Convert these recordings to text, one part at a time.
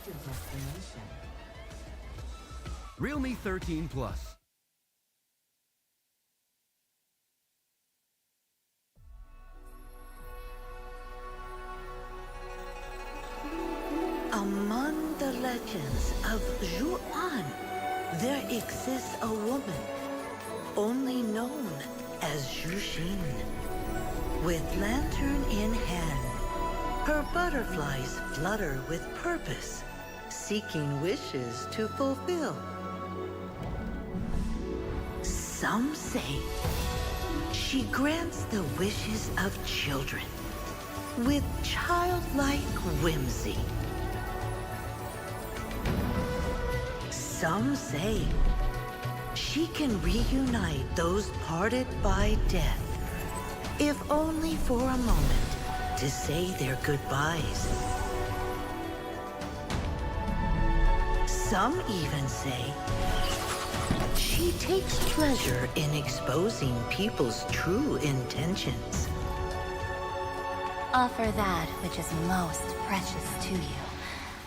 your destination. Realme 13 Plus. Among the legends of Zhuan, there exists a woman only known as Zhuxin. With lantern in hand, her butterflies flutter with purpose, seeking wishes to fulfill. Some say she grants the wishes of children with childlike whimsy. Some say she can reunite those parted by death, if only for a moment to say their goodbyes. Some even say she takes pleasure in exposing people's true intentions. Offer that which is most precious to you,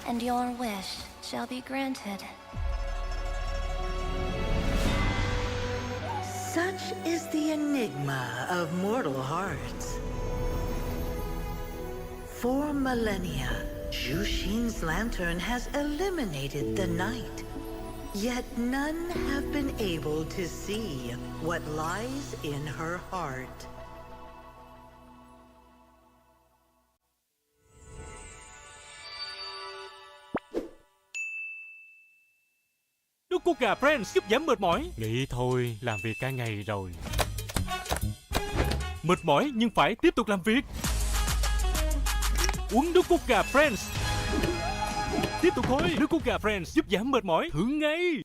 and your wish shall be granted. Such is the enigma of mortal hearts. For millennia, Zhuxin's lantern has eliminated the night. Yet none have been able to see what lies in her heart. Nước cốt gà Friends giúp giảm mệt mỏi. Nghĩ thôi, làm việc cả ngày rồi. Mệt mỏi nhưng phải tiếp tục làm việc. Uống nước cốt gà Friends. Tiếp tục thôi. Nước cốt gà Friends giúp giảm mệt mỏi. Thử ngay.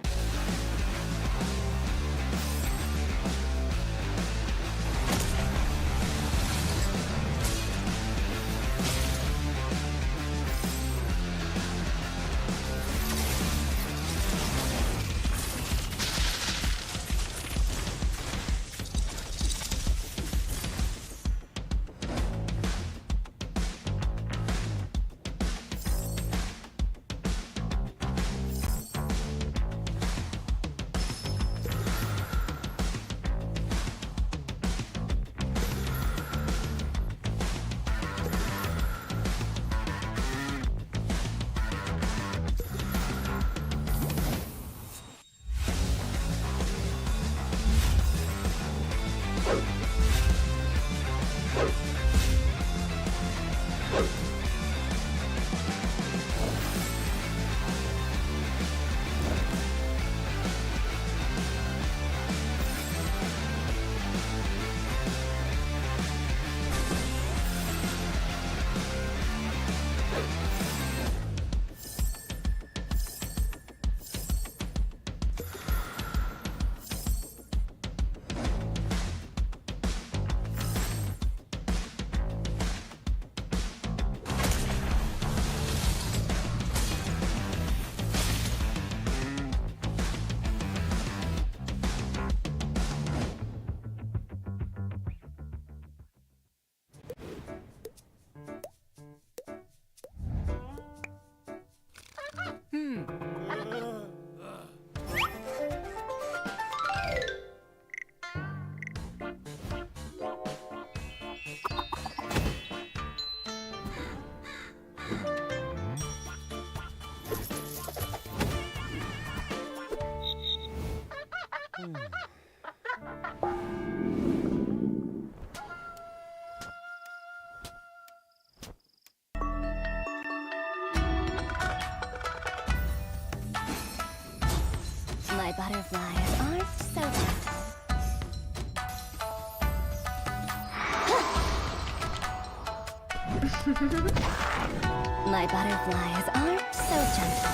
My butterflies are so gentle. My butterflies are so gentle.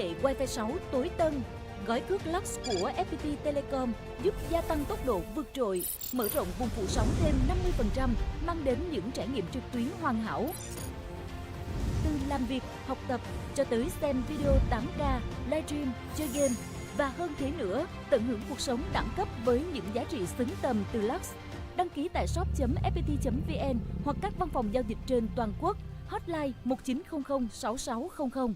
hệ Wi-Fi 6 tối tân. Gói cước Lux của FPT Telecom giúp gia tăng tốc độ vượt trội, mở rộng vùng phủ sóng thêm 50%, mang đến những trải nghiệm trực tuyến hoàn hảo. Từ làm việc, học tập cho tới xem video 8K, livestream, chơi game và hơn thế nữa, tận hưởng cuộc sống đẳng cấp với những giá trị xứng tầm từ Lux. Đăng ký tại shop.fpt.vn hoặc các văn phòng giao dịch trên toàn quốc. Hotline 1900 6600.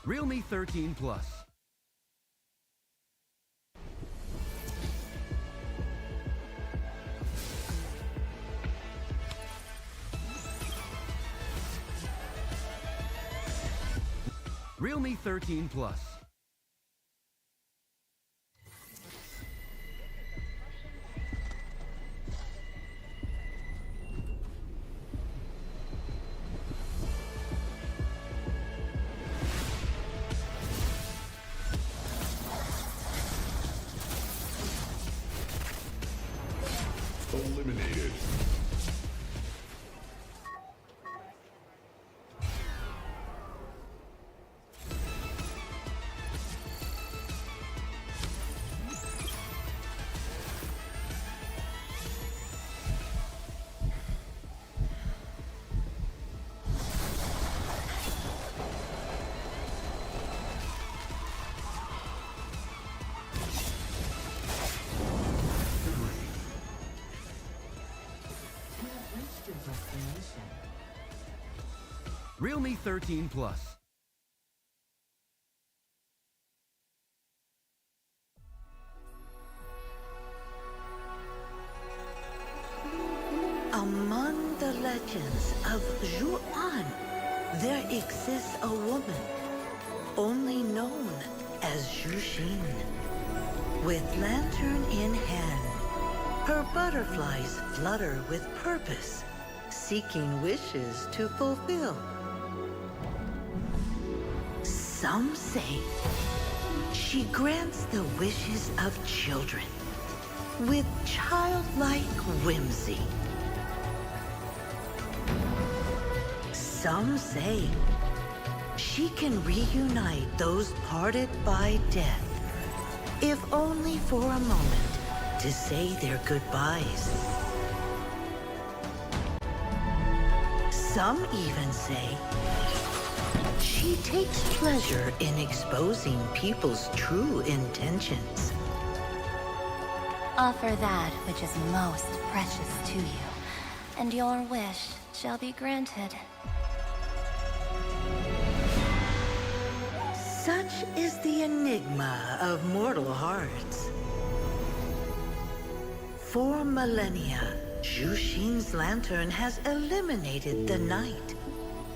Realme 13 Plus. Realme 13 Plus. Eliminated. Realme 13 Plus. Among the legends of Zhuan, there exists a woman only known as Zhuxin. With lantern in hand, her butterflies flutter with purpose, seeking wishes to fulfill. Some say she grants the wishes of children with childlike whimsy. Some say she can reunite those parted by death, if only for a moment to say their goodbyes. Some even say she takes pleasure in exposing people's true intentions. Offer that which is most precious to you, and your wish shall be granted. Such is the enigma of mortal hearts. For millennia, Zhuxin's lantern has eliminated the night.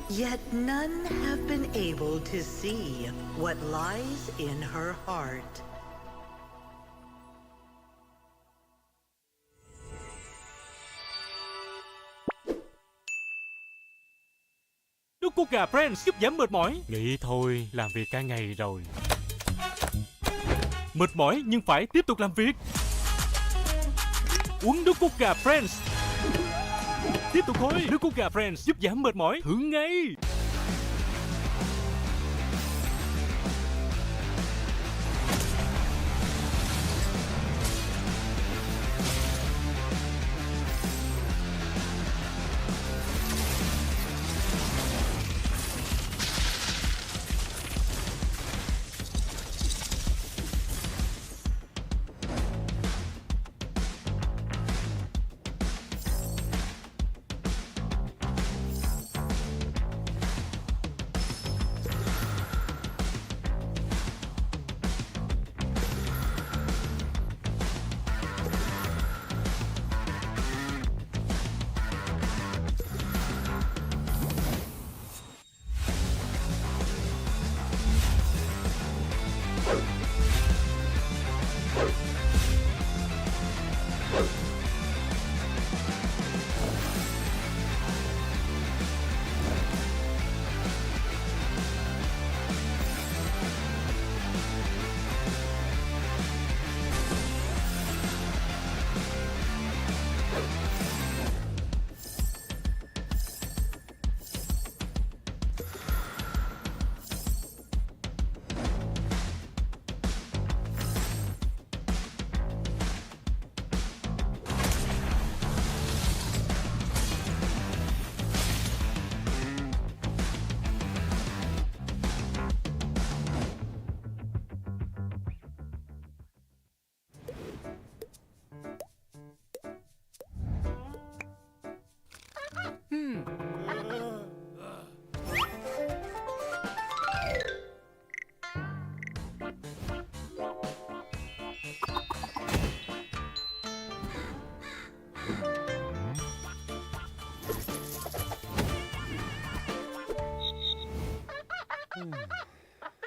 Yet none have been able to see what lies in her heart. Nước cốt gà Friends giúp giảm mệt mỏi. Nghĩ thôi, làm việc cả ngày rồi. Mệt mỏi nhưng phải tiếp tục làm việc. Uống nước cốt gà Friends. Tiếp tục thôi. Nước cốt gà Friends giúp giảm mệt mỏi. Thử ngay.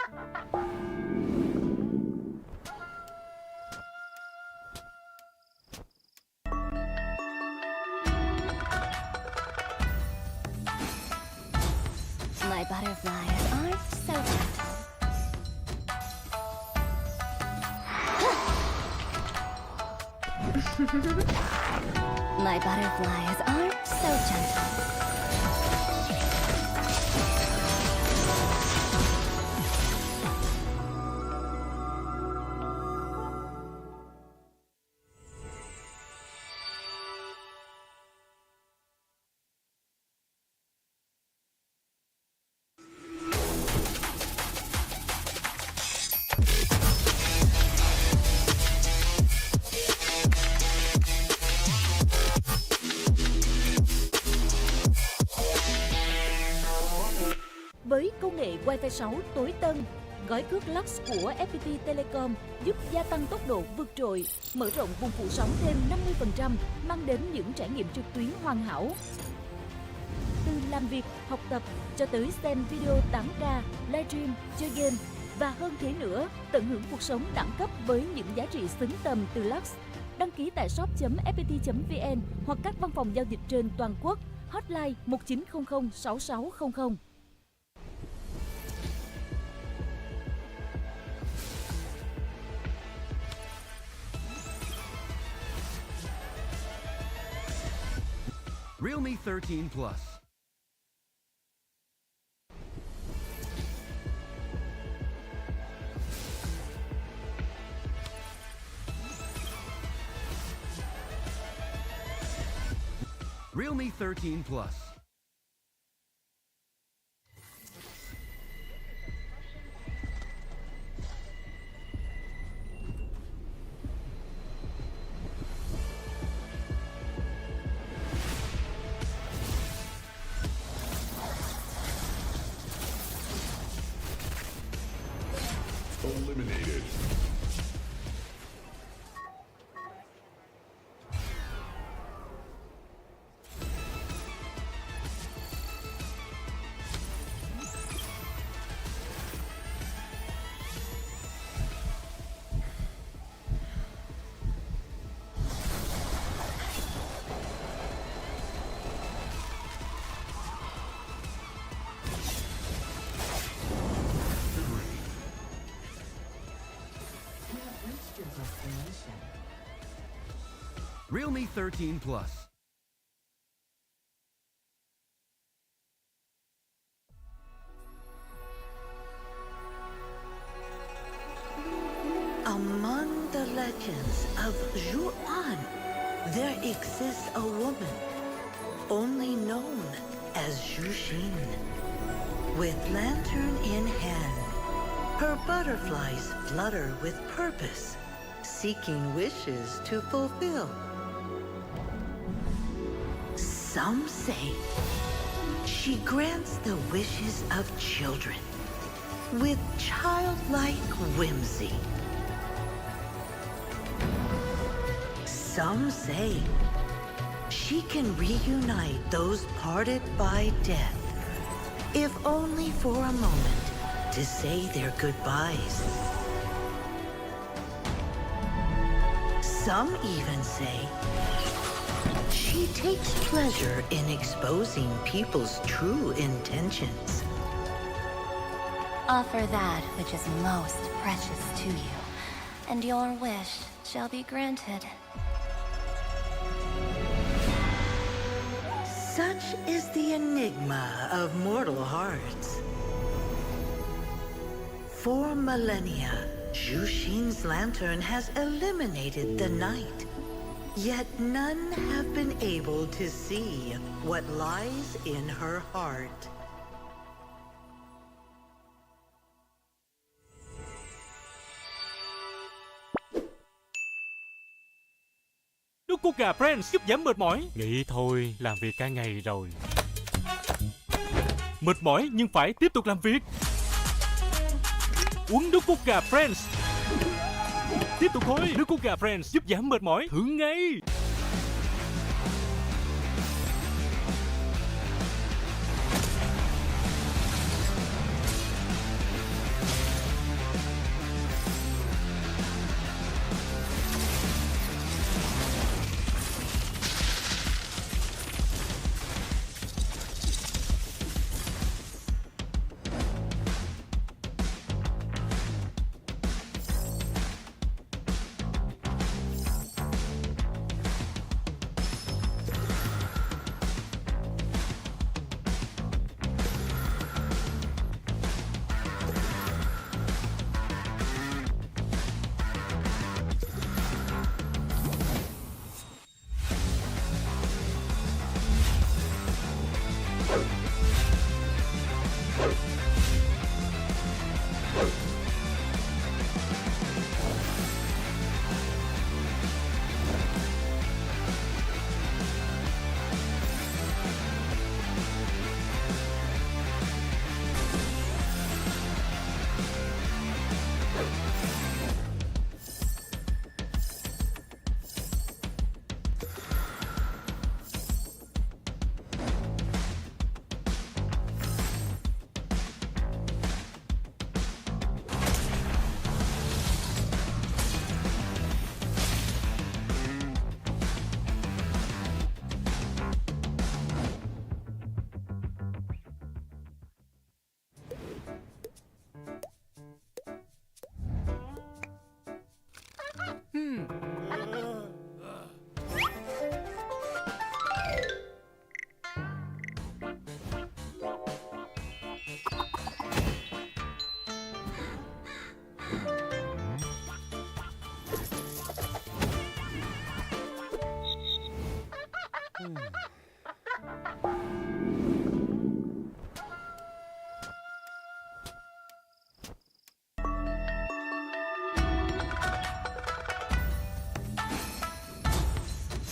My butterflies aren't so gentle. My butterflies aren't so gentle. Với công nghệ Wi-Fi 6 tối tân, gói cước Lux của FPT Telecom giúp gia tăng tốc độ vượt trội, mở rộng vùng phủ sóng thêm 50%, mang đến những trải nghiệm trực tuyến hoàn hảo. Từ làm việc, học tập cho tới xem video 8K, livestream, chơi game và hơn thế nữa, tận hưởng cuộc sống đẳng cấp với những giá trị xứng tầm từ Lux. Đăng ký tại shop.fpt.vn hoặc các văn phòng giao dịch trên toàn quốc. Hotline 1900 6600. Realme 13 Plus. Realme 13 Plus. Eliminated. Realme 13 Plus. Among the legends of Zhuan, there exists a woman only known as Zhuxin. With lantern in hand, her butterflies flutter with purpose, seeking wishes to fulfill. Some say she grants the wishes of children with childlike whimsy. Some say she can reunite those parted by death, if only for a moment, to say their goodbyes. Some even say she takes pleasure in exposing people's true intentions. Offer that which is most precious to you, and your wish shall be granted. Such is the enigma of mortal hearts. For millennia, Zhuxin's lantern has eliminated the night. Yet none have been able to see what lies in her heart. Nước Coca Friends giúp giảm mệt mỏi. Nghĩ thôi, làm việc cả ngày rồi. Mệt mỏi nhưng phải tiếp tục làm việc. Uống nước Coca Friends. Tiếp tục thôi. Nước Coca Friends giúp giảm mệt mỏi. Thử ngay.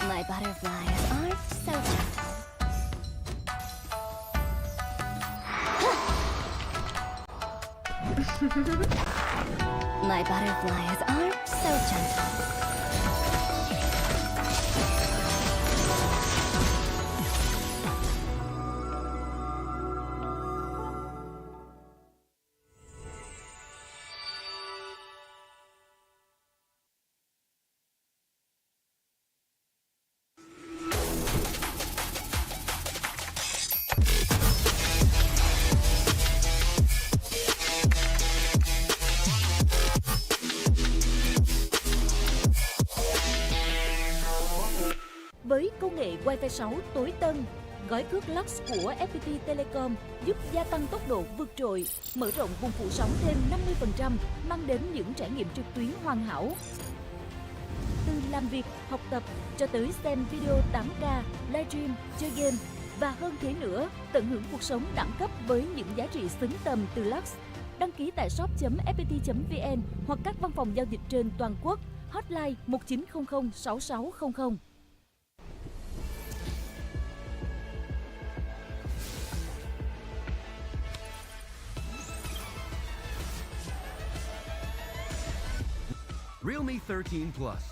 My butterflies aren't so gentle. My butterflies aren't so gentle. Với công nghệ Wi-Fi 6 tối tân, gói cước Lux của FPT Telecom giúp gia tăng tốc độ vượt trội, mở rộng vùng phủ sóng thêm 50%, mang đến những trải nghiệm trực tuyến hoàn hảo. Từ làm việc, học tập cho tới xem video 8K, livestream, chơi game và hơn thế nữa, tận hưởng cuộc sống đẳng cấp với những giá trị xứng tầm từ Lux. Đăng ký tại shop.fpt.vn hoặc các văn phòng giao dịch trên toàn quốc. Hotline 1900 6600. Realme 13 Plus.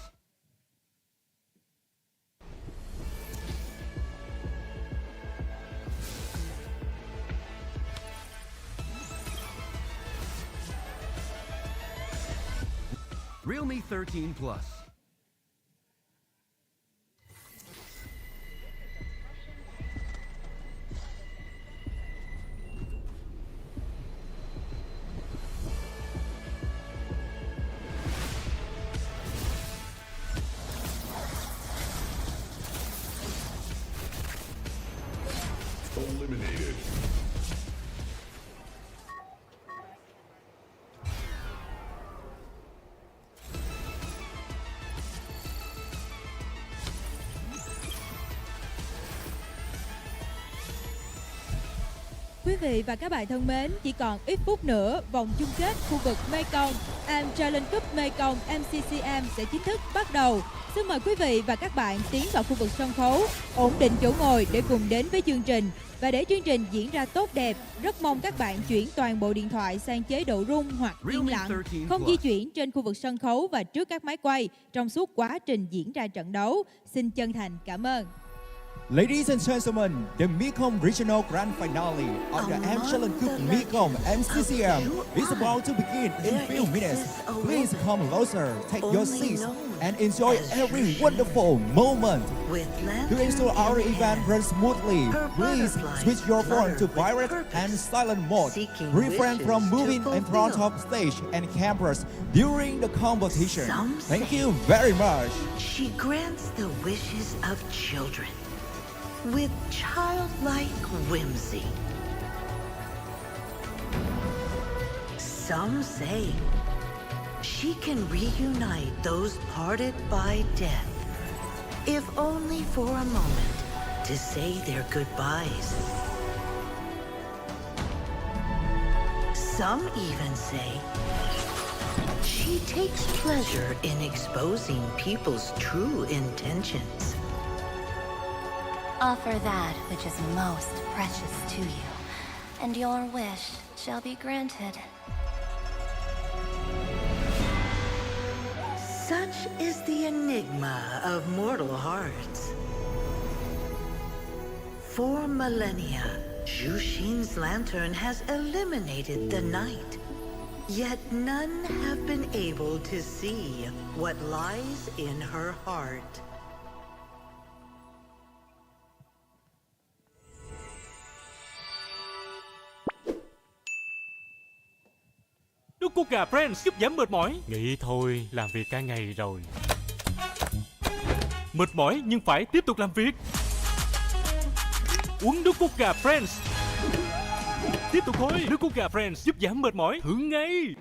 Realme 13 Plus. Eliminated. Quý vị và các bạn thân mến, chỉ còn ít phút nữa, vòng chung kết khu vực Mekong Challenge Cup Mekong Mccm sẽ chính thức bắt đầu. Xin mời quý vị và các bạn tiến vào khu vực sân khấu, ổn định chỗ ngồi để cùng đến với chương trình. Và để chương trình diễn ra tốt đẹp, rất mong các bạn chuyển toàn bộ điện thoại sang chế độ rung hoặc yên lặng, không di chuyển trên khu vực sân khấu và trước các máy quay trong suốt quá trình diễn ra trận đấu. Xin chân thành cảm ơn. Ladies and gentlemen, the Mccm Regional Grand Finale of the Challenge Cup Mccm MCCM is about to begin in a few minutes. Please come closer, take your seats, and enjoy every wonderful moment. To ensure our event runs smoothly, please switch your phone to vibrate and silent mode. Refrain from moving in front of stage and cameras during the competition. Thank you very much. She grants the wishes of children with childlike whimsy. Some say she can reunite those parted by death, if only for a moment to say their goodbyes. Some even say she takes pleasure in exposing people's true intentions. Offer that which is most precious to you, and your wish shall be granted. Such is the enigma of mortal hearts. For millennia, Jushin's lantern has eliminated the night. Yet none have been able to see what lies in her heart. Nước cốt gà Friends giúp giảm mệt mỏi. Nghĩ thôi, làm việc cả ngày rồi. Mệt mỏi nhưng phải tiếp tục làm việc. Uống nước cốt gà Friends. Tiếp tục thôi. Nước cốt gà Friends giúp giảm mệt mỏi. Thử ngay.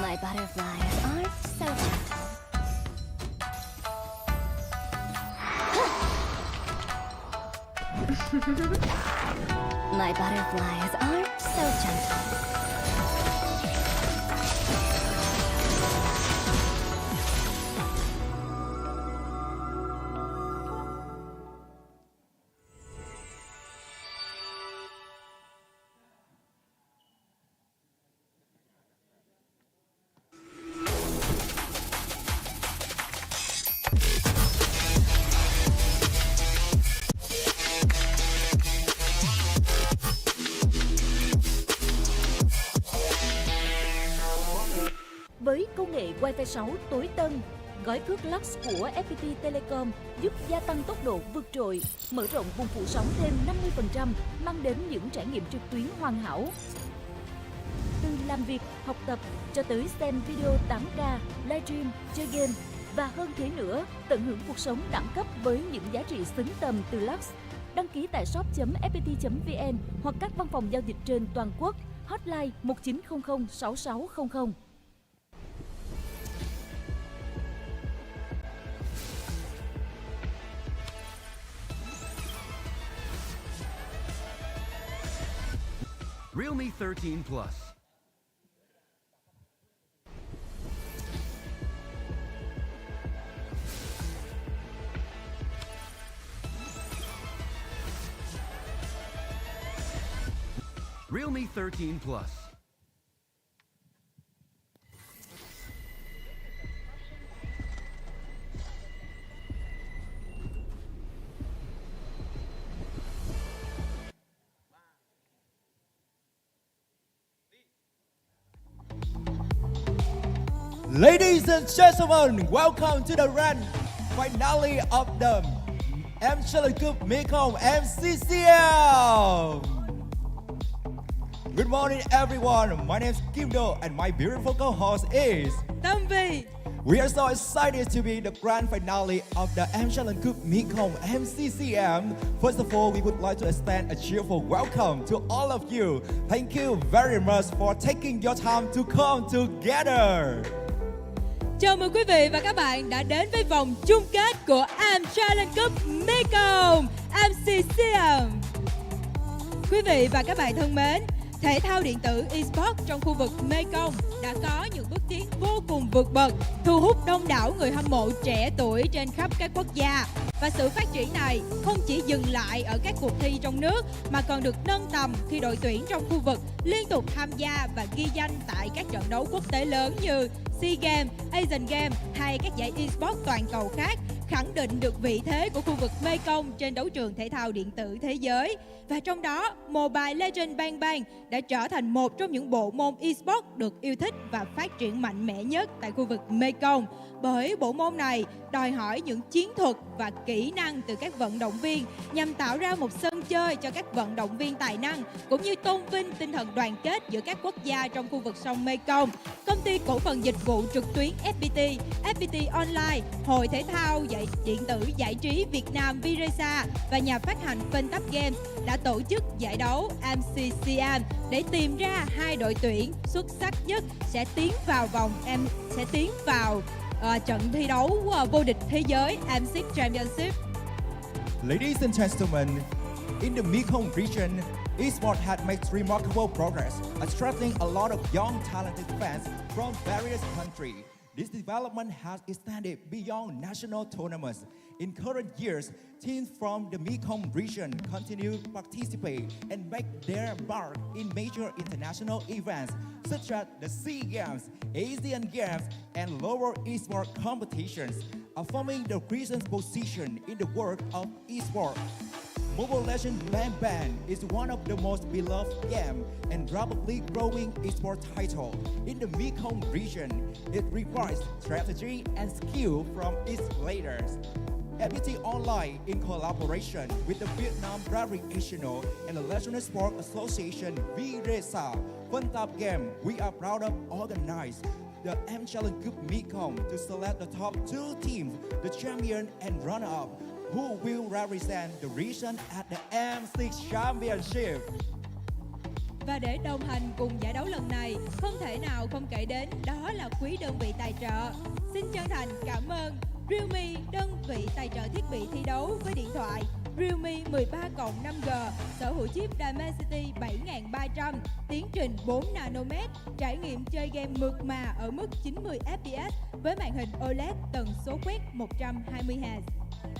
My butterflies aren't so gentle. My butterflies aren't so gentle. Với công nghệ Wi-Fi 6 tối tân, gói cước Lux của FPT Telecom giúp gia tăng tốc độ vượt trội, mở rộng vùng phủ sóng thêm 50%, mang đến những trải nghiệm trực tuyến hoàn hảo. Từ làm việc, học tập cho tới xem video 8K, livestream, chơi game và hơn thế nữa, tận hưởng cuộc sống đẳng cấp với những giá trị xứng tầm từ Lux. Đăng ký tại shop.fpt.vn hoặc các văn phòng giao dịch trên toàn quốc. Hotline 1900 6600. Realme 13 Plus. Realme 13 Plus. Ladies and gentlemen, welcome to the grand finale of the Mccm Cup Mekong MCCM. Good morning, everyone. My name is Kim Do, and my beautiful co-host is. Tâm Vy. We are so excited to be the grand finale of the Mccm Cup Mekong MCCM. First of all, we would like to extend a cheerful welcome to all of you. Thank you very much for taking your time to come together. Chào mừng quý vị và các bạn đã đến với vòng chung kết của Mccm Cup Mekong MCCM. Quý vị và các bạn thân mến, thể thao điện tử Esports trong khu vực Mekong đã có những bước tiến vô cùng vượt bậc, thu hút đông đảo người hâm mộ trẻ tuổi trên khắp các quốc gia. Và sự phát triển này không chỉ dừng lại ở các cuộc thi trong nước mà còn được nâng tầm khi đội tuyển trong khu vực liên tục tham gia và ghi danh tại các trận đấu quốc tế lớn như SEA Games, Asian Games hay các giải Esports toàn cầu khác, khẳng định được vị thế của khu vực Mekong trên đấu trường thể thao điện tử thế giới. Và trong đó, Mobile Legends Bang Bang đã trở thành một trong những bộ môn Esports được yêu thích và phát triển mạnh mẽ nhất tại khu vực Mekong. Bởi bộ môn này đòi hỏi những chiến thuật và kỹ năng từ các vận động viên nhằm tạo ra một sân chơi cho các vận động viên tài năng, cũng như tôn vinh tinh thần đoàn kết giữa các quốc gia trong khu vực sông Mekong. Công ty cổ phần dịch vụ trực tuyến FPT, FPT Online, Hội thể thao điện tử giải trí Việt Nam Viresa và nhà phát hành Pentap Games đã tổ chức giải đấu MCCM để tìm ra hai đội tuyển xuất sắc nhất sẽ tiến vào trận thi đấu vô địch thế giới M6 Championship. Ladies and gentlemen, in the Mekong region, esports had made remarkable progress, attracting a lot of young talented fans from various countries. This development has extended beyond national tournaments. In current years, teams from the Mekong region continue to participate and make their mark in major international events such as the SEA Games, Asian Games, and lower esports competitions, affirming the region's position in the world of esports. Mobile Legends Bang Bang is one of the most beloved game and rapidly growing esports title in the Mekong region. It requires strategy and skill from its players. FPT Online, in collaboration with the Vietnam Recreational and the National Sport Association VRESA Pentap Game, we are proud of organize the Mccm Cup Mekong to select the top 2 teams, the champion and runner-up, who will represent the region at the M6 Championship. Và để đồng hành cùng giải đấu lần này, không thể nào không kể đến đó là quý đơn vị tài trợ. Xin chân thành cảm ơn Realme, đơn vị tài trợ thiết bị thi đấu với điện thoại Realme 13+5G, sở hữu chip Dimensity 7300, tiến trình 4 nanomet, trải nghiệm chơi game mượt mà ở mức 90 fps với màn hình OLED tần số quét 120Hz.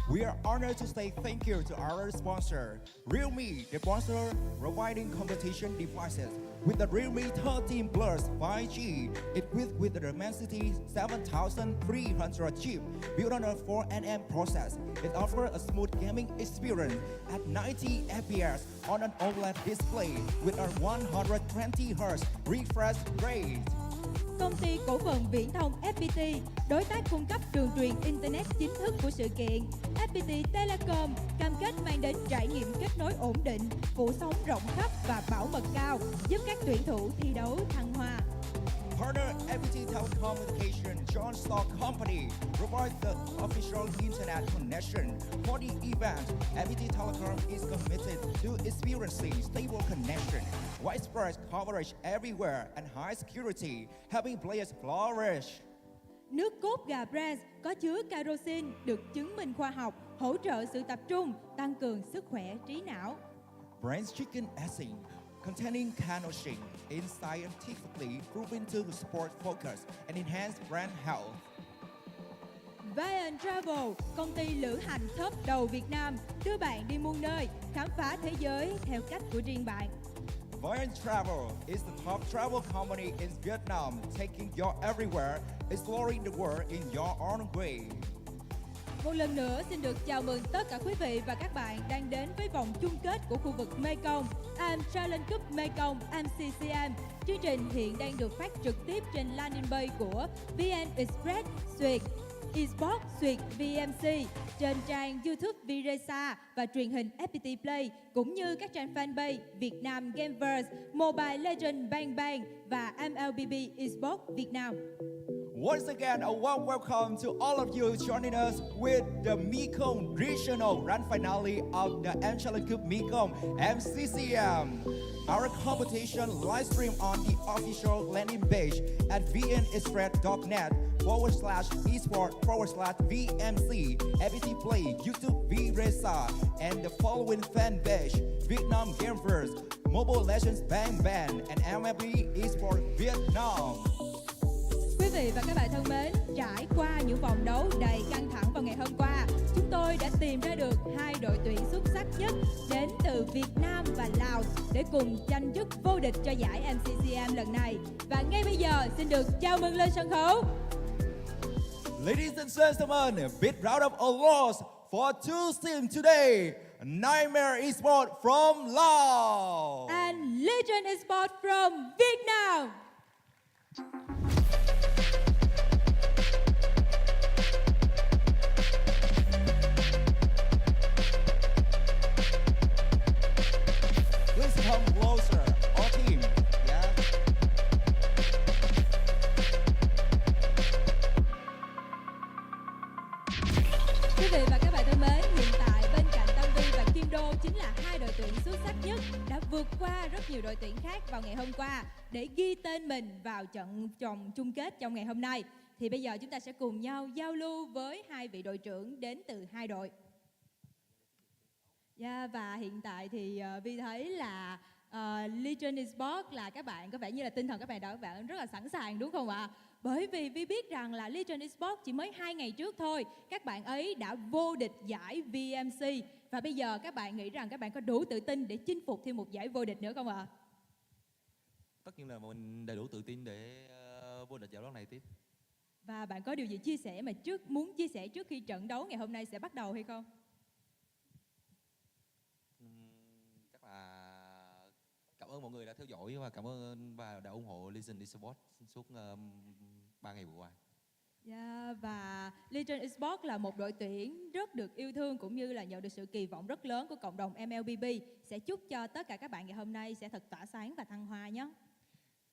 We are honored to say thank you to our sponsor, Realme, the sponsor providing competition devices with the Realme 13 Plus 5G, equipped with the Dimensity 7300 chip built on a 4nm process. It offers a smooth gaming experience at 90 fps on an OLED display with a 120Hz refresh rate. Công ty cổ phần viễn thông FPT, đối tác cung cấp đường truyền Internet chính thức của sự kiện. FPT Telecom cam kết mang đến trải nghiệm kết nối ổn định, phủ sóng rộng khắp và bảo mật cao, giúp các tuyển thủ thi đấu thăng hoa. Partner FPT Telecommunication Joint Stock Company provides the official internet connection for the event. FPT Telecom is committed to experiencing stable connection, widespread coverage everywhere, and high security, helping players flourish. Nước cốt gà Brand có chứa carosin được chứng minh khoa học, hỗ trợ sự tập trung, tăng cường sức khỏe trí não. Brain's chicken acid containing carnosine is scientifically proven to support focus and enhance brain health. Vian Travel, công ty lữ hành top đầu Việt Nam, đưa bạn đi muôn nơi, khám phá thế giới theo cách của riêng bạn. Vian Travel is the top travel company in Vietnam, taking you everywhere, exploring the world in your own way. Một lần nữa xin được chào mừng tất cả quý vị và các bạn đang đến với vòng chung kết của khu vực Mekong Challenge Cup Mekong Mccm. Chương trình hiện đang được phát trực tiếp trên landing page của VN Express Esports VMC, trên trang YouTube Viresa và truyền hình FPT Play, cũng như các trang fanpage Việt Nam Gamers, Mobile Legends Bang Bang và MLBB Esports Việt Nam. Once again, a warm welcome to all of you joining us with the Mekong Regional Grand Finale of the Challenge Cup Mekong MCCM. Our competition live stream on the official landing page at vnexpress.net/esport/VMC, FPT Play, YouTube Viresa, and the following fan page: Vietnam Gamers, Mobile Legends Bang Bang, and MLB Esports Vietnam. Quý vị và các bạn thân mến, trải qua những vòng đấu đầy căng thẳng vào ngày hôm qua, chúng tôi đã tìm ra được hai đội tuyển xuất sắc nhất đến từ Việt Nam và Lào để cùng tranh chức vô địch cho giải MCCM lần này. Và ngay bây giờ xin được chào mừng lên sân khấu. Ladies and gentlemen, a big round of applause for two teams today. Nightmare Esports from Laos And Legend Esports from Vietnam. Please come closer, all team. Yeah. Quý vị và các bạn thân mến, hiện tại bên cạnh Tâm Vi và Kim Đô chính là hai đội tuyển xuất sắc nhất đã vượt qua rất nhiều đội tuyển khác vào ngày hôm qua để ghi tên mình vào trận vòng chung kết trong ngày hôm nay. Thì bây giờ chúng ta sẽ cùng nhau giao lưu với hai vị đội trưởng đến từ hai đội. Và hiện tại thì Vi thấy là Legend Esports là các bạn có vẻ như là tinh thần các bạn rất là sẵn sàng, đúng không ạ? Bởi vì Vi biết rằng là Legend Esports chỉ mới 2 ngày trước thôi, các bạn ấy đã vô địch giải VMC, và bây giờ các bạn nghĩ rằng các bạn có đủ tự tin để chinh phục thêm một giải vô địch nữa không ạ? Tất nhiên là mình đầy đủ tự tin để vô địch giải đấu này tiếp. Và bạn có điều gì chia sẻ mà muốn chia sẻ trước khi trận đấu ngày hôm nay sẽ bắt đầu hay không? Chắc là cảm ơn mọi người đã theo dõi và cảm ơn và đã ủng hộ Legend Esports suốt 3 ngày vừa qua. Và Legend Esports là một đội tuyển rất được yêu thương cũng như là nhận được sự kỳ vọng rất lớn của cộng đồng MLBB. Sẽ chúc cho tất cả các bạn ngày hôm nay sẽ thật tỏa sáng và thăng hoa nhé.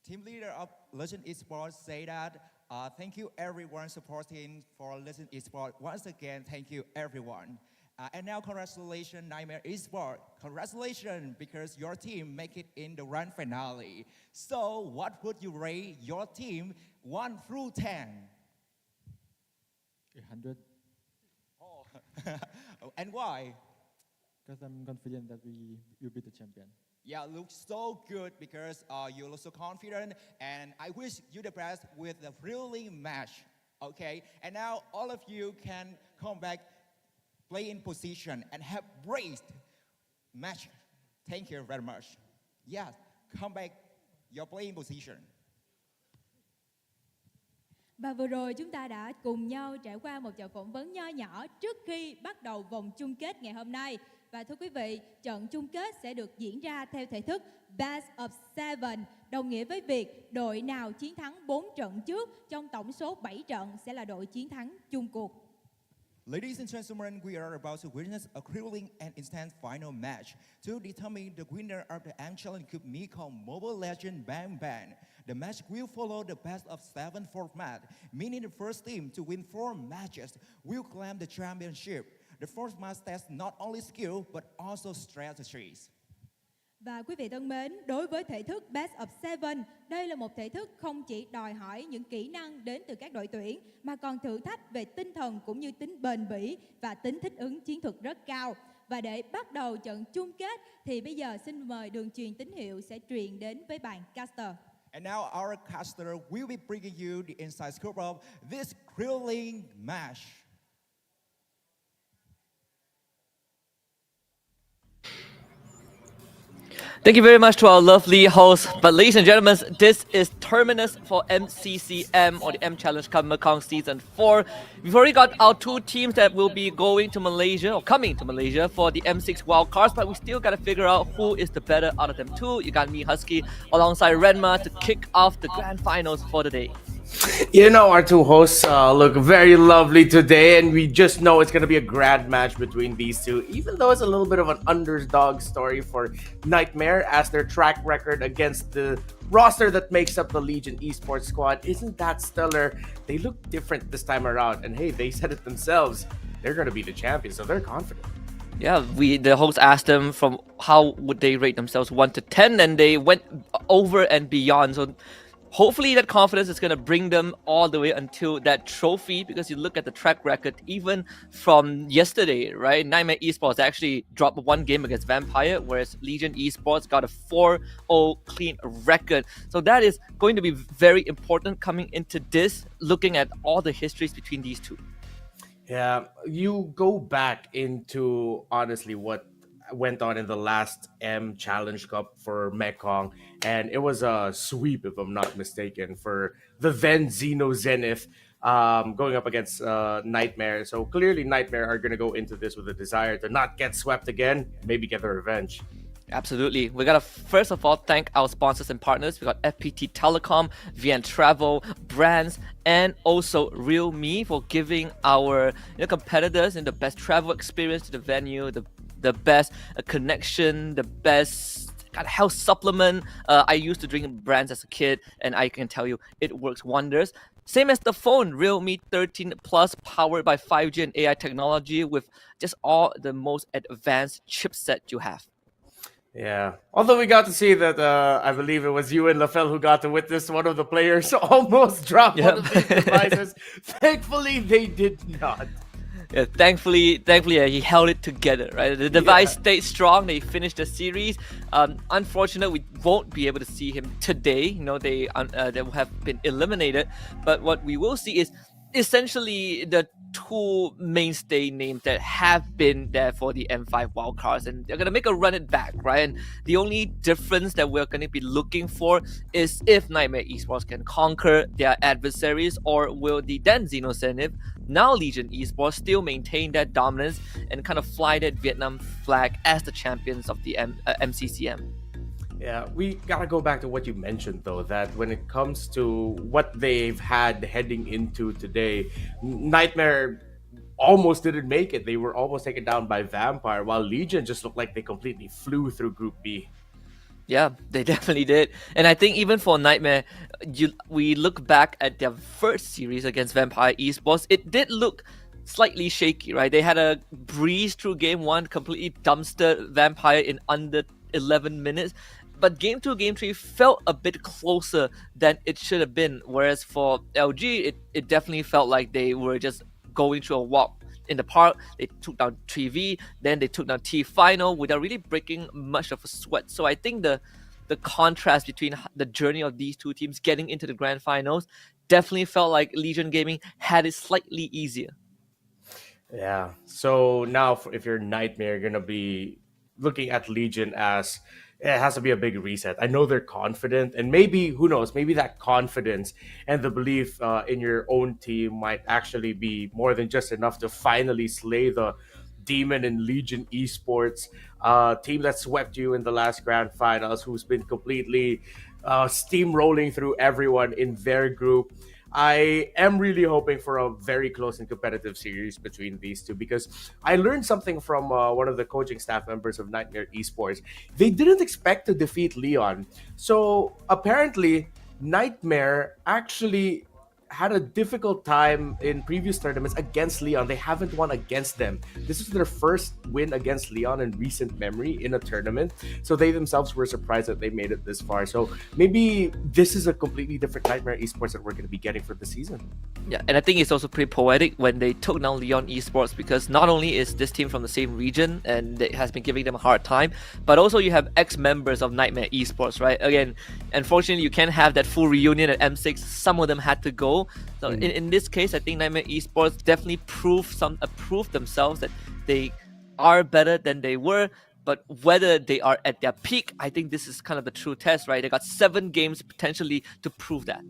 Team leader of Legend Esports say that thank you everyone supporting for Legend Esports. Once again, thank you everyone. And now congratulations Nightmare Esports. Congratulations because your team make it in the grand finale. So what would you rate your team 1 through 10? 100. Oh. And why? Because I'm confident that we will beat the champion. Yeah, looks so good because you look so confident, and I wish you the best with the thrilling match. Okay, and now all of you can come back, play in position, and have braced match. Thank you very much. Yeah, come back, your playing position. Và vừa rồi chúng ta đã cùng nhau trải qua một trận phỏng vấn nho nhỏ trước khi bắt đầu vòng chung kết ngày hôm nay. Và thưa quý vị, trận chung kết sẽ được diễn ra theo thể thức Best of 7, đồng nghĩa với việc đội nào chiến thắng 4 trận trước trong tổng số 7 trận sẽ là đội chiến thắng chung cuộc. Ladies and gentlemen, we are about to witness a thrilling and intense final match to determine the winner of the Challenge Cup Mekong Mobile Legends Bang Bang. The match will follow the best of 7 format, meaning the first team to win 4 matches will claim the championship. The first match tests not only skill but also strategies. Và quý vị thân mến, đối với thể thức Best of 7, đây là một thể thức không chỉ đòi hỏi những kỹ năng đến từ các đội tuyển mà còn thử thách về tinh thần cũng như tính bền bỉ và tính thích ứng chiến thuật rất cao. Và để bắt đầu trận chung kết thì bây giờ xin mời đường truyền tín hiệu sẽ truyền đến với bạn caster. And now our caster will be bringing you the inside scoop of this thrilling match. Thank you very much to our lovely host. But ladies and gentlemen, this is Terminus for MCCM or the M Challenge Cup Mekong Season 4. We've already got our 2 teams that will be going to Malaysia or coming to Malaysia for the M6 wildcards, but we still got to figure out who is the better out of them 2. You got me, Husky, alongside Renma to kick off the grand finals for the day. You know, our 2 hosts look very lovely today, and we just know it's going to be a grand match between these 2, even though it's a little bit of an underdog story for Nightmare, as their track record against the roster that makes up the Legion Esports squad isn't that stellar. They look different this time around, and hey, they said it themselves. They're going to be the champions, so they're confident. Yeah, the host asked them from how would they rate themselves 1 to 10, and they went over and beyond. So hopefully that confidence is going to bring them all the way until that trophy, because you look at the track record even from yesterday, right? Nightmare Esports actually dropped 1 game against Vampire, whereas Legion Esports got a 4-0 clean record. So that is going to be very important coming into this, looking at all the histories between these 2. Yeah, you go back into honestly what went on in the last M Challenge Cup for Mekong, and it was a sweep, if I'm not mistaken, for the then Xeno Zenith going up against Nightmare. So clearly Nightmare are going to go into this with a desire to not get swept again, maybe get their revenge. Absolutely. We got to first of all thank our sponsors and partners. We got FPT Telecom, VN Travel, Brands, and also Realme for giving our competitors the best travel experience to the venue, the best connection, the best health supplement. I used to drink Brands as a kid, and I can tell you it works wonders. Same as the phone, Realme 13 Plus, powered by 5G and AI technology with just all the most advanced chipset you have. Yeah. Although we got to see that, I believe it was you and LaFell who got to witness one of the players almost drop one of these devices. Thankfully, they did not. Yeah, thankfully, he held it together, right? The device stayed strong. They finished the series. Unfortunately, we won't be able to see him today. They have been eliminated. But what we will see is essentially the 2 mainstay names that have been there for the M5 wildcards, and they're gonna make a run it back, right? And the only difference that we're gonna be looking for is if Nightmare Esports can conquer their adversaries, or will the then Xeno Zenith, now Legion Esports, still maintain that dominance and kind of fly that Vietnam flag as the champions of the MCCM. Yeah, we gotta go back to what you mentioned, though, that when it comes to what they've had heading into today, Nightmare almost didn't make it. They were almost taken down by Vampire, while Legion just looked like they completely flew through Group B. Yeah, they definitely did. And I think even for Nightmare, we look back at their first series against Vampire Esports, it did look slightly shaky, right? They had a breeze through Game 1, completely dumpstered Vampire in under 11 minutes. But Game 2, Game 3 felt a bit closer than it should have been. Whereas for LG, it definitely felt like they were just going through a walk in the park. They took down 3V, then they took down T Final without really breaking much of a sweat. So I think the contrast between the journey of these 2 teams getting into the grand finals definitely felt like Legion Gaming had it slightly easier. Yeah. So now, if you're Nightmare, you're gonna be looking at Legion as it has to be a big reset. I know they're confident, and maybe, who knows, maybe that confidence and the belief in your own team might actually be more than just enough to finally slay the demon in Legion Esports, team that swept you in the last grand finals, who's been completely steamrolling through everyone in their group. I am really hoping for a very close and competitive series between these 2, because I learned something from one of the coaching staff members of Nightmare Esports. They didn't expect to defeat Leon. So apparently, Nightmare actually had a difficult time in previous tournaments against Leon. They haven't won against them. This is their first win against Leon in recent memory in a tournament. So they themselves were surprised that they made it this far. So maybe this is a completely different Nightmare Esports that we're going to be getting for the season. Yeah, and I think it's also pretty poetic when they took down Leon Esports, because not only is this team from the same region and it has been giving them a hard time, but also you have ex-members of Nightmare Esports, right? Again, unfortunately, you can't have that full reunion at M6. Some of them had to go. So in this case, I think Nightmare Esports definitely proved themselves that they are better than they were. But whether they are at their peak, I think this is kind of the true test, right? They got 7 games potentially to prove that.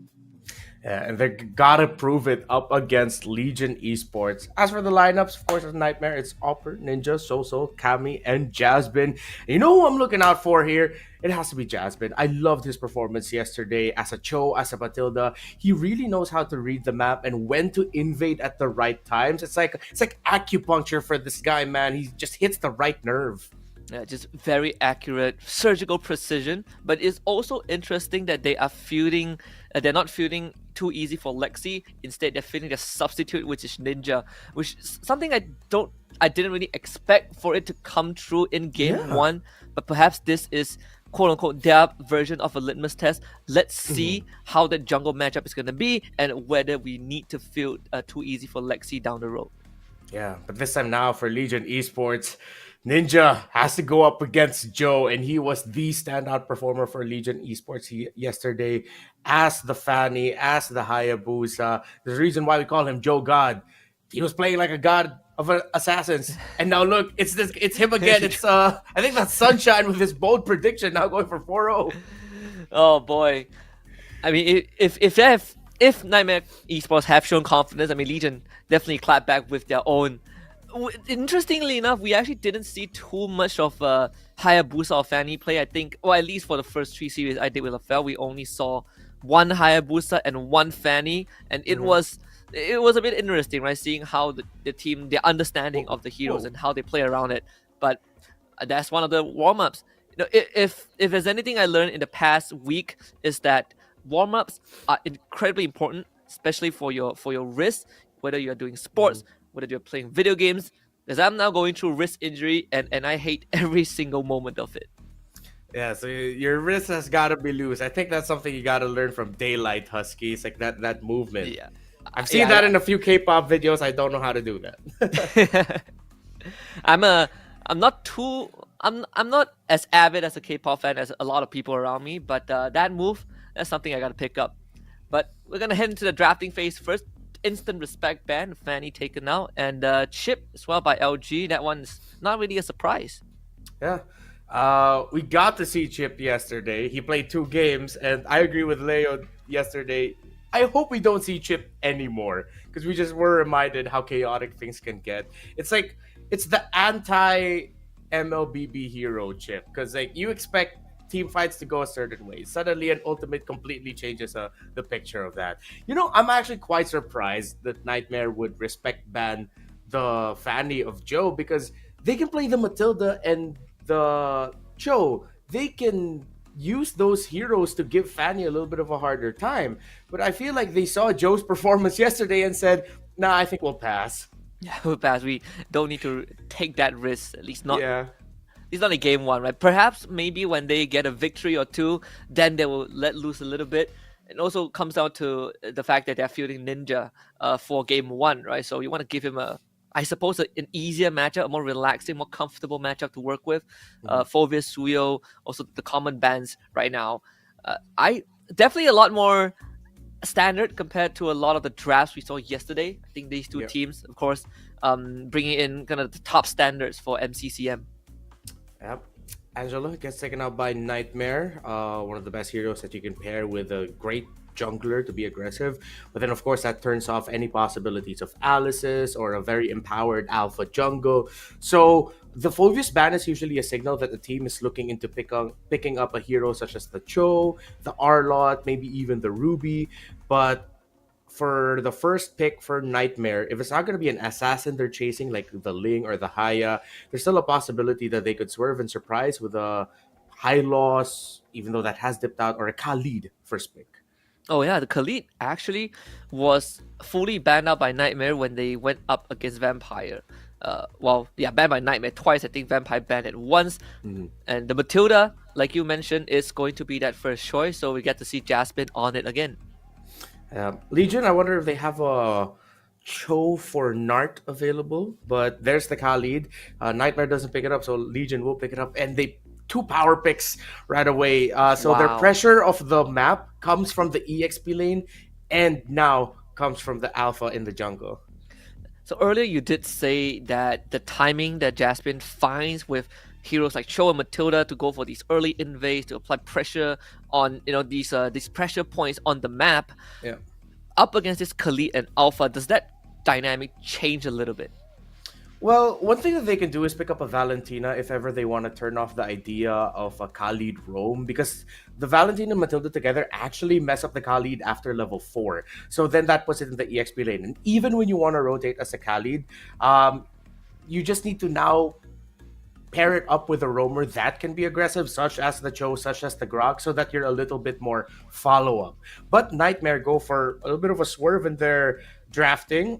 Yeah, and they gotta prove it up against Legion Esports. As for the lineups, of course, it's Nightmare. It's Opper, Ninja, Soso, Kami, and Jasmine. You know who I'm looking out for here? It has to be Jasmine. I loved his performance yesterday as a Cho, as a Matilda. He really knows how to read the map and when to invade at the right times. It's like acupuncture for this guy, man. He just hits the right nerve. Yeah, just very accurate, surgical precision. But it's also interesting that they are fielding. They're not fielding too easy for Lexi. Instead, they're fielding their substitute, which is Ninja, which is something I didn't really expect for it to come true in game one. But perhaps this is quote unquote their version of a litmus test. Let's see how the jungle matchup is going to be and whether we need to field too easy for Lexi down the road. Yeah, but this time now for Legion Esports, Ninja has to go up against Joe, and he was the standout performer for Legion Esports yesterday as the Fanny, as the Hayabusa. There's a reason why we call him Joe God. He was playing like a god of assassins, and now look, it's him again. It's I think that's Sunshine with his bold prediction now going for 4-0. Oh boy, I mean, if Nightmare Esports have shown confidence, I mean, Legion definitely clapped back with their own. Interestingly enough, we actually didn't see too much of Hayabusa or Fanny play. I think, or at least for the first 3 series I did with Lafel, we only saw 1 Hayabusa and 1 Fanny, and it was a bit interesting, right? Seeing how the team, their understanding of the heroes and how they play around it. But that's one of the warm-ups. You know, if there's anything I learned in the past week is that warm-ups are incredibly important, especially for your wrist, whether you're doing sports, whether you're playing video games, because I'm now going through wrist injury and I hate every single moment of it. Yeah, so your wrist has got to be loose. I think that's something you got to learn from Daylight Husky. It's like that movement. Yeah, I've seen that in a few K-pop videos. I don't know how to do that. I'm not as avid as a K-pop fan as a lot of people around me, but that move, that's something I got to pick up. But we're gonna head into the drafting phase first. Instant respect ban, Fanny taken out, and Chip as well by LG. That one's not really a surprise. Yeah. We got to see Chip yesterday. He played 2 games, and I agree with Leo yesterday. I hope we don't see Chip anymore, because we just were reminded how chaotic things can get. It's like, it's the anti-MLBB hero Chip, because like you expect team fights to go a certain way. Suddenly, an ultimate completely changes the picture of that. You know, I'm actually quite surprised that Nightmare would respect ban the Fanny of Joe, because they can play the Matilda and the Cho. They can use those heroes to give Fanny a little bit of a harder time. But I feel like they saw Joe's performance yesterday and said, nah, I think we'll pass. Yeah, we'll pass. We don't need to take that risk, at least not. Yeah. It's not a game 1, right? Perhaps maybe when they get a victory or 2, then they will let loose a little bit. It also comes down to the fact that they're fielding Ninja for game 1, right? So you want to give him I suppose, an easier matchup, a more relaxing, more comfortable matchup to work with. Fovius, Suyo, also the common bans right now. I definitely a lot more standard compared to a lot of the drafts we saw yesterday. I think these 2 teams, of course, bringing in kind of the top standards for MCCM. Yep. Angela gets taken out by Nightmare, one of the best heroes that you can pair with a great jungler to be aggressive. But then, of course, that turns off any possibilities of Alice's or a very empowered alpha jungle. So the Fovius ban is usually a signal that the team is looking into picking up a hero such as the Cho, the Arlot, maybe even the Ruby. But for the first pick for Nightmare, if it's not going to be an assassin they're chasing like the Ling or the Haya, there's still a possibility that they could swerve and surprise with a high loss, even though that has dipped out, or a Khalid first pick. Oh yeah, the Khalid actually was fully banned out by Nightmare when they went up against Vampire. Banned by Nightmare twice. I think Vampire banned it once. And the Matilda, like you mentioned, is going to be that first choice, so we get to see Jasmine on it again. Legion, I wonder if they have a Cho for Nart available, but there's the Khalid. Nightmare doesn't pick it up, so Legion will pick it up, and they 2 power picks right away. So their pressure of the map comes from the EXP lane, and now comes from the Alpha in the jungle. So earlier you did say that the timing that Jasmine finds with heroes like Cho and Matilda to go for these early invades to apply pressure on these pressure points on the map. Yeah. Up against this Khalid and Alpha, does that dynamic change a little bit? Well, one thing that they can do is pick up a Valentina if ever they want to turn off the idea of a Khalid roam, because the Valentina and Matilda together actually mess up the Khalid after level 4. So then that puts it in the EXP lane. And even when you want to rotate as a Khalid, you just need to now pair it up with a roamer that can be aggressive, such as the Cho, such as the Grok, so that you're a little bit more follow-up. But Nightmare go for a little bit of a swerve in their drafting.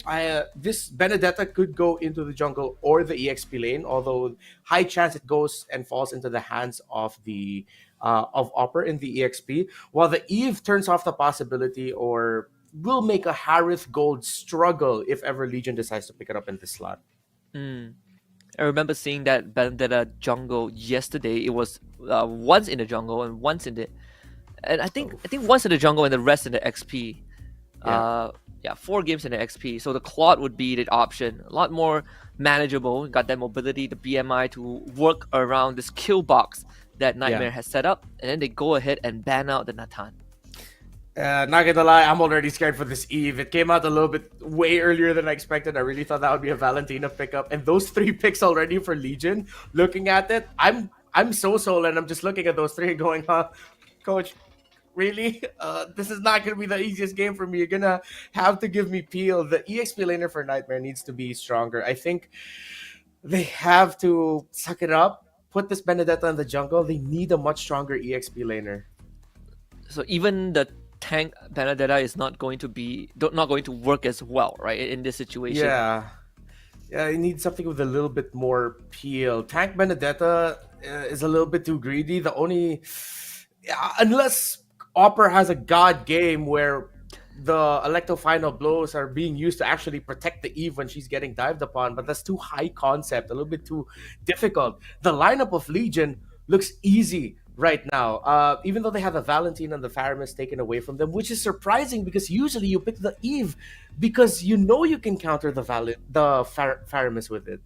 This Benedetta could go into the jungle or the EXP lane, although high chance it goes and falls into the hands of the of Opper in the EXP, while the Eve turns off the possibility or will make a Harith Gold struggle if ever Legion decides to pick it up in this slot. I remember seeing that Benedetta jungle yesterday. It was once in the jungle and once in the, and I think once in the jungle and the rest in the XP. Yeah, 4 games in the XP. So the Claude would be the option. A lot more manageable. Got that mobility, the BMI to work around this kill box that Nightmare has set up, and then they go ahead and ban out the Natan. Not gonna lie, I'm already scared for this Eve. It came out a little bit way earlier than I expected. I really thought that would be a Valentina pickup, and those 3 picks already for Legion. Looking at it, I'm so sold, and I'm just looking at those 3 going, Coach, really? This is not gonna be the easiest game for me. You're gonna have to give me Peel. The EXP laner for Nightmare needs to be stronger. I think they have to suck it up, put this Benedetta in the jungle. They need a much stronger EXP laner. So even the tank Benedetta is not going to work as well, right, in this situation. Yeah, you need something with a little bit more peel. Tank Benedetta is a little bit too greedy. The only unless Opper has a god game where the Electro Final blows are being used to actually protect the Eve when she's getting dived upon, but that's too high concept, a little bit too difficult. The lineup of Legion looks easy right now, even though they have the Valentine and the Faramis taken away from them, which is surprising because usually you pick the Eve because you know you can counter the Faramis with it.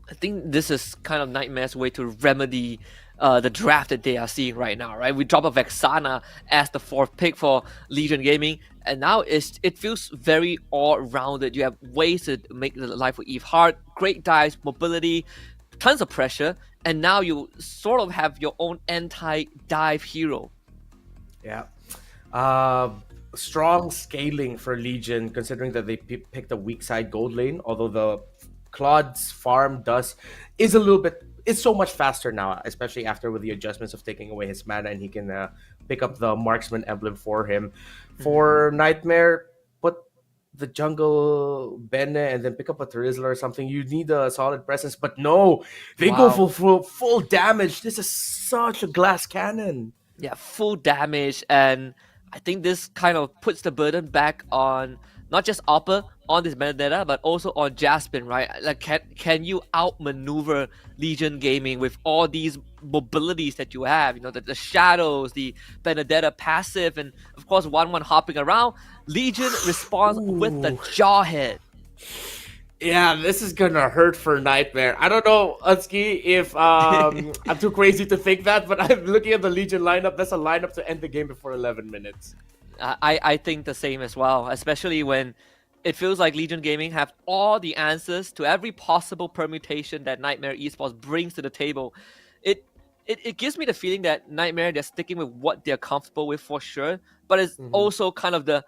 I think this is kind of Nightmare's way to remedy the draft that they are seeing right now, right? We drop a Vexana as the 4th pick for Legion Gaming, and now it feels very all-rounded. You have ways to make the life for Eve hard, great dives, mobility, tons of pressure, and now you sort of have your own anti-dive hero. Yeah. Strong scaling for Legion, considering that they picked a weak side gold lane, although the Claude's farm is a little bit, it's so much faster now, especially after with the adjustments of taking away his mana, and he can pick up the marksman emblem for him. For Nightmare, put the jungle Bene and then pick up a Terizla or something. You need a solid presence, but no, they go full damage. This is such a glass cannon. Yeah, full damage, and I think this kind of puts the burden back on not just Opper on this Benedetta, but also on Jaspin, right? Like, can you outmaneuver Legion Gaming with all these mobilities that you have? You know, the shadows, the Benedetta passive, and of course 1-1 hopping around. Legion responds with the Jawhead. Yeah, this is gonna hurt for Nightmare. I don't know, Utski, if I'm too crazy to think that, but I'm looking at the Legion lineup. That's a lineup to end the game before 11 minutes. I think the same as well, especially when it feels like Legion Gaming have all the answers to every possible permutation that Nightmare Esports brings to the table. It gives me the feeling that Nightmare, they're sticking with what they're comfortable with for sure, but it's also kind of the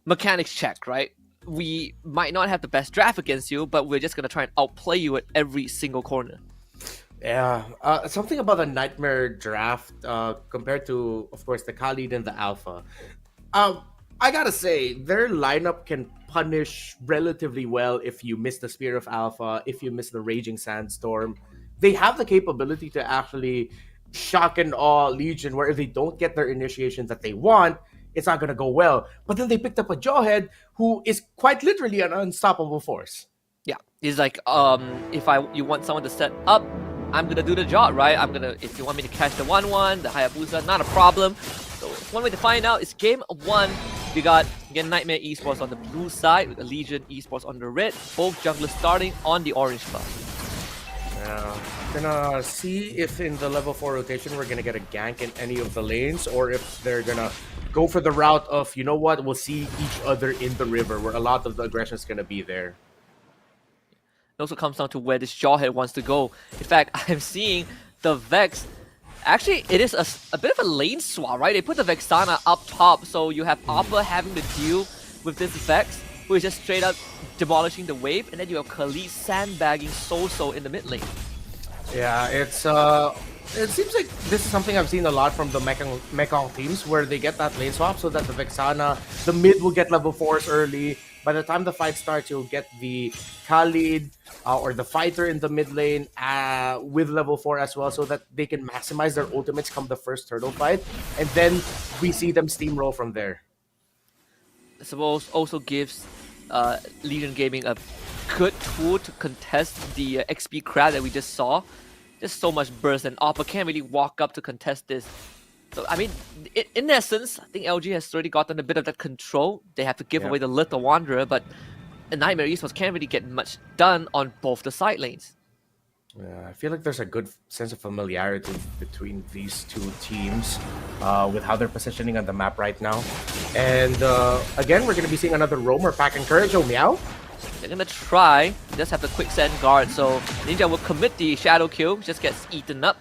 mechanics check, right? We might not have the best draft against you, but we're just going to try and outplay you at every single corner. Yeah, something about the Nightmare draft compared to, of course, the Khalid and the Alpha. I gotta say, their lineup can punish relatively well if you miss the Spear of Alpha, if you miss the Raging Sandstorm. They have the capability to actually shock and awe Legion, where if they don't get their initiation that they want, it's not gonna go well. But then they picked up a Jawhead who is quite literally an unstoppable force. Yeah, he's like, if you want someone to set up, I'm gonna do the job, right? If you want me to catch the 1-1, the Hayabusa, not a problem. So one way to find out is game 1. We got, again, Nightmare Esports on the blue side with the Legion Esports on the red. Both junglers starting on the orange buff. Gonna see if in the level 4 rotation we're gonna get a gank in any of the lanes, or if they're gonna go for the route of, you know what, we'll see each other in the river, where a lot of the aggression is gonna be there. It also comes down to where this Jawhead wants to go. In fact, I'm seeing the Vex. Actually, it is a bit of a lane swap, right? They put the Vexana up top, so you have Oppa having to deal with this Vex, who is just straight up demolishing the wave, and then you have Khalid sandbagging Soso in the mid lane. Yeah, it seems like this is something I've seen a lot from the Mekong teams, where they get that lane swap so that the Vexana, the mid will get level 4s early. By the time the fight starts, you'll get the Khalid or the fighter in the mid lane with level 4 as well, so that they can maximize their ultimates come the first turtle fight, and then we see them steamroll from there. I suppose also gives Legion Gaming a good tool to contest the XP crowd that we just saw. Just so much burst, and Oppa can't really walk up to contest this. So, I mean, in essence, I think LG has already gotten a bit of that control. They have to give away the Little Wanderer, but Nightmare Esports can't really get much done on both the side lanes. Yeah, I feel like there's a good sense of familiarity between these two teams with how they're positioning on the map right now. And again, we're going to be seeing another roamer pack Encourage. Oh, Meow. They're going to try, just have the quick send guard, so Ninja will commit the shadow kill, just gets eaten up.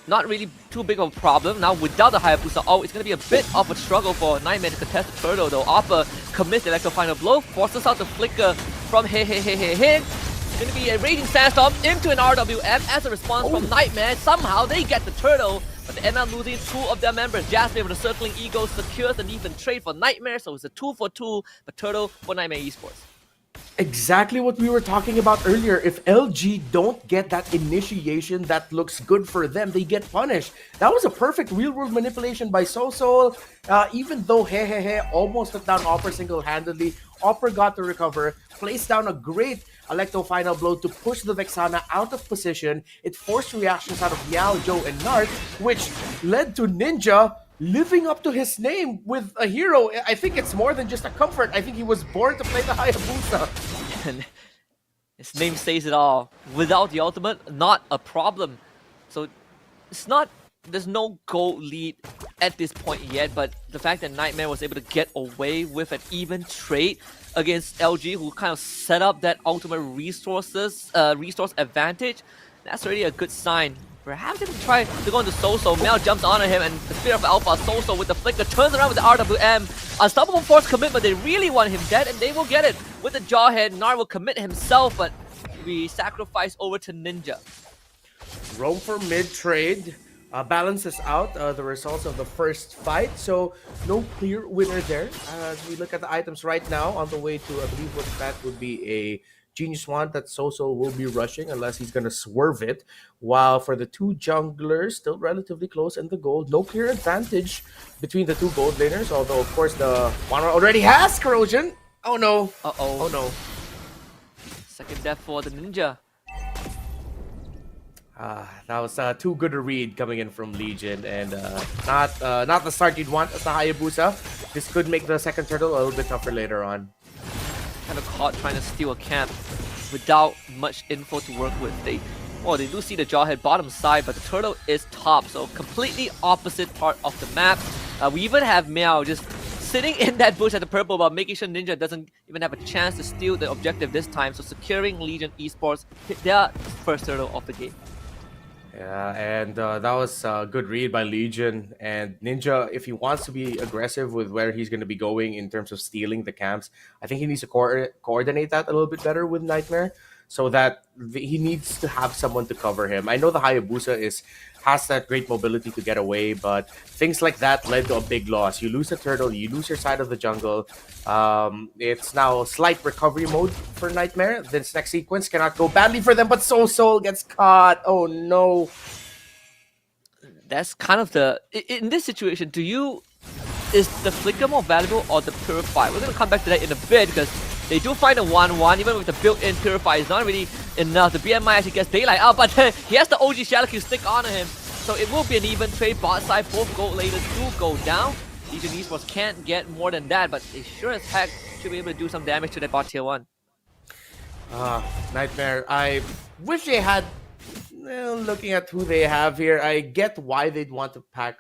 Not really too big of a problem. Now without the Hayabusa, it's going to be a bit of a struggle for Nightmare to contest the turtle though. Oppa commits the electro final blow, forces out the flicker from Hey. It's going to be a Raging Sandstorm into an RWM as a response from Nightmare. Somehow they get the turtle, but they end up losing 2 of their members. Jasmine with the circling ego secures an even trade for Nightmare, so it's a 2-for-2, but turtle for Nightmare Esports. Exactly what we were talking about earlier. If LG don't get that initiation that looks good for them, they get punished. That was a perfect real-world manipulation by Soso. Even though Hey almost took down Opper single-handedly, Opper got to recover, placed down a great Electro final blow to push the Vexana out of position. It forced reactions out of Meow, Joe, and Nart, which led to Ninja living up to his name with a hero. I think it's more than just a comfort. I think he was born to play the Hayabusa. And his name says it all. Without the ultimate, not a problem. So it's not, there's no gold lead at this point yet, but the fact that Nightmare was able to get away with an even trade against LG, who kind of set up that ultimate resource advantage, that's already a good sign. Perhaps they can try to go into Soso. Mel jumps onto him, and the Spirit of Alpha, Soso with the flicker, turns around with the RWM. Unstoppable Force commitment, they really want him dead, and they will get it. With the Jawhead, Nar will commit himself, but we sacrifice over to Ninja. Roam for mid trade. Balances out the results of the first fight, so no clear winner there. As we look at the items right now, on the way to, I believe what that would be a Genius Wand that Soso will be rushing unless he's going to swerve it. While for the two junglers, still relatively close in the gold. No clear advantage between the two gold laners, although of course the one already has corrosion. Oh no. Oh no. Second death for the Ninja. That was too good a read coming in from Legion, and not the start you'd want as the Hayabusa. This could make the second turtle a little bit tougher later on. Kind of caught trying to steal a camp without much info to work with. They do see the Jawhead bottom side, but the turtle is top, so completely opposite part of the map. We even have Meow just sitting in that bush at the purple, but making sure Ninja doesn't even have a chance to steal the objective this time. So securing Legion Esports hit their first turtle of the game. Yeah, and that was a good read by Legion. And Ninja, if he wants to be aggressive with where he's going to be going in terms of stealing the camps, I think he needs to coordinate that a little bit better with Nightmare, so that he needs to have someone to cover him. I know the Hayabusa has that great mobility to get away, but things like that led to a big loss. You lose a turtle, you lose your side of the jungle. It's now slight recovery mode for Nightmare. This next sequence cannot go badly for them, but Soul gets caught. Oh no. That's kind of the... In this situation, is the Flicker more valuable or the Purify? We're going to come back to that in a bit, because they do find a 1-1, even with the built-in Purify. It's not really enough. The BMI actually gets Daylight out, but he has the OG Shadow Q stick onto him. So it will be an even trade. Bot side, 4 gold later do go down. Legion Esports can't get more than that, but they sure as heck should be able to do some damage to that bot tier 1. Nightmare, I wish they had looking at who they have here, I get why they'd want to pack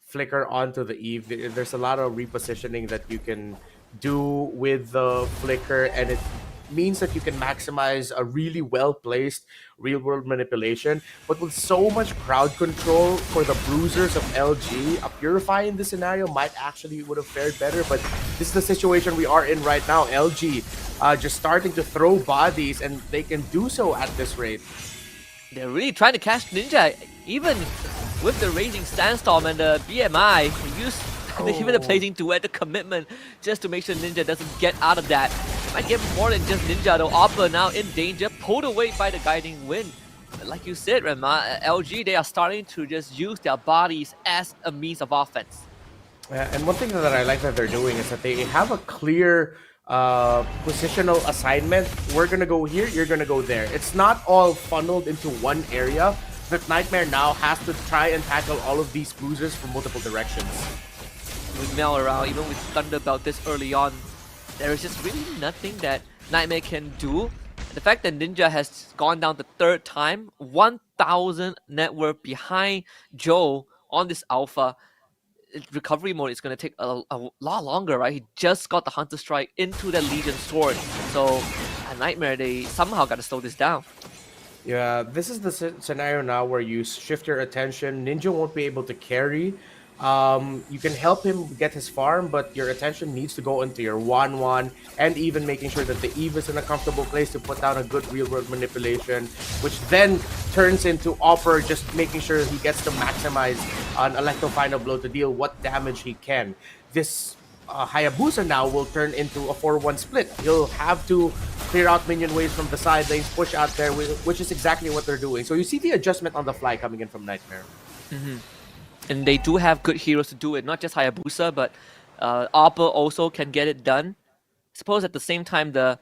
Flicker onto the Eve. There's a lot of repositioning that you can do with the Flicker, and it means that you can maximize a really well-placed real-world manipulation. But with so much crowd control for the bruisers of LG, a Purify in this scenario might actually would have fared better, but this is the situation we are in right now. LG just starting to throw bodies, and they can do so at this rate. They're really trying to catch Ninja, even with the Raging Sandstorm and the BMI. They use even the Blazing Duet, the commitment, just to make sure Ninja doesn't get out of that. Might get more than just Ninja though. Oppa now in danger, pulled away by the Guiding Wind. But like you said, Rema, LG, they are starting to just use their bodies as a means of offense. And one thing that I like that they're doing is that they have a clear positional assignment. We're gonna go here, you're gonna go there. It's not all funneled into one area. That Nightmare now has to try and tackle all of these bruisers from multiple directions. With Mel around, even with Thunderbelt this early on, there is just really nothing that Nightmare can do. The fact that Ninja has gone down the third time, 1,000 net worth behind Joe on this alpha, recovery mode is going to take a lot longer, right? He just got the Hunter Strike into the Legion Sword. So, a Nightmare, they somehow got to slow this down. Yeah, this is the scenario now where you shift your attention. Ninja won't be able to carry. You can help him get his farm, but your attention needs to go into your 1-1 and even making sure that the Eve is in a comfortable place to put down a good real-world manipulation, which then turns into Opper just making sure he gets to maximize an Electro Final Blow to deal what damage he can. This Hayabusa now will turn into a 4-1 split. He'll have to clear out minion waves from the side lanes, push out there, which is exactly what they're doing. So you see the adjustment on the fly coming in from Nightmare. And they do have good heroes to do it, not just Hayabusa, but Oppa also can get it done. I suppose at the same time, the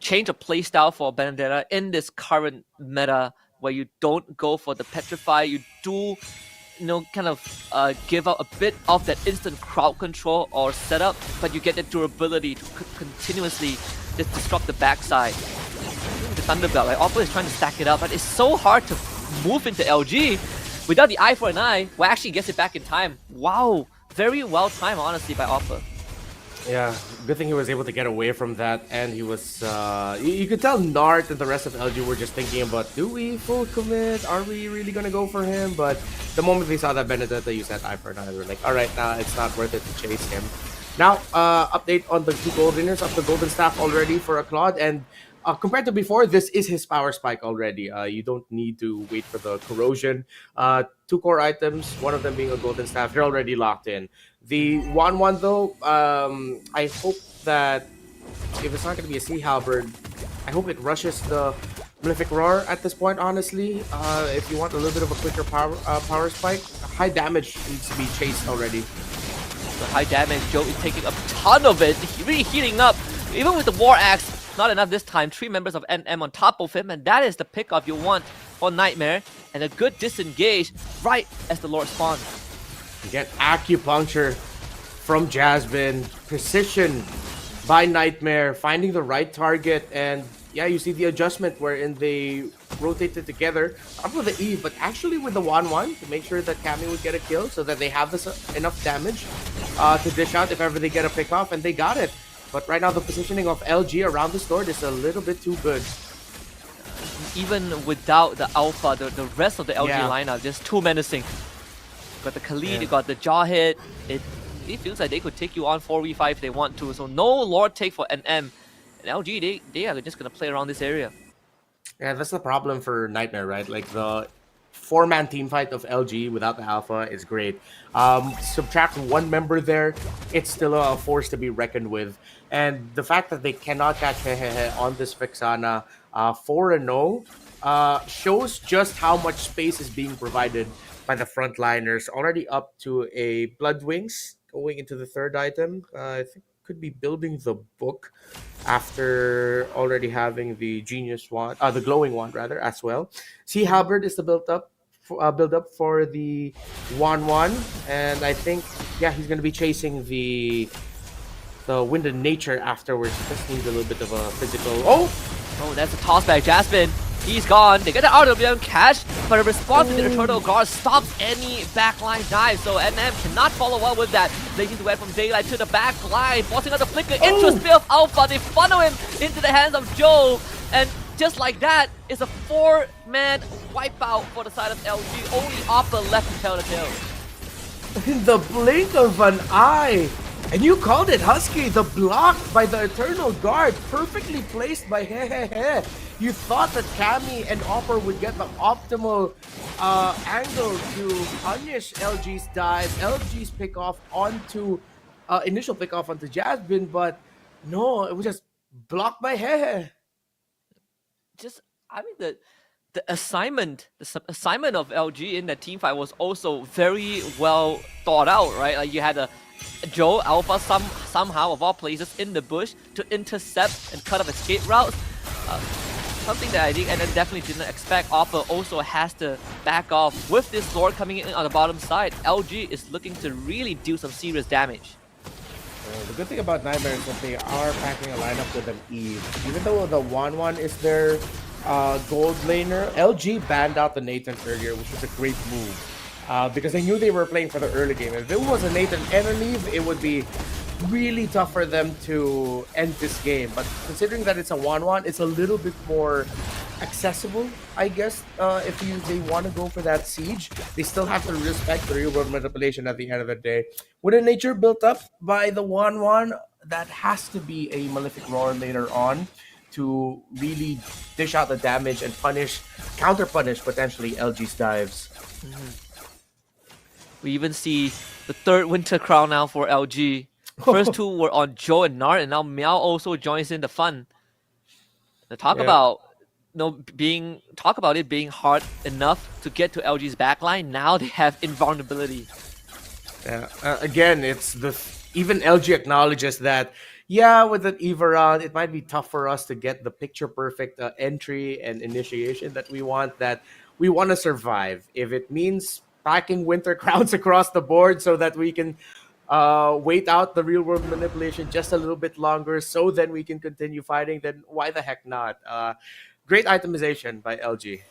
change of playstyle for Benedetta in this current meta, where you don't go for the Petrify, you do, kind of give out a bit of that instant crowd control or setup, but you get the durability to continuously just disrupt the backside. The Thunderbelt, like Oppa is trying to stack it up, but it's so hard to move into LG. Without the eye for an eye, well, actually gets it back in time. Wow, very well timed, honestly, by Oppa. Yeah, good thing he was able to get away from that, and he was, you could tell Nart and the rest of LG were just thinking about, do we full commit? Are we really gonna go for him? But the moment they saw that Benedetta use that eye for an eye, they were like, alright, now it's not worth it to chase him. Now, update on the two gold winners of the Golden Staff already for a Claude, and compared to before, this is his power spike already. You don't need to wait for the corrosion. 2 core items, one of them being a golden staff. You're already locked in. The 1-1 though, I hope that if it's not going to be a Sea Halberd, I hope it rushes the Malefic Roar at this point, honestly. If you want a little bit of a quicker power spike, high damage needs to be chased already. The high damage, Joe is taking a ton of it, really heating up. Even with the War Axe, not enough this time. 3 members of NM on top of him, and that is the pickup you want for Nightmare. And a good disengage right as the Lord spawns. You get Acupuncture from Jasmine, precision by Nightmare, finding the right target, and yeah, you see the adjustment wherein they rotated together, not with the Eve, but actually with the 1-1 to make sure that Cammy would get a kill so that they have this enough damage to dish out if ever they get a pick off, and they got it. But right now, the positioning of LG around the store is a little bit too good. Even without the Alpha, the rest of the LG lineup just too menacing. Got the Khalid, you got the Jaw hit. It feels like they could take you on 4v5 if they want to. So no Lord take for NM. And LG, they are just going to play around this area. Yeah, that's the problem for Nightmare, right? Like the 4-man team fight of LG without the Alpha is great. Subtract 1 member there, it's still a force to be reckoned with. And the fact that they cannot catch Hehehe on this Vexana 4-0 shows just how much space is being provided by the frontliners. Already up to a Blood Wings going into the 3rd item. I think could be building the book after already having the Genius Wand, the Glowing Wand rather, as well. Sea Halberd is the build up for the 1-1, and I think he's going to be chasing the Wind of Nature afterwards. Just needs a little bit of a physical. Oh, that's a toss back. Jasmine He's gone. They get the RWM catch, but a response to the Eternal Guard stops any backline dive. So NM cannot follow up with that. Blazing the way from Daylight to the back line, forcing out the flicker into a Spear of Alpha. They funnel him into the hands of Joe, and just like that, it's a 4-man wipeout for the side of LG. Only Oppa left to tell the tale. In the blink of an eye. And you called it, Husky, the block by the Eternal Guard, perfectly placed by Hehehe. You thought that Cammy and Opper would get the optimal angle to punish LG's dive, LG's pickoff onto, initial pickoff onto Jasmine, but no, it was just blocked by Hehe. I mean, the assignment of LG in that team fight was also very well thought out, right? Like you had a Joe Alpha somehow of all places in the bush to intercept and cut off escape routes. Something that I think and definitely didn't expect. Oppa also has to back off with this Lord coming in on the bottom side. LG is looking to really do some serious damage. The good thing about Nightmare is that they are packing a lineup with an Eve. Even though the 1-1 is their gold laner, LG banned out the Nathan earlier, which was a great move. Because they knew they were playing for the early game. If it was a Nathan and an Eve, it would be really tough for them to end this game. But considering that it's a 1-1, it's a little bit more accessible, I guess. If they want to go for that siege, they still have to respect the real-world manipulation at the end of the day. With a nature built up by the 1-1, that has to be a Malefic Roar later on to really dish out the damage and counter-punish potentially LG's dives. We even see the third Winter Crown now for LG. First two were on Joe and Nart, and now Meow also joins in the fun. Now talk about it being hard enough to get to LG's backline. Now they have invulnerability. Yeah. Again, even LG acknowledges that. Yeah, with an Eve around, it might be tough for us to get the picture-perfect entry and initiation that we want. That we want to survive. If it means packing Winter Crowns across the board so that we can wait out the real-world manipulation just a little bit longer, so then we can continue fighting, then why the heck not? Great itemization by LG.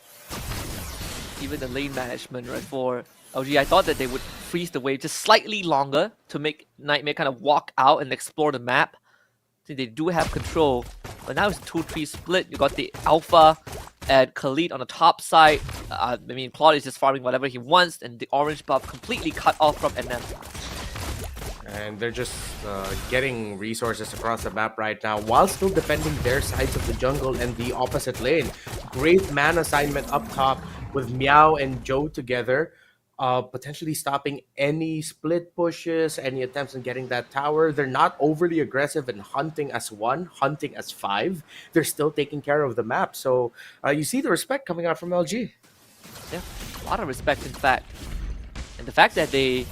Even the lane management, right, for LG, I thought that they would freeze the wave just slightly longer to make Nightmare kind of walk out and explore the map. I think they do have control, but now it's a 2-3 split. You got the Alpha and Khalid on the top side. I mean, Claude is just farming whatever he wants, and the orange buff completely cut off from NM. And they're just getting resources across the map right now while still defending their sides of the jungle and the opposite lane. Great man assignment up top with Meow and Joe together. Potentially stopping any split pushes, any attempts on getting that tower. They're not overly aggressive in hunting as 1, hunting as 5. They're still taking care of the map. So you see the respect coming out from LG. Yeah, a lot of respect, in fact. And the fact that they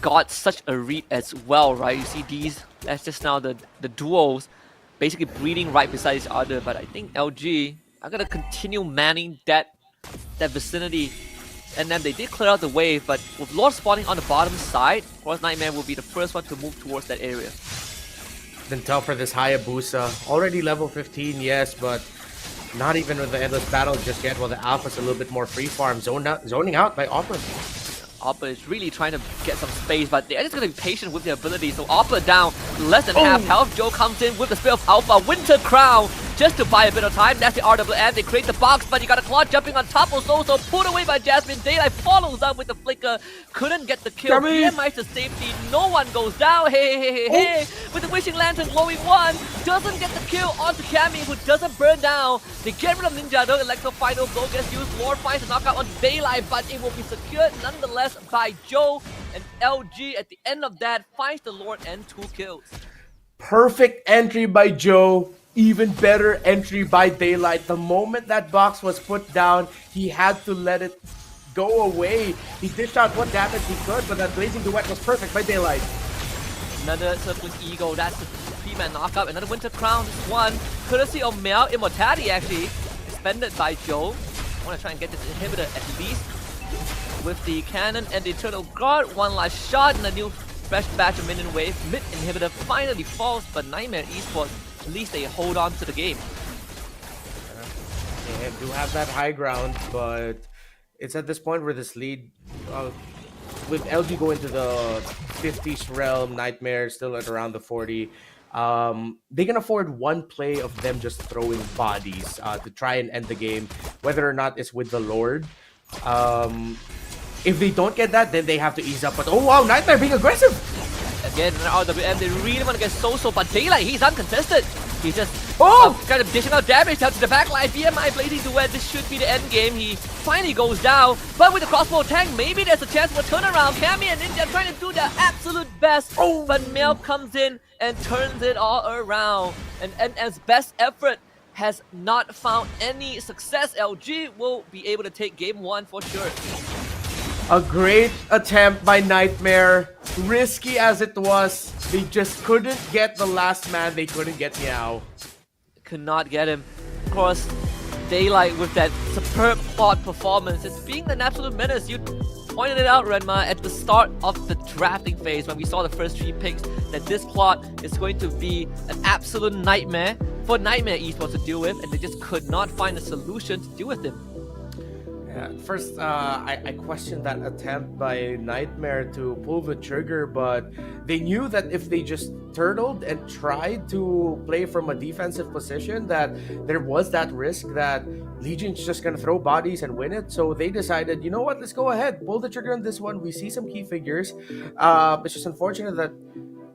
got such a read as well, right? You see that's just now the duos basically breeding right beside each other. But I think LG are going to continue manning that vicinity. And then they did clear out the wave, but with Lord spawning on the bottom side, of course Nightmare will be the first one to move towards that area. Then tell for this Hayabusa. Already level 15, yes, but not even with the Endless Battle just yet. Well, the Alpha's a little bit more free farm. Zoning out by Oppa. Oppa is really trying to get some space, but they're just going to be patient with their ability. So Oppa down, less than half health. Joe comes in with the Spear of Alpha, Winter Crown, just to buy a bit of time. That's the RWM. They create the box, but you got a Claw jumping on top of so pulled away by Jasmine. Daylight follows up with the flicker. Couldn't get the kill. BMI to safety. No one goes down. Hey. With the Wishing Lantern glowing 1. Doesn't get the kill onto Cammy, who doesn't burn down. They get rid of Ninja, though. Electro Final Blow gets used. Lord finds a knockout on Daylight, but it will be secured nonetheless by Joe. And LG at the end of that finds the Lord and 2 kills. Perfect entry by Joe. Even better entry by Daylight. The moment that box was put down, he had to let it go away. He dished out what damage he could, but that Blazing Duet was perfect by Daylight. Another Circling Eagle, that's the 3-man knockup. Another Winter Crown, just 1. Courtesy of Meow. Immortality actually expended by Joe. I want to try and get this inhibitor at least. With the cannon and the Eternal Guard, 1 last shot and a new fresh batch of minion wave. Mid inhibitor finally falls, but Nightmare Esports, at least they hold on to the game. and do have that high ground, but it's at this point where this lead, with LG going to the 50s realm, Nightmare still at around the 40. They can afford one play of them just throwing bodies to try and end the game, whether or not it's with the Lord. If they don't get that, then they have to ease up. But oh wow, Nightmare being aggressive. Again, RWM, they really want to get so, but Daylight, he's uncontested. He's just kind of dishing out damage down to the backline. BMI Blazing Duet, this should be the end game. He finally goes down, but with the crossbow tank, maybe there's a chance for a turnaround. Cammy and Ninja trying to do their absolute best, but Mel comes in and turns it all around. And as best effort has not found any success, LG will be able to take game 1 for sure. A great attempt by Nightmare. Risky as it was, they just couldn't get the last man. They couldn't get Meow. Could not get him. Of course, Daylight with that superb plot performance is being an absolute menace. You pointed it out, Renma, at the start of the drafting phase when we saw the first 3 picks, that this plot is going to be an absolute nightmare for Nightmare Esports to deal with, and they just could not find a solution to deal with him. Yeah, first, I questioned that attempt by Nightmare to pull the trigger, but they knew that if they just turtled and tried to play from a defensive position, that there was that risk that Legion's just gonna throw bodies and win it. So they decided, you know what, let's go ahead, pull the trigger on this one. We see some key figures. It's just unfortunate that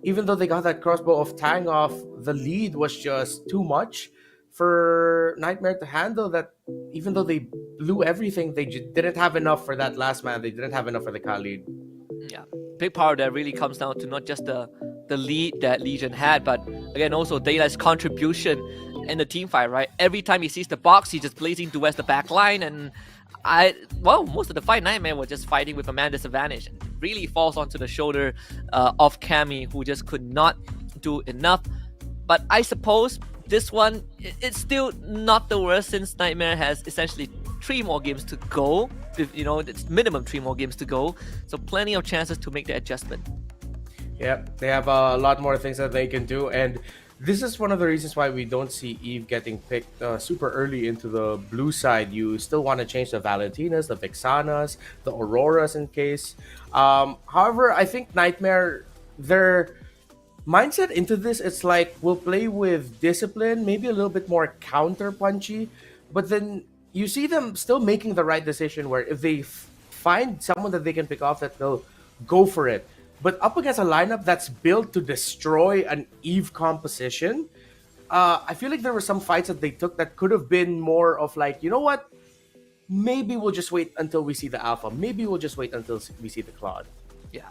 even though they got that crossbow of Tang off, the lead was just too much for Nightmare to handle. That even though they blew everything, they didn't have enough for that last man. They didn't have enough for the Khalid. Yeah, big part of that really comes down to not just the lead that Legion had, but again also Daylight's contribution in the team fight, right? Every time he sees the box, he's just blazing towards the back line, and most of the fight, Nightmare was just fighting with a man disadvantage. It really falls onto the shoulder of Cammy, who just could not do enough. But I suppose this one, it's still not the worst, since Nightmare has essentially 3 more games to go. You know, it's minimum 3 more games to go. So plenty of chances to make the adjustment. Yeah, they have a lot more things that they can do. And this is one of the reasons why we don't see Eve getting picked super early into the blue side. You still want to change the Valentinas, the Vixanas, the Auroras in case. However, I think Nightmare, their mindset into this, it's like we'll play with discipline, maybe a little bit more counter punchy, but then you see them still making the right decision where if they find someone that they can pick off, that they'll go for it. But up against a lineup that's built to destroy an Eve composition, I feel like there were some fights that they took that could have been more of like, you know what, maybe we'll just wait until we see the Alpha, maybe we'll just wait until we see the Claude. Yeah,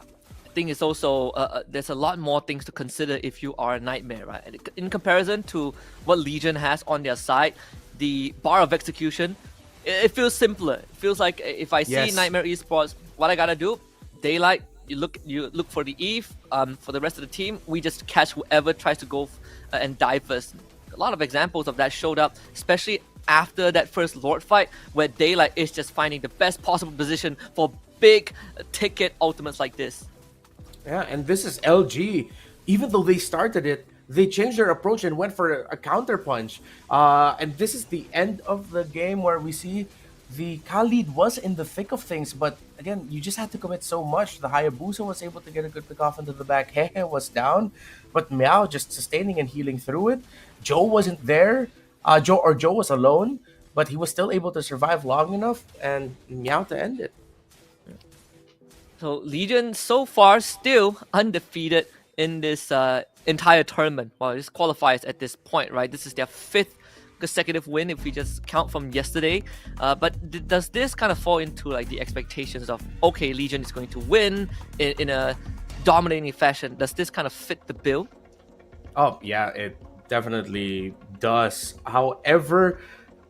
I think it's also there's a lot more things to consider if you are a Nightmare, right? In comparison to what Legion has on their side, the bar of execution, it feels simpler. It feels like if I see Nightmare Esports, what I gotta do, Daylight, you look for the Eve. For the rest of the team, we just catch whoever tries to go and dive first. A lot of examples of that showed up, especially after that first Lord fight, where Daylight is just finding the best possible position for big ticket ultimates like this. Yeah, and this is LG. Even though they started it, they changed their approach and went for a counter punch. And this is the end of the game where we see the Khalid was in the thick of things, but again, you just had to commit so much. The Hayabusa was able to get a good pick off into the back. Hehe was down, but Meow just sustaining and healing through it. Joe wasn't there. Joe was alone, but he was still able to survive long enough and Meow to end it. So Legion so far still undefeated in this entire tournament. Well, this qualifies at this point, right? This is their 5th consecutive win if we just count from yesterday. But does this kind of fall into like the expectations of, okay, Legion is going to win in a dominating fashion? Does this kind of fit the bill? Oh yeah, it definitely does. However,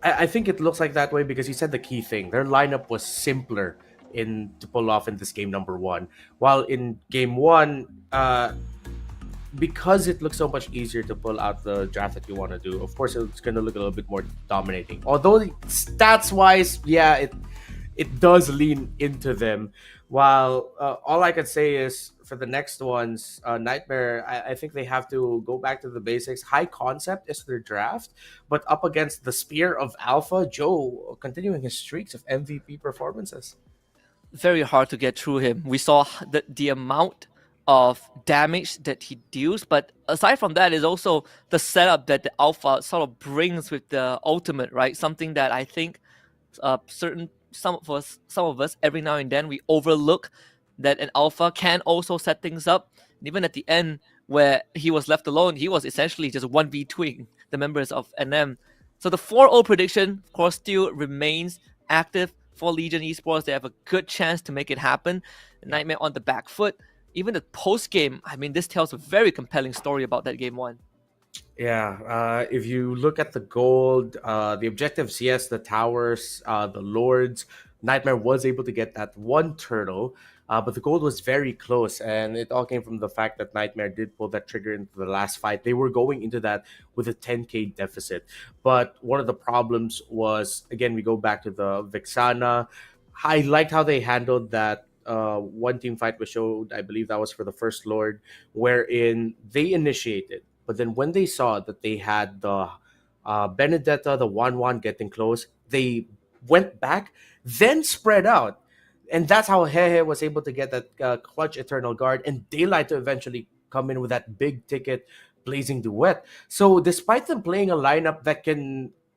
I think it looks like that way because you said the key thing. Their lineup was simpler to pull off in this game number 1. While in game 1, because it looks so much easier to pull out the draft that you want to do, of course it's going to look a little bit more dominating. Although stats wise, yeah, it does lean into them. While all I could say is for the next ones, Nightmare, I think they have to go back to the basics. High concept is their draft, but up against the spear of Alpha, Joe continuing his streaks of MVP performances. Very hard to get through him. We saw the amount of damage that he deals, but aside from that is also the setup that the Alpha sort of brings with the ultimate, right? Something that I think some of us every now and then we overlook that an Alpha can also set things up. And even at the end where he was left alone, he was essentially just 1v2ing the members of NM. So the 4-0 prediction, of course, still remains active for Legion Esports. They have a good chance to make it happen. Nightmare on the back foot. Even the post game, I mean, this tells a very compelling story about that game one. Yeah, if you look at the gold, the objectives, yes, the towers, the lords, Nightmare was able to get that one turtle, but the gold was very close, and it all came from the fact that Nightmare did pull that trigger into the last fight. They were going into that with a 10k deficit, but one of the problems was, again, we go back to the Vexana. I liked how they handled that one team fight was showed, I believe that was for the first lord, wherein they initiated. But then when they saw that they had the Benedetta, the 1-1 getting close, they went back, then spread out. And that's how Hehe was able to get that clutch Eternal Guard and Daylight to eventually come in with that big ticket Blazing Duet. So despite them playing a lineup that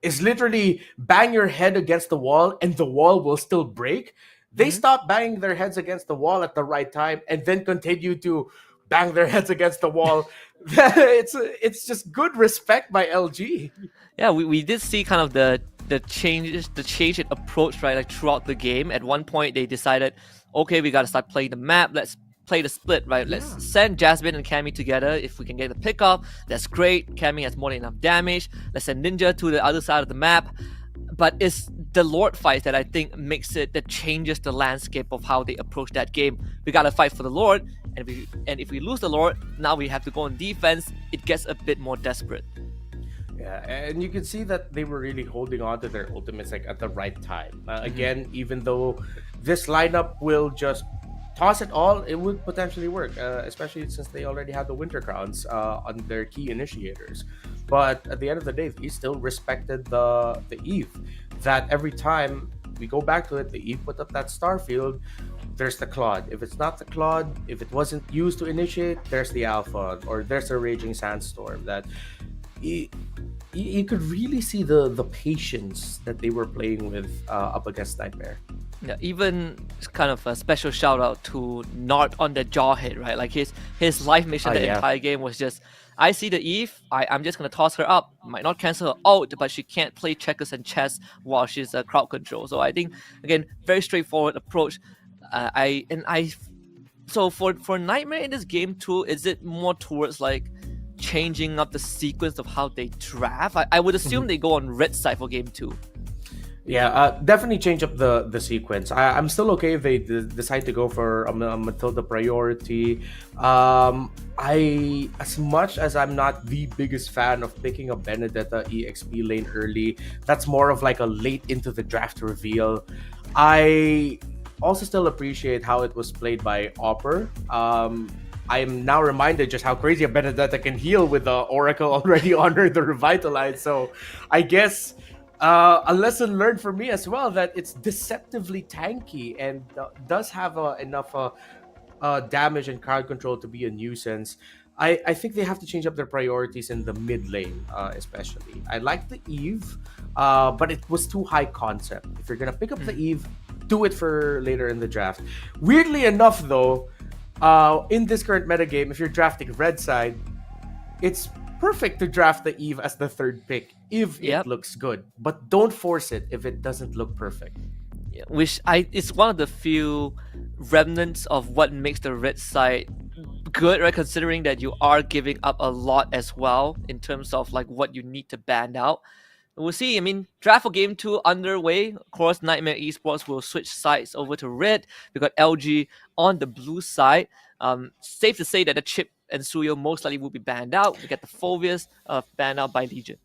is literally bang your head against the wall and the wall will still break, they stop banging their heads against the wall at the right time and then continue to bang their heads against the wall. It's just good respect by LG. Yeah, we did see kind of the change in approach, right? Like throughout the game. At one point they decided, okay, we gotta start playing the map. Let's play the split, right? Let's send Jasmine and Cammy together. If we can get the pickup, that's great. Cammy has more than enough damage. Let's send Ninja to the other side of the map. But it's the Lord fight that I think that changes the landscape of how they approach that game. We gotta fight for the Lord, and if we lose the Lord, now we have to go on defense. It gets a bit more desperate. Yeah, and you can see that they were really holding on to their ultimates like at the right time. Again, even though this lineup will just toss it all, it would potentially work, especially since they already have the Winter Crowns on their key initiators. But at the end of the day, he still respected the Eve. That every time we go back to it, the Eve put up that Starfield, there's the Claude. If it's not the Claude, if it wasn't used to initiate, there's the Alpha, or there's a Raging Sandstorm. That you could really see the patience that they were playing with up against Nightmare. Yeah, even kind of a special shout out to Nart on the Jawhead, right? Like his life mission the entire game was just, I see the Eve, I'm just gonna toss her up. Might not cancel her ult, but she can't play checkers and chess while she's a crowd control. So I think again, very straightforward approach. So for Nightmare in this game too, is it more towards like changing up the sequence of how they draft? I would assume they go on red side for game 2. Yeah, definitely change up the sequence. I'm still okay if they decide to go for a Matilda priority. As much as I'm not the biggest fan of picking a Benedetta EXP lane early, that's more of like a late into the draft reveal. I also still appreciate how it was played by Opper. I am now reminded just how crazy a Benedetta can heal with the Oracle already on her, the Revitalize. So I guess a lesson learned for me as well, that it's deceptively tanky and does have enough damage and crowd control to be a nuisance. I think they have to change up their priorities in the mid lane, especially. I like the Eve, but it was too high concept. If you're going to pick up the Eve, do it for later in the draft. Weirdly enough, though, in this current metagame, if you're drafting red side, it's perfect to draft the Eve as the third pick if it looks good, but don't force it if it doesn't look perfect. Yeah, it's one of the few remnants of what makes the red side good, right? Considering that you are giving up a lot as well in terms of like what you need to ban out. We'll see. I mean, draft for game 2 underway. Of course, Nightmare Esports will switch sides over to red. We got LG on the blue side. Safe to say that the Chip and Suyo most likely will be banned out. We get the Phobius banned out by Legion.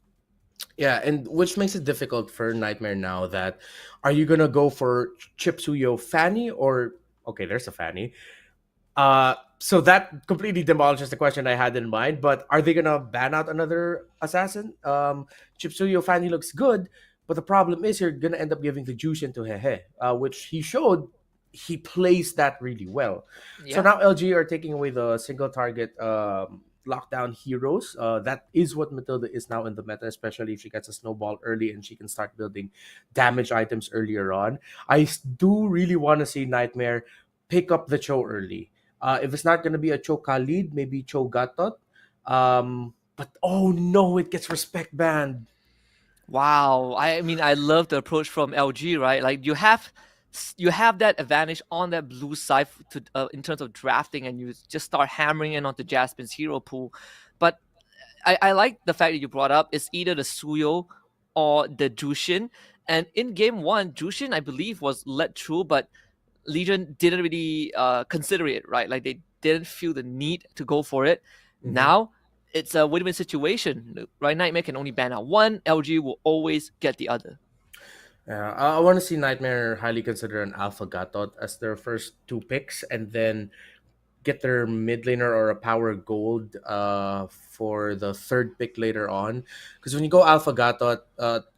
Yeah, and which makes it difficult for Nightmare now. That are you gonna go for Chip Suyo Fanny or okay, there's a Fanny. So that completely demolishes the question I had in mind. But are they gonna ban out another assassin? Chipsuyo Fanny looks good, but the problem is you're gonna end up giving the Jushin to Hehe, which he showed he plays that really well. So Yeah. now LG are taking away the single target lockdown heroes. That is what Matilda is now in the meta, especially if she gets a snowball early and she can start building damage items earlier on. Do really want to see Nightmare pick up the Cho early. If it's not going to be a Cho Khalid, maybe Cho Gatot. But oh no, it gets respect banned. Wow. I mean, I love the approach from LG, right? Like you have that advantage on that blue side to in terms of drafting, and you just start hammering in onto Jasmine's hero pool. But I like the fact that you brought up it's either the Suyo or the Jushin. And in game one, Jushin, I believe, was led through, but Legion didn't really consider it, right? Like they didn't feel the need to go for it. Mhm. Now it's a win-win situation, right? Nightmare can only ban out one. LG will always get the other. I want to see Nightmare highly consider an Alpha Gatot as their first two picks, and then get their mid laner or a power gold for the third pick later on. Because when you go Alpha Gatot,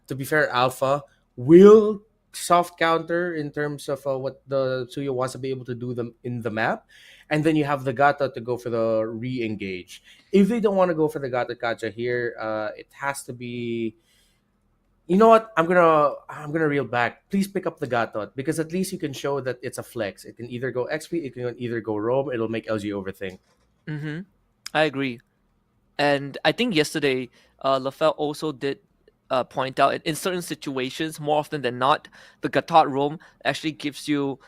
to be fair, Alpha will soft counter in terms of what the Suyo wants to be able to do them in the map. And then you have the Gata to go for the re-engage. If they don't want to go for the Gata Kacha here, it has to be, you know what? I'm gonna reel back. Please pick up the Gatot because at least you can show that it's a flex. It can either go XP, it can either go roam. It'll make LG overthink. Mm-hmm. I agree. And I think yesterday, Lafelle also did point out in certain situations, more often than not, the Gatot roam actually gives you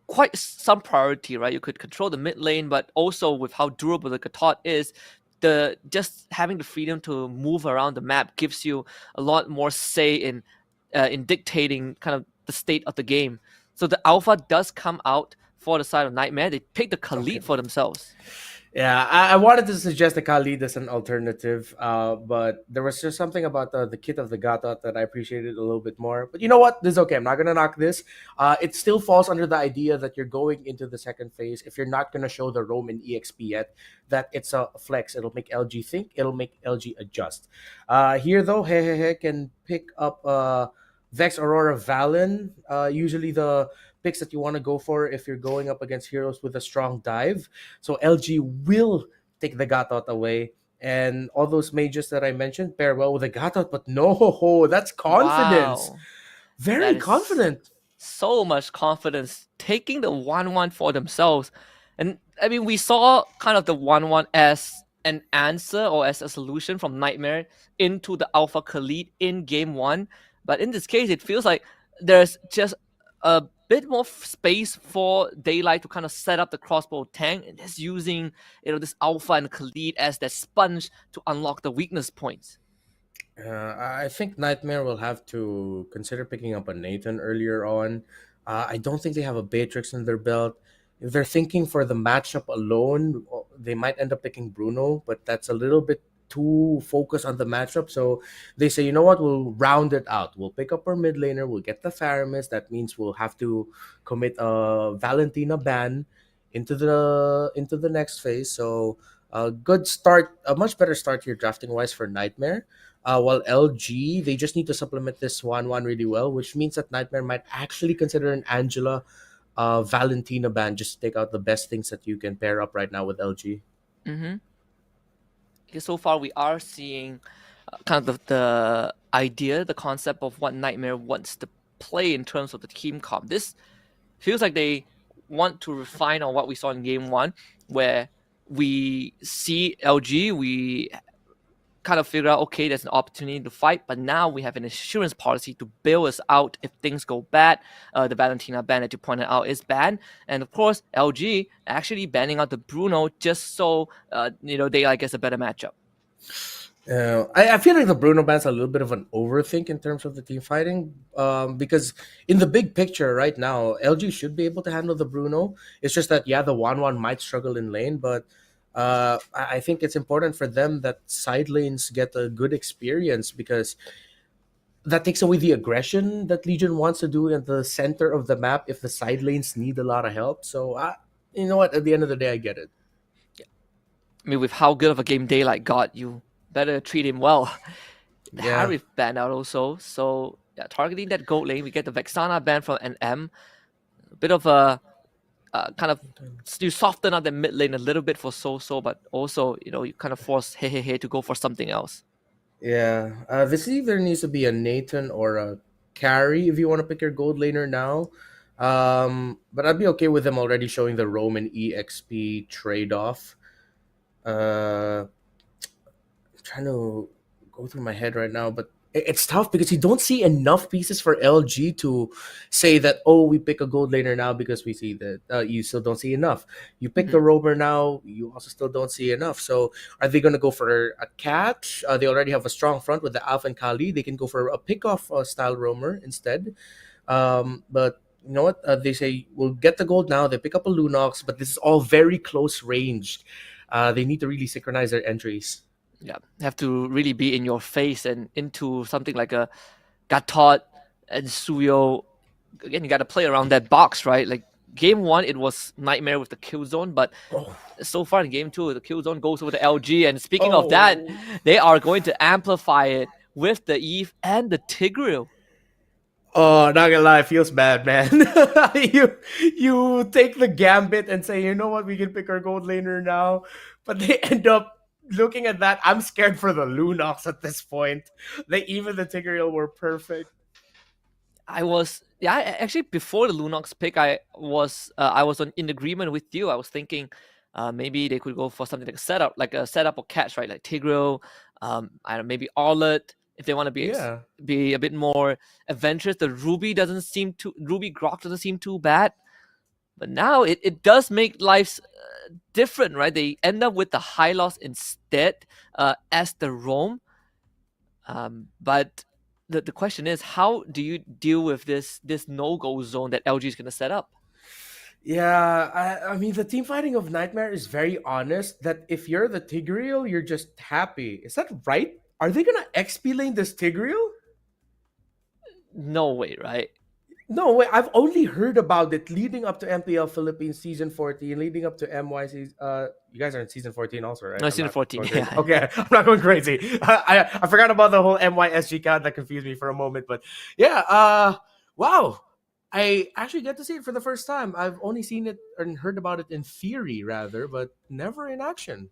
quite some priority, right? You could control the mid lane, but also with how durable the Gatot is, the just having the freedom to move around the map gives you a lot more say in dictating kind of the state of the game. So the alpha does come out for the side of Nightmare. They pick the Okay. Khalid for themselves. Yeah, I wanted to suggest the Khalid as an alternative, but there was just something about the kit of the Gatot that I appreciated a little bit more. But you know what? This is okay. I'm not going to knock this. It still falls under the idea that you're going into the second phase. If you're not going to show the roam in EXP yet, that it's a flex. It'll make LG think. It'll make LG adjust. Here, though, Hehehe can pick up Vex Aurora Valen. Usually the picks that you want to go for if you're going up against heroes with a strong dive. So LG will take the Gatot away. And all those mages that I mentioned pair well with the Gatot, but no, that's confidence. Wow. Very That is confident. so much confidence taking the 1-1 for themselves. And I mean, we saw kind of the 1-1 as an answer or as a solution from Nightmare into the Alpha Khalid in game one. But in this case, it feels like there's just a bit more space for Daylight to kind of set up the crossbow tank and just using this Alpha and Khalid as that sponge to unlock the weakness points. I think Nightmare will have to consider picking up a Nathan earlier on. I don't think they have a Beatrix in their belt. If they're thinking for the matchup alone, they might end up picking Bruno, but that's a little bit too focused on the matchup. So they say, you know what, we'll round it out. We'll pick up our mid laner, we'll get the Faramis. That means we'll have to commit a Valentina ban into the next phase. So a good start, a much better start here drafting wise for Nightmare. While LG, they just need to supplement this 1-1 really well, which means that Nightmare might actually consider an Angela Valentina band just to take out the best things that you can pair up right now with LG. Mm-hmm. Because so far we are seeing kind of the idea, the concept of what Nightmare wants to play in terms of the team comp. This feels like they want to refine on what we saw in game one, where we see LG, we kind of figure out, okay, there's an opportunity to fight, but now we have an insurance policy to bail us out if things go bad. The Valentina ban that you pointed out is banned. And of course, LG actually banning out the Bruno just so, they gets a better matchup. I feel like the Bruno band's a little bit of an overthink in terms of the team fighting, because in the big picture right now, LG should be able to handle the Bruno. It's just that, yeah, the 1-1 might struggle in lane, but I think it's important for them that side lanes get a good experience, because that takes away the aggression that Legion wants to do in the center of the map if the side lanes need a lot of help. So, you know what? At the end of the day, I get it. I mean, with how good of a game Daylight got, you better treat him well. Yeah. Harith banned out also. So, yeah, targeting that gold lane, we get the Vexana ban from NM. A bit of a kind of, you soften up the mid lane a little bit for So, but also, you kind of force Hey to go for something else. Yeah, this either needs to be a Nathan or a carry if you want to pick your gold laner now. But I'd be okay with them already showing the Roman EXP trade off. I'm trying to go through my head right now, but it's tough because you don't see enough pieces for LG to say that, oh, we pick a gold laner now, because we see that you still don't see enough. You pick the roamer now, you also still don't see enough. So are they going to go for a cat? They already have a strong front with the Alpha and Kali. They can go for a pick-off style roamer instead. But you know what? They say, we'll get the gold now. They pick up a Lunox, but this is all very close ranged. They need to really synchronize their entries. Yeah, have to really be in your face and into something like a Gatot and Suyo. Again, you got to play around that box, right? Like game 1, it was Nightmare with the kill zone, but so far in game 2, the kill zone goes over the LG. And speaking of that, they are going to amplify it with the Eve and the Tigreal. Oh, not gonna lie, it feels bad, man. you take the gambit and say, you know what, we can pick our gold laner now, but they end up looking at that. I'm scared for the Lunox at this point. Even the Tigreal were perfect. Actually before the Lunox pick, I was in agreement with you. I was thinking maybe they could go for something like a setup or catch, right? Like Tigreal, I don't know, maybe Arlet. If they want to be a bit more adventurous, the Ruby Grok doesn't seem too bad. But now it does make lives different, right? They end up with the Hylos instead as the roam. But the question is, how do you deal with this no-go zone that LG is going to set up? Yeah, I mean, the team fighting of Nightmare is very honest that if you're the Tigreal, you're just happy. Is that right? Are they gonna XP lane this Tigreal? No way, right? No way. I've only heard about it leading up to MPL Philippines Season 14, leading up to MYC. You guys are in Season 14 also, right? No, Season 14. Yeah. Okay, I'm not going crazy. I forgot about the whole MYSG count. That confused me for a moment. But yeah, wow. I actually get to see it for the first time. I've only seen it and heard about it in theory, rather, but never in action.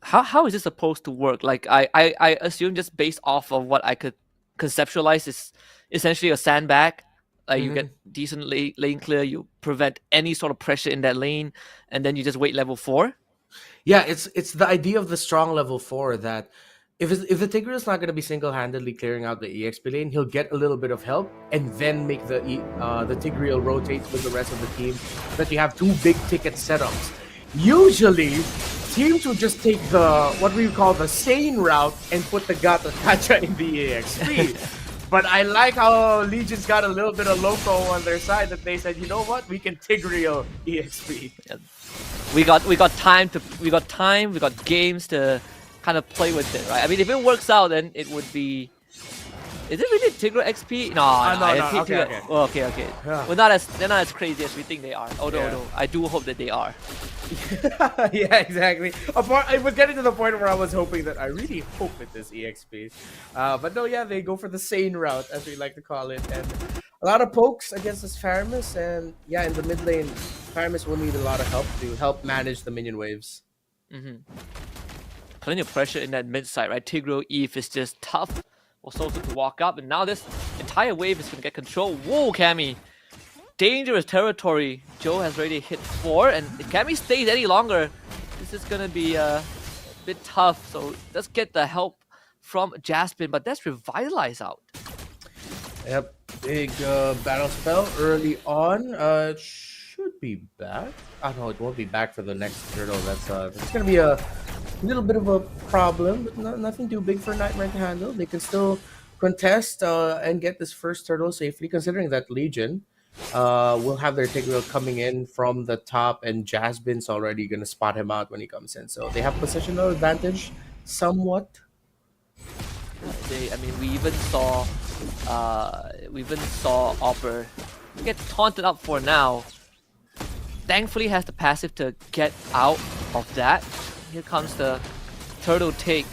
How is this supposed to work? Like I assume, just based off of what I could conceptualize, is essentially a sandbag. You get decent lane clear, you prevent any sort of pressure in that lane, and then you just wait level 4. Yeah, it's the idea of the strong level 4 that if the Tigreal is not going to be single-handedly clearing out the EXP lane, he'll get a little bit of help and then make the Tigreal rotate with the rest of the team, so that you have 2 big ticket setups. Usually, teams would just take what we call the sane route and put the Gata Kacha in the EXP. But I like how Legion's got a little bit of loco on their side, that they said, you know what, we can Tigreal EXP. Yeah. We got time, we got games to kind of play with it, right? I mean, if it works out, then it would be. Is it really Tigreal XP? No. Okay. Yeah. They're not as crazy as we think they are. Although I do hope that they are. Yeah, exactly. It was getting to the point where I was hoping that I really hope it is EXP. But no, yeah, they go for the sane route, as we like to call it. And a lot of pokes against this Faramis. And yeah, in the mid lane, Faramis will need a lot of help to help manage the minion waves. Plenty of pressure in that mid side, right? Tigreal Eve is just tough for Sosa to walk up. And now this entire wave is going to get control. Whoa, Cammy. Dangerous territory. Joe has already hit 4, and if Cammy stays any longer, this is gonna be a bit tough. So let's get the help from Jaspin, but that's Revitalize out. Yep, big battle spell early on. Should be back. Oh no, it won't be back for the next turtle. That's gonna be a little bit of a problem, but nothing too big for Nightmare to handle. They can still contest and get this first turtle safely, considering that Legion will have their take wheel coming in from the top, and Jasmine's already gonna spot him out when he comes in. So they have positional advantage somewhat. I mean, we even saw Opper get taunted up for now. Thankfully, has the passive to get out of that. Here comes the turtle take.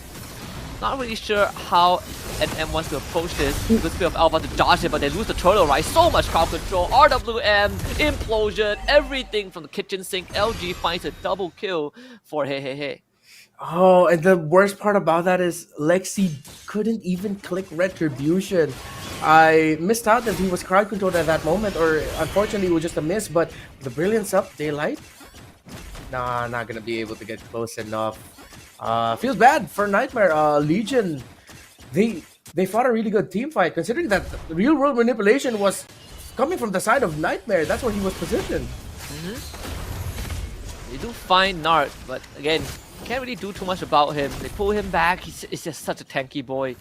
Not really sure how NM wants to approach this. Good spin of Alpha to dodge it, but they lose the turtle, right? So much crowd control. RWM, implosion, everything from the kitchen sink. LG finds a double kill for Hey. Oh, and the worst part about that is Lexi couldn't even click retribution. I missed out that he was crowd controlled at that moment, or unfortunately it was just a miss, but the brilliance up, Daylight. Nah, not gonna be able to get close enough. Feels bad for Nightmare. Legion, they fought a really good team fight, considering that the real world manipulation was coming from the side of Nightmare. That's where he was positioned. They do find Nart, but again, can't really do too much about him. They pull him back. He's just such a tanky boy.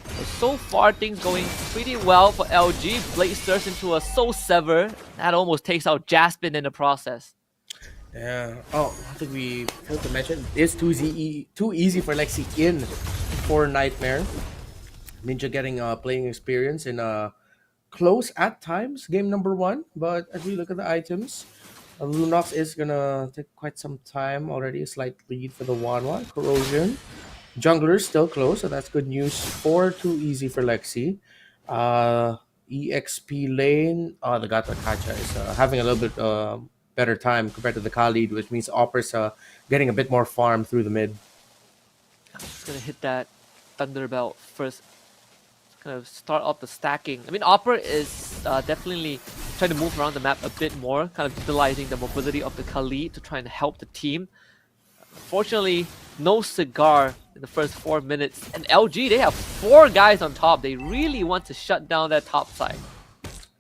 But so far, things going pretty well for LG. Blade surge into a Soul Sever. That almost takes out Jasmine in the process. Yeah. Oh, I think we failed to mention it's too easy for Lexi in for Nightmare. Ninja getting playing experience in close at times game number 1, but as we look at the items, Lunox is gonna take quite some time already. A slight lead for the 1-1 Corrosion. Jungler's still close, so that's good news for too easy for Lexi. EXP lane, the Gata Kacha is having a little bit better time compared to the Khalid, which means Opper's getting a bit more farm through the mid. I'm just gonna hit that Thunderbelt first. Kind of start off the stacking. I mean, Opera is definitely trying to move around the map a bit more, kind of utilizing the mobility of the Khalid to try and help the team. Unfortunately, no cigar in the first 4 minutes. And LG, they have 4 guys on top. They really want to shut down that top side.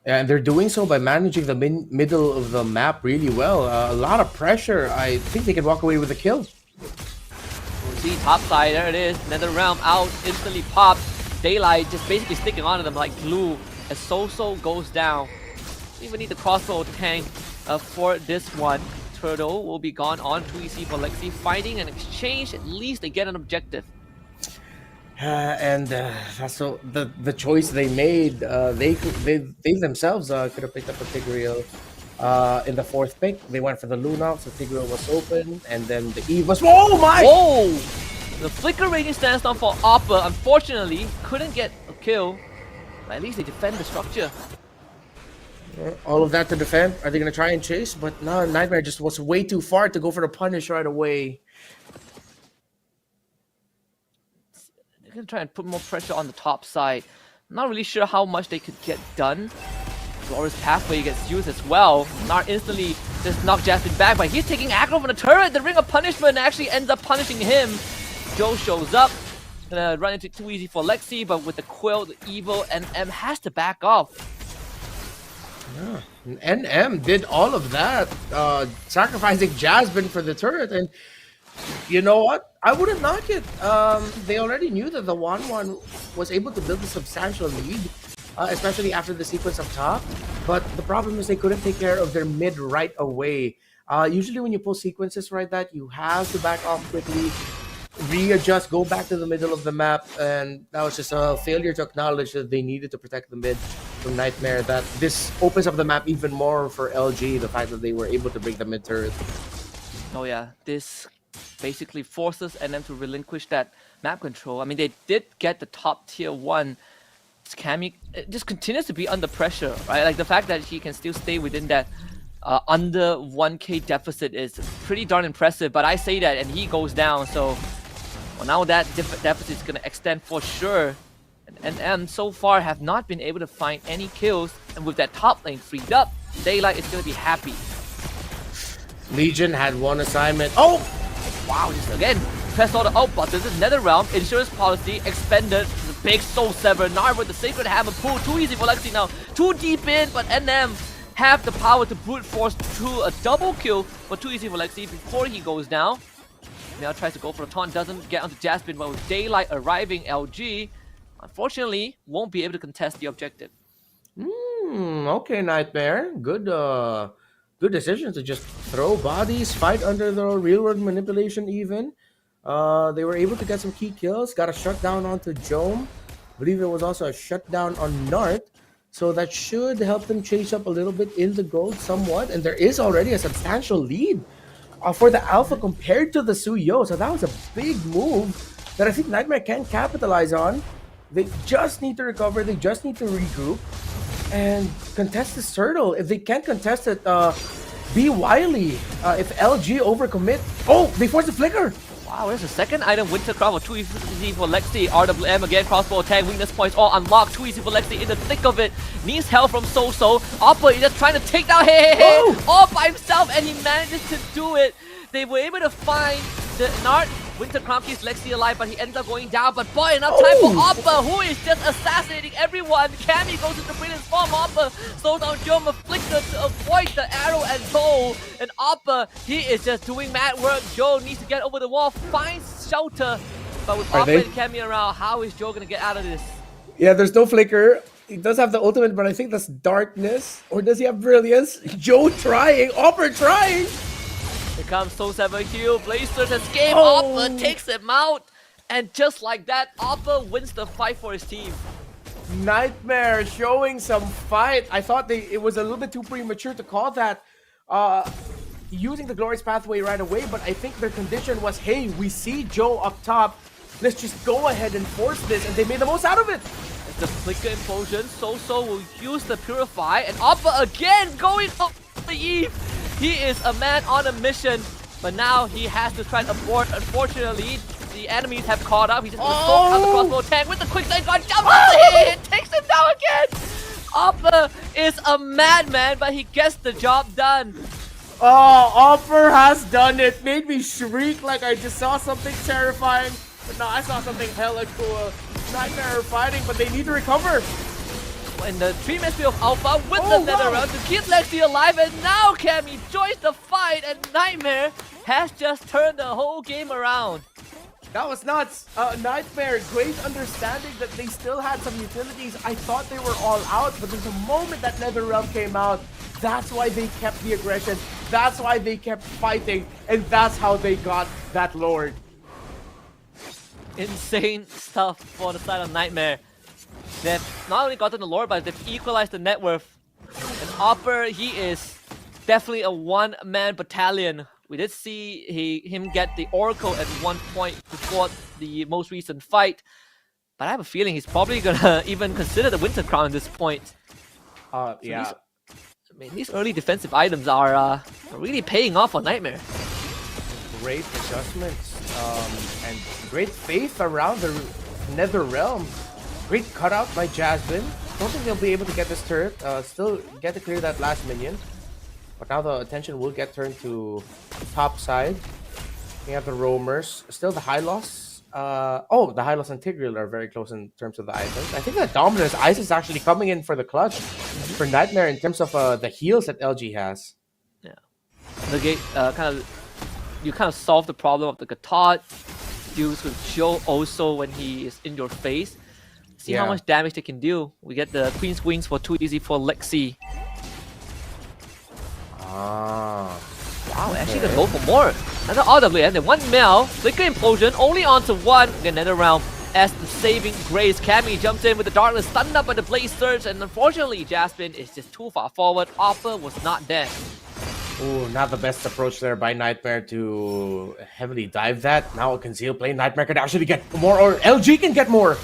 And they're doing so by managing the middle of the map really well. A lot of pressure. I think they can walk away with a kill. We'll see top side. There it is. Another round out. Instantly popped. Daylight just basically sticking onto them like glue as So goes down. Don't even need the crossbow tank for this one. Turtle will be gone on 2EC for Lexi, finding an exchange. At least they get an objective. And so the choice they made, they themselves could have picked up a Tigreal in the 4th pick. They went for the Lunox, the Tigreal was open, and then the Eve was. Oh my! Whoa! The Flicker Raging stands down for Oppa. Unfortunately, couldn't get a kill. But at least they defend the structure. All of that to defend. Are they going to try and chase? But no, Nightmare just was way too far to go for the punish right away. They're going to try and put more pressure on the top side. I'm not really sure how much they could get done. Glorious Pathway gets used as well. Nart instantly just knocked Jasmine back, but he's taking aggro from the turret. The Ring of Punishment actually ends up punishing him. Joe shows up. Gonna run into too easy for Lexi, but with the Quill, the Evil, NM has to back off. Yeah. NM did all of that, sacrificing Jasmine for the turret, and you know what? I wouldn't knock it. They already knew that the 1-1 was able to build a substantial lead, especially after the sequence up top. But the problem is they couldn't take care of their mid right away. Usually when you pull sequences like that, you have to back off quickly, readjust, go back to the middle of the map, and that was just a failure to acknowledge that they needed to protect the mid from Nightmare. That this opens up the map even more for LG, the fact that they were able to break the mid turret. Oh yeah, this basically forces NM to relinquish that map control. I mean, they did get the top tier 1. Cammy just continues to be under pressure, right? Like the fact that he can still stay within that under 1k deficit is pretty darn impressive, but I say that and he goes down, so well, now that deficit is going to extend for sure. And NM so far have not been able to find any kills, and with that top lane freed up, Daylight is going to be happy. Legion had one assignment. Oh! Wow, just again, press all the out buttons. This is Nether Realm, Insurance Policy, Expended, the big Soul Sever, Nart with the Sacred Hammer pull, too easy for Lexi now, too deep in, but NM have the power to brute force through a double kill, but too easy for Lexi before he goes down. Now tries to go for a taunt, doesn't get onto Jasmine, but with Daylight arriving, LG, unfortunately, won't be able to contest the objective. Okay, Nightmare. Good decision to just throw bodies, fight under the real world manipulation even. They were able to get some key kills, got a shutdown onto Jome. I believe there was also a shutdown on Nart. So that should help them chase up a little bit in the gold somewhat. And there is already a substantial lead for the Alpha compared to the Suyo. So that was a big move that I think Nightmare can capitalize on. They just need to recover. They just need to regroup and contest this turtle. If they can't contest it, be wily. If LG overcommit, they force the flicker. Wow, there's a second item, Wintercraft or 2 easy for Lexi. RWM again, crossbow attack, weakness points all unlocked. 2 easy for Lexi in the thick of it. Needs help from So-So. Oppa is just trying to take down all by himself, and he manages to do it. They were able to find the Nart. Wintercraft keeps Lexi alive, but he ends up going down. But boy, enough time for Oppa, who is just assassinating everyone. Cammy goes into brilliant form. Oppa slows down Jome, a flicker to avoid the arrow and bow. And Oppa, he is just doing mad work. Joe needs to get over the wall, finds shelter. But with Oppa and Cammy around, how is Joe gonna get out of this? Yeah, there's no flicker. He does have the ultimate, but I think that's darkness. Or does he have brilliance? Joe trying, Oppa trying. Here comes So7 heal, Blazers escape, Oppa takes him out, and just like that, Oppa wins the fight for his team. Nightmare showing some fight. I thought it was a little bit too premature to call that using the glorious pathway right away, but I think their condition was, hey, we see Joe up top, let's just go ahead and force this, and they made the most out of it. It's the flicker implosion, So will use the purify, and Oppa again going up the Eve. He is a man on a mission, but now he has to try to abort. Unfortunately, the enemies have caught up. He's just going to soak out the crossbow tank with the quick side guard. Jumps in, takes him down again. Oppa is a madman, but he gets the job done. Oppa has done it. Made me shriek like I just saw something terrifying. But no, I saw something hella cool. Nightmare fighting, but they need to recover. And the 3-man speed of Alpha with the nether round to keep Lexi alive, and now Cammy joins the fight, and Nightmare has just turned the whole game around. That was nuts. Nightmare, great understanding that they still had some utilities. I thought they were all out, but the moment that nether realm came out, that's why they kept the aggression. That's why they kept fighting, and that's how they got that Lord. Insane stuff for the side of Nightmare. They've not only gotten the Lord, but they've equalized the net worth. And Oppa, he is definitely a one-man battalion. We did see him get the Oracle at one point before the most recent fight. But I have a feeling he's probably gonna even consider the Winter Crown at this point. Yeah. These early defensive items are really paying off on Nightmare. Great adjustments and great faith around the nether realm. Great cutout by Jasmine. Don't think they'll be able to get this turret. Still get to clear that last minion. But now the attention will get turned to top side. We have the roamers. Still the high loss. The high loss and Tigreal are very close in terms of the items. I think that Dominus Ice is actually coming in for the clutch for Nightmare in terms of the heals that LG has. Yeah. The gate you kind of solve the problem of the Gatot. Deals with Joe also when he is in your face. See how much damage they can do. We get the Queen's Wings for 2 easy for Lexi. Wow, actually gonna go for more. Another RWM, then 1 mil. Flicker Implosion, only onto 1. Again, another round as the saving grace. Cammy jumps in with the Darkness, stunned up by the Blaze Surge, and unfortunately, Jasmine is just too far forward. Oppa was not dead. Ooh, not the best approach there by Nightmare to heavily dive that. Now a concealed play. Nightmare could actually get more, or LG can get more.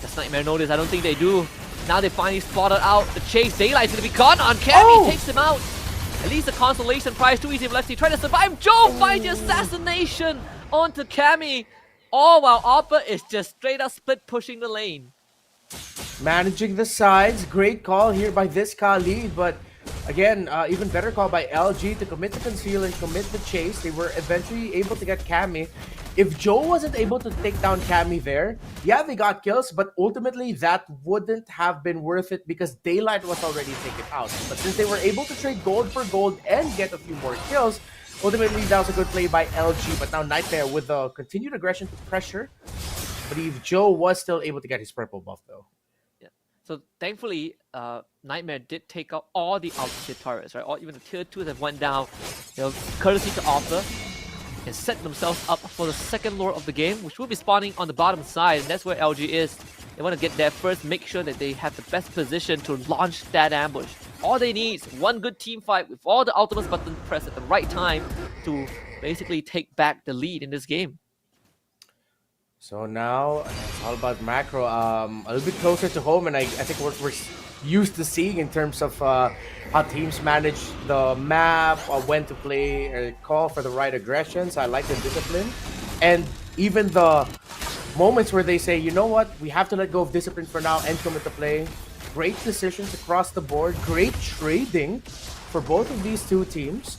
Does Nightmare notice? I don't think they do. Now they finally spotted out the chase. Daylight's gonna be gone on Cammy, takes him out. At least the consolation prize, too easy for Lexi trying to survive. Joe finds the assassination onto Cammy. All while Oppa is just straight up split pushing the lane. Managing the sides. Great call here by this Kali, but again, even better call by LG to commit the conceal and commit the chase. They were eventually able to get Cammy. If Joe wasn't able to take down Cammy there, yeah, they got kills, but ultimately that wouldn't have been worth it because Daylight was already taken out. But since they were able to trade gold for gold and get a few more kills, ultimately that was a good play by LG. But now Nightmare with the continued aggression to pressure. I believe Joe was still able to get his purple buff though. So thankfully, Nightmare did take out all the altitude turrets, right? Or even the tier 2s that went down, courtesy to Offer, and set themselves up for the second lord of the game, which will be spawning on the bottom side, and that's where LG is. They want to get there first, make sure that they have the best position to launch that ambush. All they need is one good team fight with all the ultimate buttons pressed at the right time to basically take back the lead in this game. So now it's all about macro, a little bit closer to home, and I think what we're used to seeing in terms of how teams manage the map, when to play, or call for the right aggressions. I like the discipline, and even the moments where they say, you know what, we have to let go of discipline for now and come into play. Great decisions across the board, great trading for both of these two teams.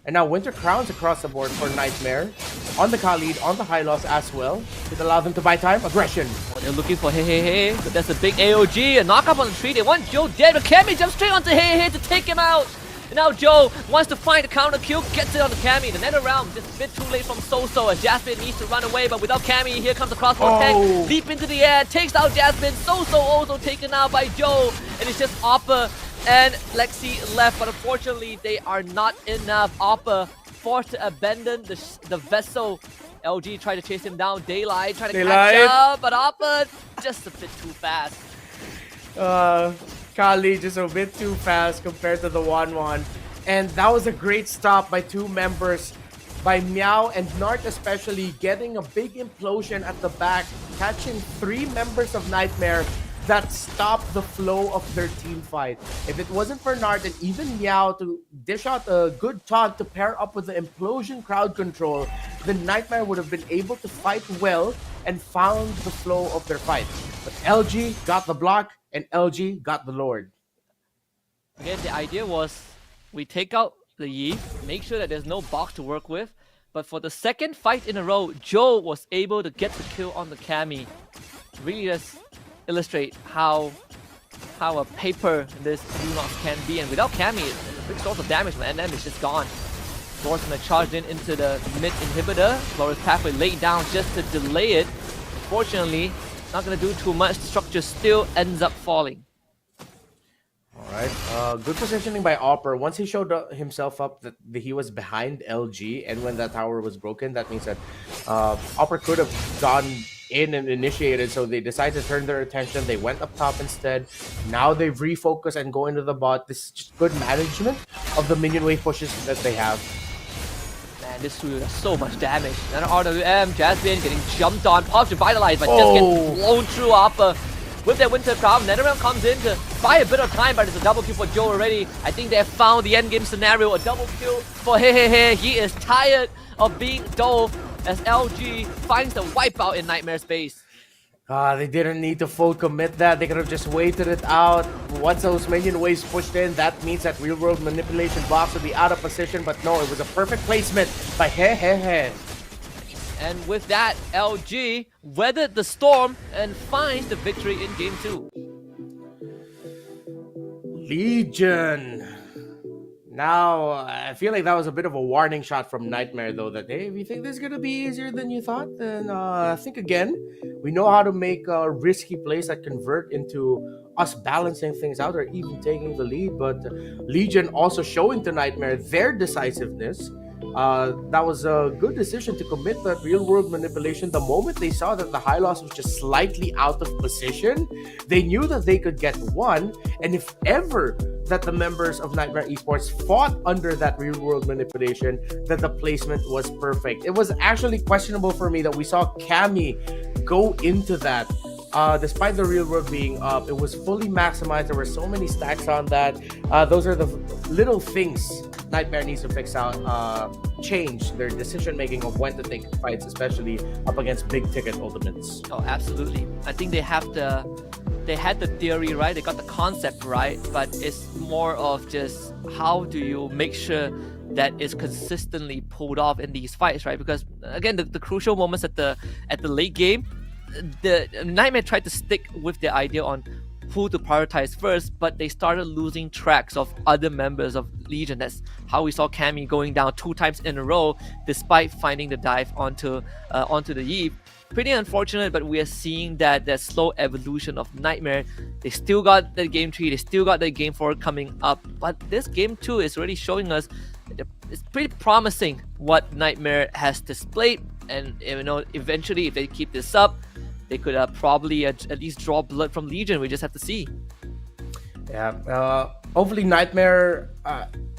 And now Winter Crowns across the board for Nightmare. On the Khalid, on the High Loss as well. It allowed them to buy time. Aggression. They're looking for Hey, but that's a big AOG. A knock up on the tree. They want Joe dead, but Cammy jumps straight onto Hey to take him out. And now Joe wants to find the counter kill, gets it on the Cammy. The Nether Realm just a bit too late from So as Jasmine needs to run away, but without Cammy, here comes the crossbow tank. Leap into the air, takes out Jasmine. So also taken out by Joe. And it's just Oppa and Lexi left, but unfortunately they are not enough. Oppa forced to abandon the vessel. LG tried to chase him down. Daylight trying to catch up, but Oppa just a bit too fast. Kali just a bit too fast compared to the 1-1. And that was a great stop by two members, by Meow and Nart especially, getting a big implosion at the back, catching 3 members of Nightmare that stopped the flow of their team fight. If it wasn't for Nart and even Meow to dish out a good taunt to pair up with the implosion crowd control, the Nightmare would have been able to fight well and found the flow of their fight. But LG got the block and LG got the Lord. Again, the idea was we take out the Yi, make sure that there's no box to work with, but for the second fight in a row, Joe was able to get the kill on the Cammy. Really just illustrate how a paper this Lunox can be, and without Cammy, it's a big source of damage, man, and then it's just gone. Flora's gonna charge into the mid inhibitor. Flora's pathway laid down just to delay it. Unfortunately, not gonna do too much. The structure still ends up falling. Alright, good positioning by Opper. Once he showed himself up that he was behind LG, and when that tower was broken, that means that Opper could have gone in and initiated, so they decided to turn their attention. They went up top instead. Now they've refocused and go into the bot. This is just good management of the minion wave pushes that they have. Man, this Suyu does so much damage. Then RWM, Jasmine getting jumped on, pops revitalized, but just gets blown through Opper. With their Winter Crown, NetherRealm comes in to buy a bit of time, but it's a double kill for Joe already. I think they have found the endgame scenario, a double kill for Hey. He is tired of being dull as LG finds the wipeout in Nightmare space. They didn't need to full commit that. They could have just waited it out. Once those minion waves pushed in, that means that real world manipulation box would be out of position, but no, it was a perfect placement by Hey. And with that, LG weathered the storm and finds the victory in Game 2. Legion. Now, I feel like that was a bit of a warning shot from Nightmare, though, that, hey, if you think this is going to be easier than you thought, then think again. We know how to make risky plays that convert into us balancing things out or even taking the lead, but Legion also showing to Nightmare their decisiveness. That was a good decision to commit that real-world manipulation. The moment they saw that the High Loss was just slightly out of position, they knew that they could get one, and if ever that the members of Nightmare Esports fought under that real-world manipulation, that the placement was perfect. It was actually questionable for me that we saw Cammy go into that. Despite the real world being up, it was fully maximized. There were so many stacks on that. Those are the little things Nightmare needs to fix out, change their decision making of when to take fights, especially up against big ticket ultimates. Oh, absolutely. I think they had the theory right, they got the concept right, but it's more of just how do you make sure that is consistently pulled off in these fights, right? Because again, the crucial moments at the late game, the Nightmare tried to stick with the idea on who to prioritize first, but they started losing tracks of other members of Legion. That's how we saw Cammy going down 2 times in a row, despite finding the dive onto the Eve. pretty unfortunate, but we are seeing that slow evolution of Nightmare. They still got the game 3, they still got the game 4 coming up, but this game 2 is really showing us that it's pretty promising what Nightmare has displayed, and eventually if they keep this up, they could probably at least draw blood from Legion. We just have to see. Yeah, hopefully Nightmare,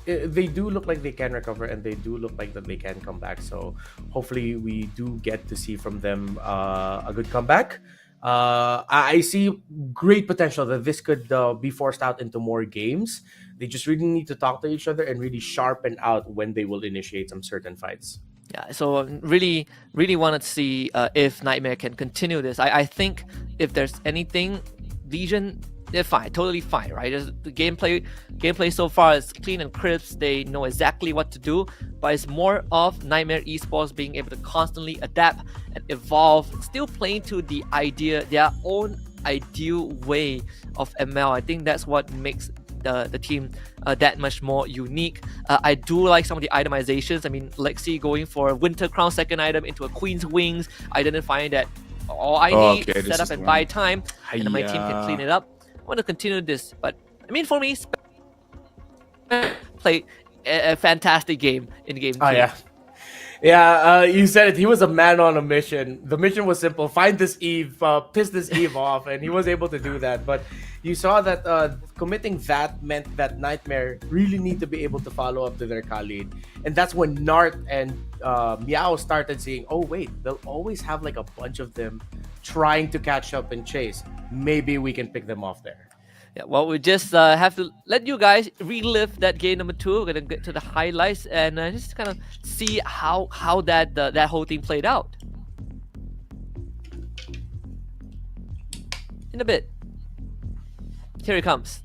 they do look like they can recover, and they do look like that they can come back. So hopefully we do get to see from them a good comeback. I see great potential that this could be forced out into more games. They just really need to talk to each other and really sharpen out when they will initiate some certain fights. Yeah, so really wanted to see if Nightmare can continue this. I think if there's anything, Legion, they're fine, totally fine, right? The gameplay so far is clean and crisp. They know exactly what to do, but it's more of Nightmare Esports being able to constantly adapt and evolve, still playing to their own ideal way of ML. I think that's what makes the team that much more unique. I do like some of the itemizations. I mean, Lexi going for a Winter Crown second item into a Queen's Wings, identifying that all I need is set up and buy time, and my team can clean it up. I want to continue this, but I mean, for me, play a fantastic game in game 2. Oh yeah. Yeah, you said it. He was a man on a mission. The mission was simple: find this Eve, piss this Eve off, and he was able to do that. But you saw that committing that meant that Nightmare really need to be able to follow up to their Khalid, and that's when Nart and Meow started seeing, oh wait, they'll always have like a bunch of them trying to catch up and chase. Maybe we can pick them off there. Yeah, well, we just have to let you guys relive that game number 2. We're gonna get to the highlights and just kind of see how that whole thing played out in a bit. Here it comes.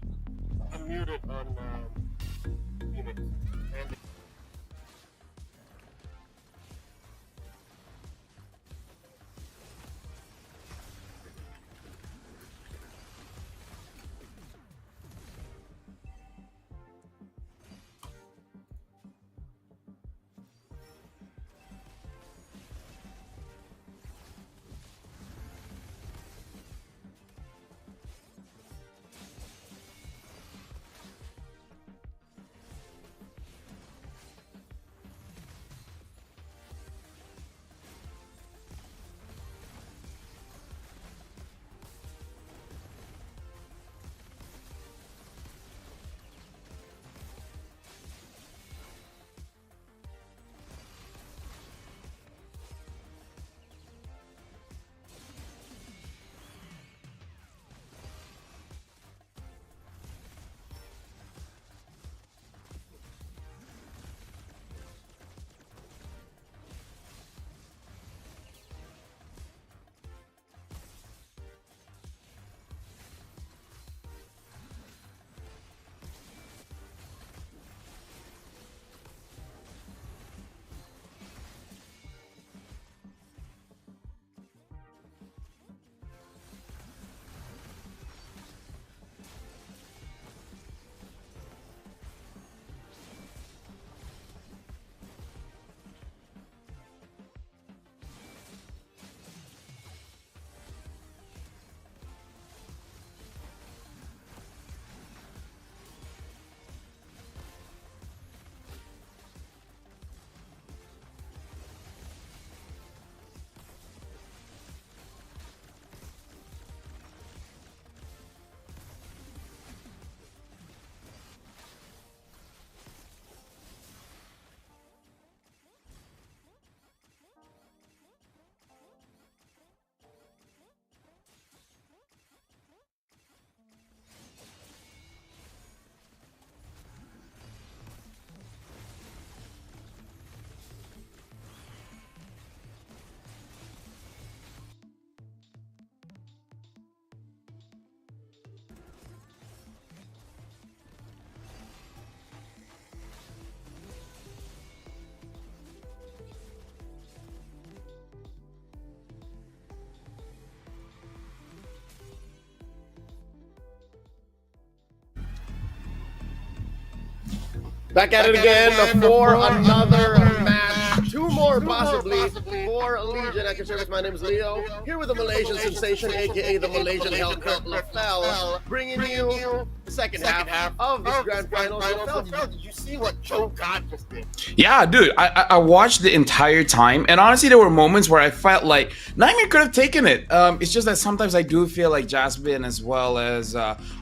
Back at it again for another match. 2 more more possibly for Legion at your service. My name is Leo, here with the Malaysian sensation, aka the Malaysian Hellcat LaFell, bringing you the second half of this grand final. LaFell, did you see what Joe God just did? Yeah, dude, I watched the entire time, and honestly, there were moments where I felt like Nightmare could have taken it. It's just that sometimes I do feel like Jasmine as well as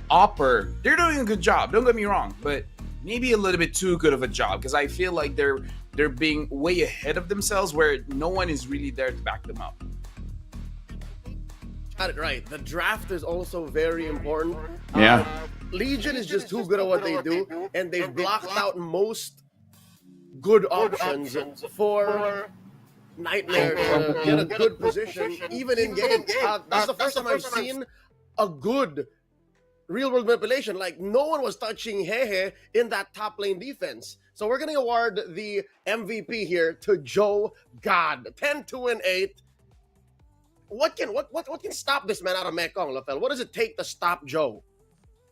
Opper, they're doing a good job. Don't get me wrong, but maybe a little bit too good of a job because I feel like they're being way ahead of themselves where no one is really there to back them up. Got it right. The draft is also very important. Yeah. Legion is just too good at what they do, and they've blocked out most good options for Nightmare to get a good position, even in games. That's the first time I've seen a good real-world manipulation. Like, no one was touching Hehe in that top lane defense. So we're going to award the MVP here to Joe God. 10-2-8. What can stop this man out of Mekong, LaFell? What does it take to stop Joe?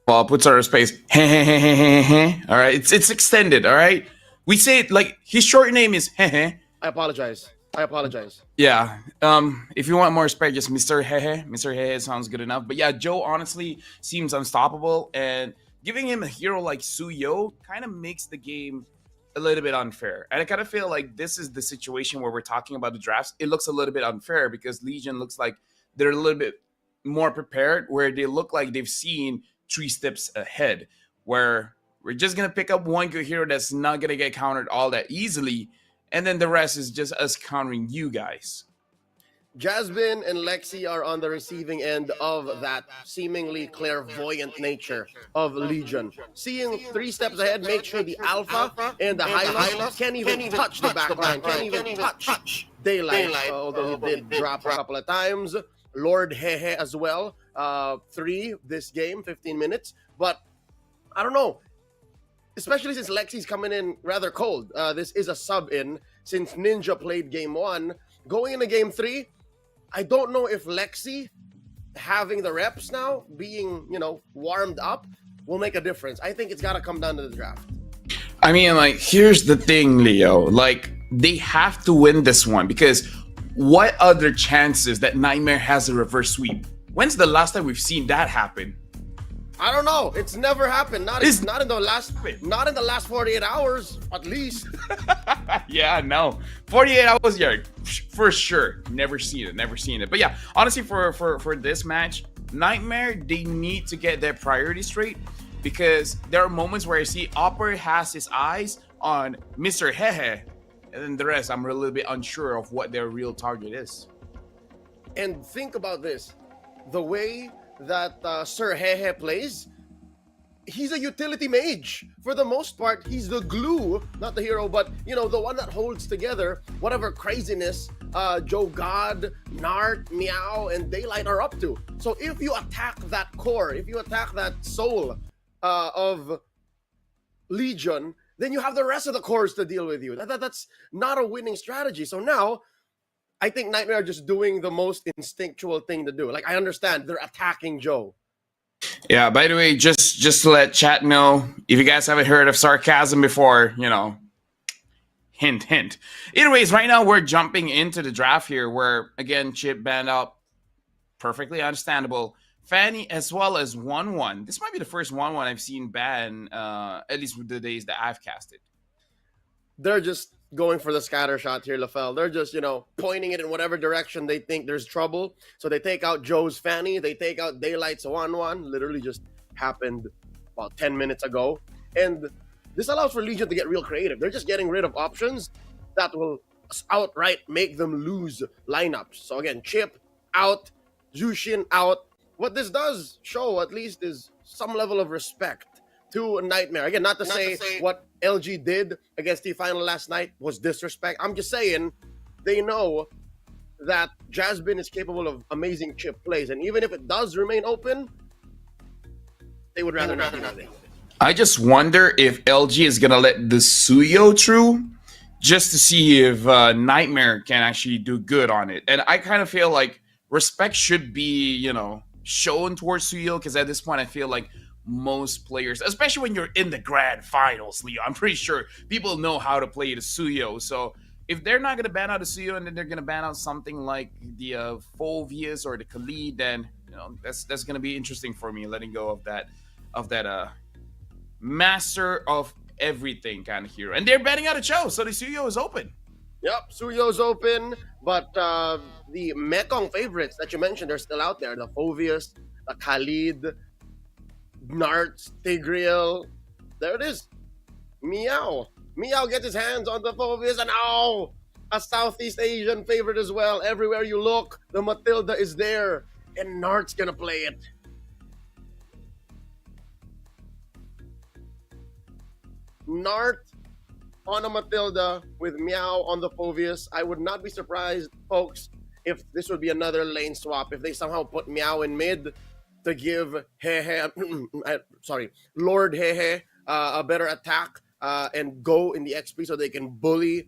Well, I'll put sort of space. All right, it's extended. All right, we say it like his short name is Hehe. I apologize. Yeah. If you want more respect, just Mr. Hehe. Mr. Hehe sounds good enough. But yeah, Joe honestly seems unstoppable, and giving him a hero like Suyo kind of makes the game a little bit unfair. And I kind of feel like this is the situation where we're talking about the drafts. It looks a little bit unfair because Legion looks like they're a little bit more prepared, where they look like they've seen 3 steps ahead, where we're just going to pick up one good hero that's not going to get countered all that easily, and then the rest is just us countering you guys. Jasmine and Lexi are on the receiving end of that seemingly clairvoyant nature of Legion. Seeing 3 steps ahead, make sure the Alpha and the Hylos can't even touch the backline, can't even touch Daylight, although he did drop a couple of times. Lord Hehe as well, 3 this game, 15 minutes. But I don't know, especially since Lexi's coming in rather cold. This is a sub-in since Ninja played game 1. Going into game 3, I don't know if Lexi having the reps now, being, warmed up, will make a difference. I think it's got to come down to the draft. I mean, like, here's the thing, Leo. Like, they have to win this one because what other chances that Nightmare has a reverse sweep? When's the last time we've seen that happen? I don't know. It's never happened. Not in the last 48 hours, at least. Yeah, no. 48 hours, yeah, for sure. Never seen it. But yeah, honestly, for this match, Nightmare, they need to get their priorities straight because there are moments where I see Opper has his eyes on Mr. Hehe, and then the rest, I'm a little bit unsure of what their real target is. And think about this. The way that Sir Hehe plays, he's a utility mage. For the most part, he's the glue, not the hero, but, the one that holds together whatever craziness Joe God, Nart, Meow, and Daylight are up to. So if you attack that core, if you attack that soul of Legion, then you have the rest of the cores to deal with you. That's not a winning strategy. So now, I think Nightmare are just doing the most instinctual thing to do. Like, I understand they're attacking Joe. Yeah, by the way, just to let chat know, if you guys haven't heard of sarcasm before, hint. Anyways, right now we're jumping into the draft here where, again, Chip banned out. Perfectly understandable. Fanny as well as 1-1. This might be the first 1-1 I've seen ban, at least with the days that I've casted. They're just going for the scatter shot here, LaFell. They're just, pointing it in whatever direction they think there's trouble. So they take out Joe's Fanny. They take out Daylight's 1-1. Literally just happened about 10 minutes ago. And this allows for Legion to get real creative. They're just getting rid of options that will outright make them lose lineups. So again, Chip out, Jushin out. What this does show, at least, is some level of respect to Nightmare. Again, not to say what LG did against the final last night was disrespect. I'm just saying they know that Jasmine is capable of amazing chip plays. And even if it does remain open, they would rather not do nothing. I just wonder if LG is going to let the Suyo through just to see if Nightmare can actually do good on it. And I kind of feel like respect should be, shown towards Suyo because at this point I feel like most players, especially when you're in the grand finals, Leo, I'm pretty sure people know how to play the Suyo. So if they're not gonna ban out a Suyo and then they're gonna ban out something like the Phovius or the Khalid, then that's gonna be interesting for me, letting go of that master of everything kind of hero. And they're banning out a Cho, so the Suyo is open. Yep, Suyo's open, but the Mekong favorites that you mentioned are still out there. The Phovius, the Khalid, Narts, Tigreal. There it is. Meow. Meow gets his hands on the Phobius, and a Southeast Asian favorite as well. Everywhere you look, the Matilda is there, and Nart's gonna play it. Nart on a Matilda with Meow on the Phobius. I would not be surprised, folks, if this would be another lane swap. If they somehow put Meow in mid to give Lord Hehe a better attack. And go in the XP so they can bully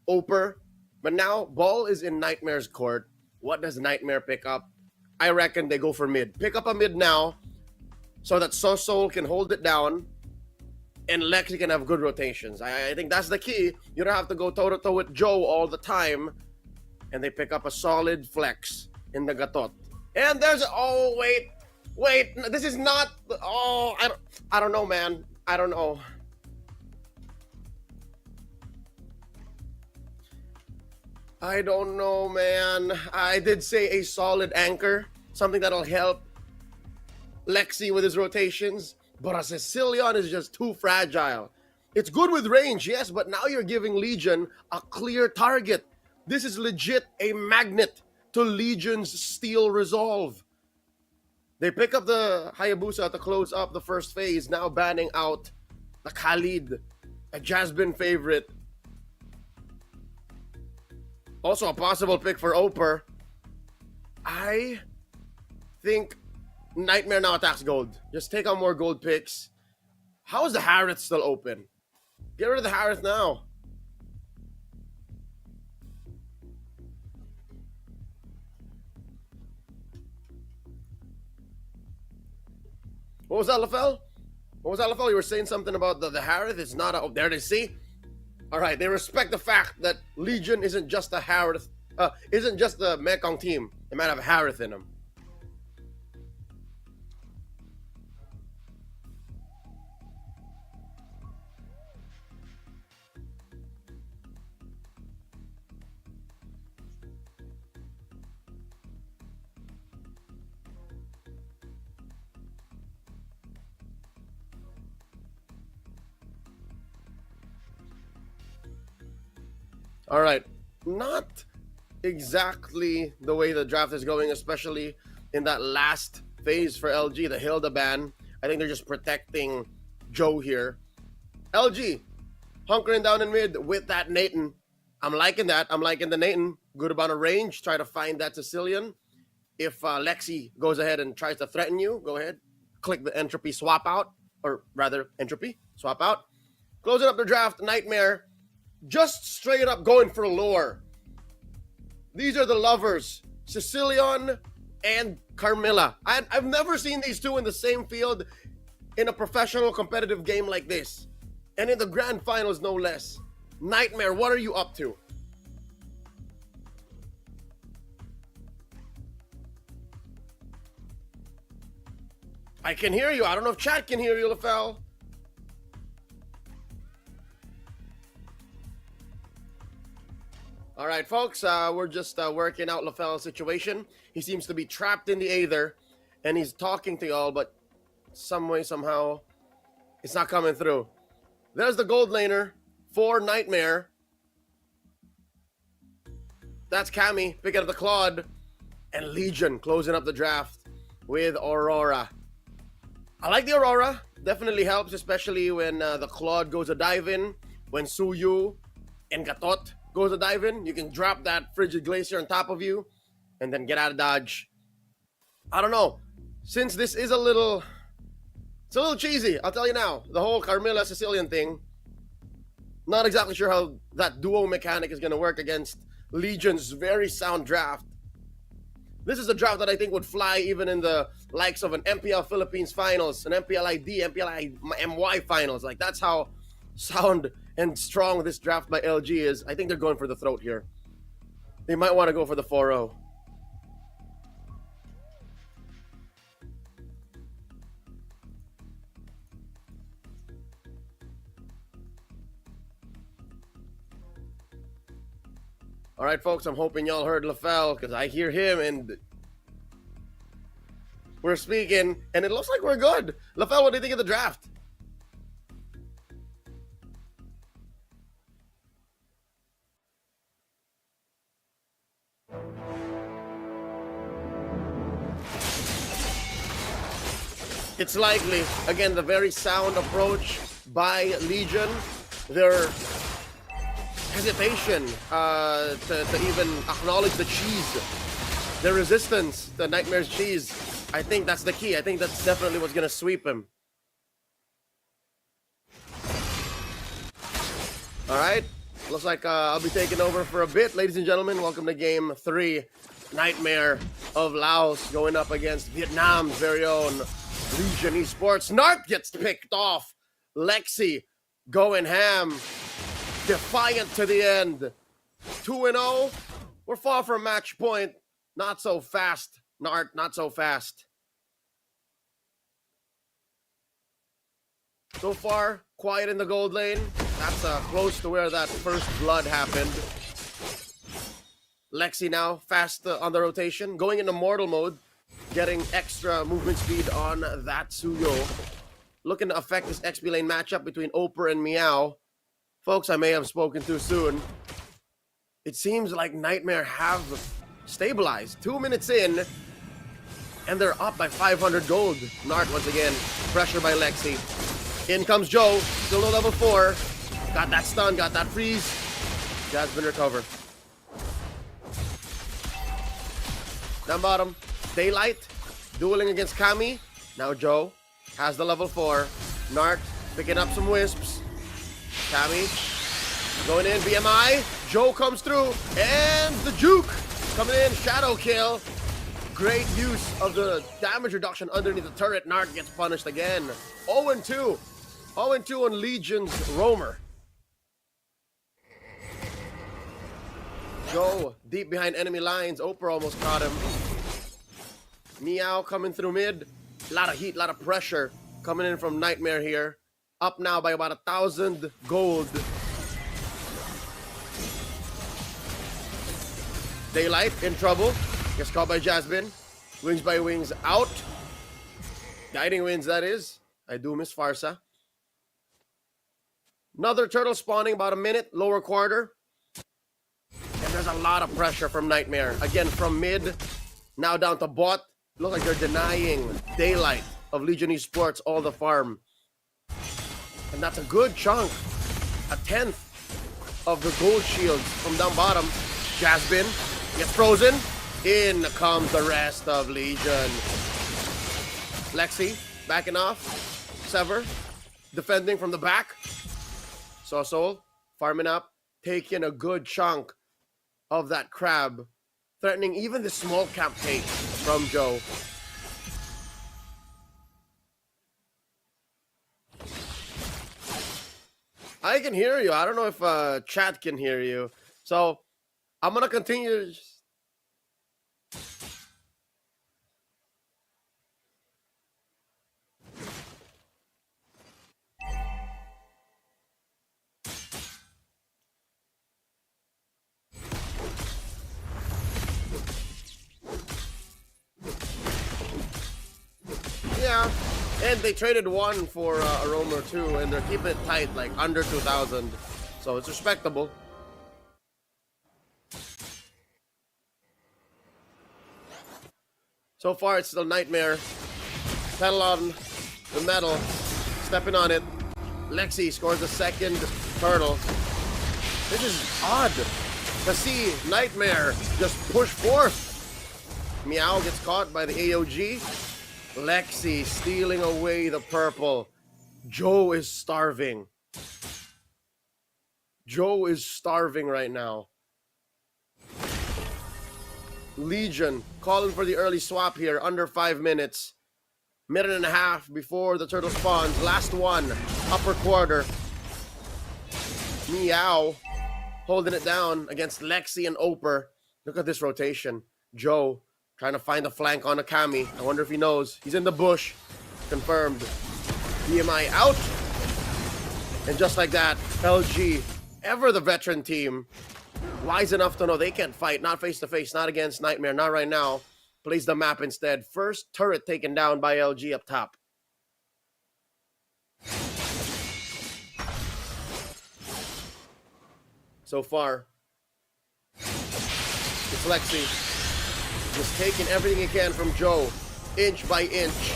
Oper. But now, ball is in Nightmare's court. What does Nightmare pick up? I reckon they go for mid. Pick up a mid now so that Sosol can hold it down and Lexi can have good rotations. I think that's the key. You don't have to go toe-to-toe with Joe all the time. And they pick up a solid flex in the Gatot. And there's... Oh, wait. This is not... Oh, I don't know, man. I don't know. I don't know, man. I did say a solid anchor, something that'll help Lexi with his rotations, but a Sicilian is just too fragile. It's good with range, yes, but now you're giving Legion a clear target. This is legit a magnet to Legion's Steel Resolve. They pick up the Hayabusa to close up the first phase, now banning out the Khalid, a Jasmine favorite. Also a possible pick for Oper. I think Nightmare now attacks gold. Just take on more gold picks. How is the Harith still open? Get rid of the Harith now. What was that, LaFell? What was that, LaFell? You were saying something about the Harith. It's not a... Oh, there it is. See? All right, they respect the fact that Legion isn't just a Harith, isn't just the Mekong team. They might have a Harith in them. All right, not exactly the way the draft is going, especially in that last phase for LG, the Hilda ban. I think they're just protecting Joe here. LG, hunkering down in mid with that Nathan. I'm liking that. I'm liking the Nathan. Good amount of range. Try to find that Sicilian. If Lexi goes ahead and tries to threaten you, go ahead. Click the entropy swap out, or rather entropy swap out. Closing up the draft, Nightmare. Just straight up going for lore. These are the lovers, Sicilian and Carmilla. I've never seen these two in the same field in a professional competitive game like this. And in the grand finals, no less. Nightmare, what are you up to? I can hear you. I don't know if chat can hear you, LaFell. All right, folks, we're just working out LaFell's situation. He seems to be trapped in the Aether, and he's talking to y'all, but some way, somehow, it's not coming through. There's the gold laner for Nightmare. That's Cammy picking up the Claude, and Legion closing up the draft with Aurora. I like the Aurora. Definitely helps, especially when the Claude goes a dive in, when Suyu and Gatot goes a dive in. You can drop that Frigid Glacier on top of you and then get out of dodge. I don't know. Since this is it's a little cheesy, I'll tell you now. The whole Carmilla Sicilian thing, not exactly sure how that duo mechanic is going to work against Legion's very sound draft. This is a draft that I think would fly even in the likes of an MPL Philippines finals, an MPL ID, MPL MY finals. Like, that's how sound and strong this draft by LG is, I think they're going for the throat here. They might want to go for the 4-0. All right, folks, I'm hoping y'all heard LaFell because I hear him and we're speaking, and it looks like we're good. LaFell, what do you think of the draft? It's likely, again, the very sound approach by Legion, their hesitation to even acknowledge the cheese, their resistance to Nightmare's cheese. I think that's the key. I think that's definitely what's going to sweep him. All right, looks like I'll be taking over for a bit. Ladies and gentlemen, welcome to Game 3. Nightmare of Laos going up against Vietnam's very own Legion Esports. Nart gets picked off. Lexi going ham. Defiant to the end. 2-0. We're far from match point. Not so fast, Nart. Not so fast. So far, quiet in the gold lane. That's close to where that first blood happened. Lexi now fast on the rotation. Going into mortal mode. Getting extra movement speed on that Suyo. Looking to affect this XP lane matchup between Oper and Meow. Folks, I may have spoken too soon. It seems like Nightmare have stabilized. 2 minutes in, and they're up by 500 gold. Nart once again, pressure by Lexi. In comes Joe, still no level 4. Got that stun, got that freeze. Jasmine recovered. Down bottom, Daylight, dueling against Kami. Now Joe has the level 4. Nart picking up some wisps. Kami going in, BMI. Joe comes through, and the juke coming in, shadow kill. Great use of the damage reduction underneath the turret. Nart gets punished again. 0-2. 0-2 on Legion's Roamer. Joe deep behind enemy lines. Oprah almost caught him. Meow coming through mid. A lot of heat, a lot of pressure coming in from Nightmare here. Up now by about 1,000 gold. Daylight in trouble. Gets caught by Jasmine. Wings by wings out. Guiding Winds, that is. I do miss Farsa. Another turtle spawning about a minute. Lower quarter. And there's a lot of pressure from Nightmare. Again, from mid. Now down to bot. Looks like they're denying Daylight of Legion Esports all the farm. And that's a good chunk. 1/10 of the gold shields from down bottom. Jasmine gets frozen. In comes the rest of Legion. Lexi backing off. Sever defending from the back. Soul farming up. Taking a good chunk of that crab. Threatening even the small camp take from Joe. I can hear you. I don't know if chat can hear you. So I'm going to continue. Yeah, and they traded one for a roamer too, and they're keeping it tight, like under 2,000. So it's respectable. So far, it's still Nightmare. Pedal on the metal, stepping on it. Lexi scores a second turtle. This is odd to see Nightmare just push forth. Meow gets caught by the AOG. Lexi stealing away the purple. Joe is starving. Joe is starving right now. Legion calling for the early swap here, under 5 minutes. Minute and a half before the turtle spawns. Last one, upper quarter. Meow holding it down against Lexi and Oper. Look at this rotation. Joe trying to find a flank on Akami. I wonder if he knows. He's in the bush. Confirmed. BMI out. And just like that, LG, ever the veteran team, wise enough to know they can't fight. Not face-to-face, not against Nightmare, not right now. Plays the map instead. First turret taken down by LG up top. So far, it's Lexi just taking everything he can from Joe, inch by inch.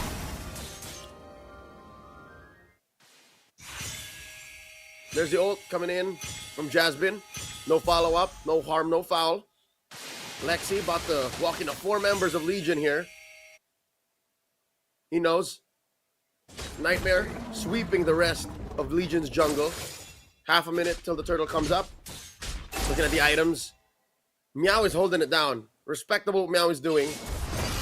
There's the ult coming in from Jasmine. No follow-up, no harm, no foul. Lexi about to walk into 4 members of Legion here. He knows. Nightmare sweeping the rest of Legion's jungle. Half a minute till the turtle comes up. Looking at the items. Meow is holding it down. Respectable what Meow is doing.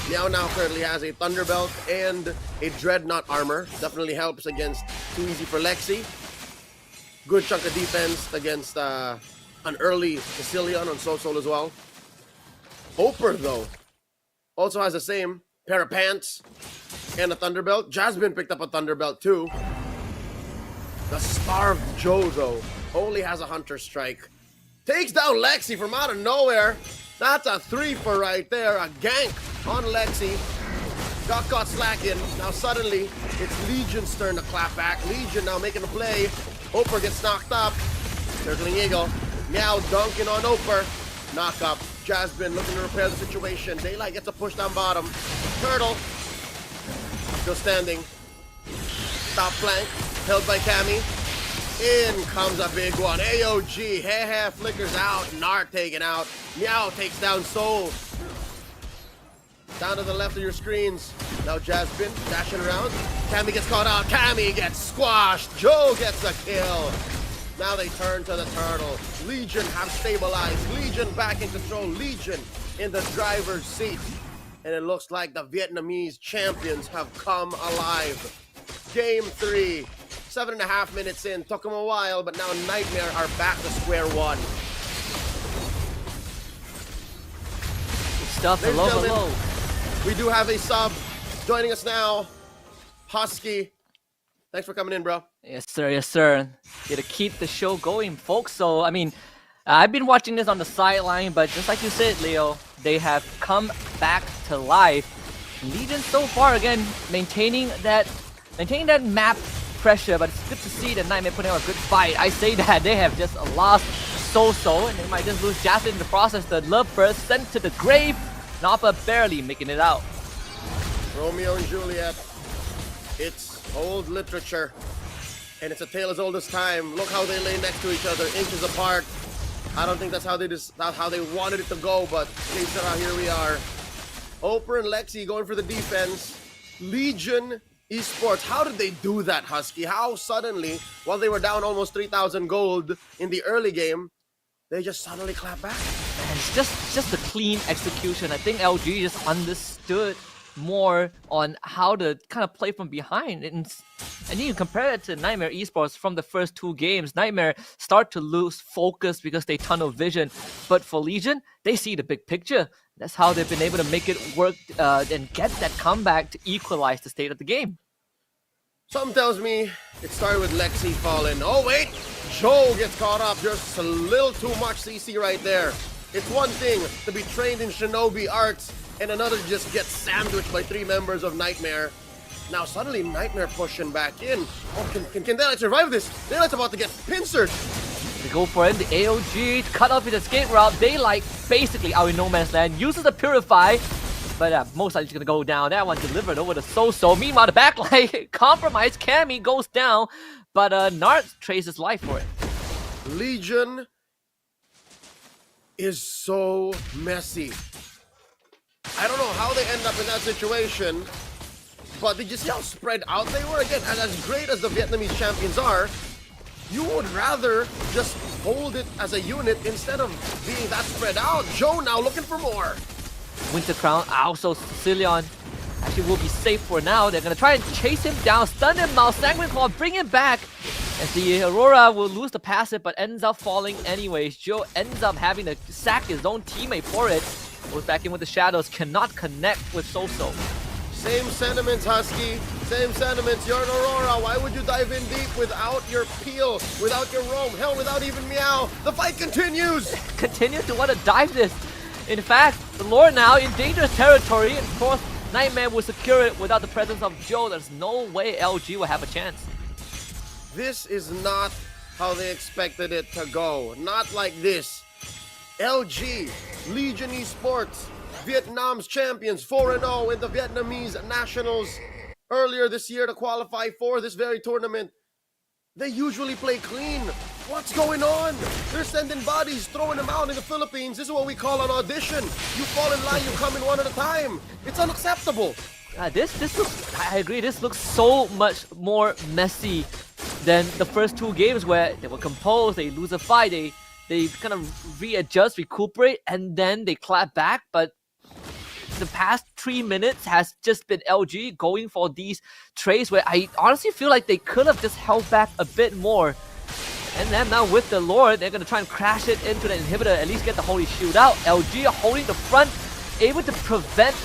Meow now currently has a Thunderbelt and a Dreadnought armor. Definitely helps against Too Easy for Lexi. Good chunk of defense against an early Sicilian on Soul as well. Oper, though, also has the same pair of pants and a Thunderbelt. Jasmine picked up a Thunderbelt, too. The starved Joe, though, only has a Hunter Strike. Takes down Lexi from out of nowhere. That's a 3-for right there. A gank on Lexi. Got caught slacking. Now suddenly, it's Legion's turn to clap back. Legion now making a play. Oper gets knocked up. Circling Eagle. Meow dunking on Oper. Knock up. Jasmine looking to repair the situation. Daylight gets a push down bottom. Turtle. Still standing. Top flank. Held by Cammy. In comes a big one. AOG. Hehe flickers out. Nart taken out. Meow takes down Soul. Down to the left of your screens. Now Jasmine dashing around. Cammy gets caught out. Cammy gets squashed. Joe gets a kill. Now they turn to the turtle. Legion have stabilized. Legion back in control. Legion in the driver's seat. And it looks like the Vietnamese champions have come alive. Game 3. 7.5 minutes in. Took them a while, but now Nightmare are back to square one. Good stuff. Hello. We do have a sub joining us now. Husky. Thanks for coming in, bro. Yes, sir. Yes, sir. Got to keep the show going, folks. So, I mean, I've been watching this on the sideline, but just like you said, Leo, they have come back to life. Legion so far, again, maintaining that map pressure, but it's good to see that Nightmare putting out a good fight. I say that they have just lost So-So, and they might just lose Jasmine in the process. The love burst sent to the grave. Nappa barely making it out. Romeo and Juliet. It's old literature. And it's a tale as old as time. Look how they lay next to each other, inches apart. I don't think that's how they wanted it to go, but here we are. Oper and Lexi going for the defense. Legion Esports, how did they do that, Husky? How suddenly, while they were down almost 3,000 gold in the early game, they just suddenly clap back? And it's just a clean execution. I think LG just understood more on how to kind of play from behind. And you compare it to Nightmare Esports from the first 2 games. Nightmare start to lose focus because they tunnel vision. But for Legion, they see the big picture. That's how they've been able to make it work and get that comeback to equalize the state of the game. Something tells me it started with Lexi falling. Oh wait, Joe gets caught up. Just a little too much CC right there. It's one thing to be trained in Shinobi arts and another just gets sandwiched by 3 members of Nightmare. Now suddenly Nightmare pushing back in. Oh, can Daylight survive this? Daylight's about to get pincered. They go for it. The AOG cut off his escape route. Daylight basically out in no man's land. Uses the Purify. But most likely going to go down. That one delivered over to So-So. Meanwhile, the backline compromised. Cammy goes down. But Nart trades his life for it. Legion is so messy. I don't know how they end up in that situation. But did you see how spread out they were? Again, and as great as the Vietnamese champions are, you would rather just hold it as a unit instead of being that spread out. Joe now looking for more. Winter Crown, also Sicilian actually will be safe for now. They're going to try and chase him down, stun him out, Sanguine Claw, bring him back. As the Aurora will lose the passive but ends up falling anyways. Joe ends up having to sack his own teammate for it. Goes back in with the shadows, cannot connect with Soso. Same sentiments, Husky. Same sentiments. You're an Aurora. Why would you dive in deep without your peel, without your roam, hell, without even meow? The fight continues! Continues to want to dive this. In fact, the Lord now in dangerous territory, and of course, Nightmare will secure it without the presence of Joe. There's no way LG will have a chance. This is not how they expected it to go. Not like this. LG, Legion Esports, Vietnam's champions, 4-0 in the Vietnamese Nationals earlier this year to qualify for this very tournament. They usually play clean. What's going on? They're sending bodies, throwing them out in the Philippines. This is what we call an audition. You fall in line, you come in one at a time. It's unacceptable. This looks, I agree, this looks so much more messy than the first two games where they were composed, they lose a fight, they kind of readjust, recuperate, and then they clap back. But the past 3 minutes has just been LG going for these trades where I honestly feel like they could have just held back a bit more. And then now with the Lord, they're going to try and crash it into the inhibitor, at least get the Holy Shield out. LG holding the front, able to prevent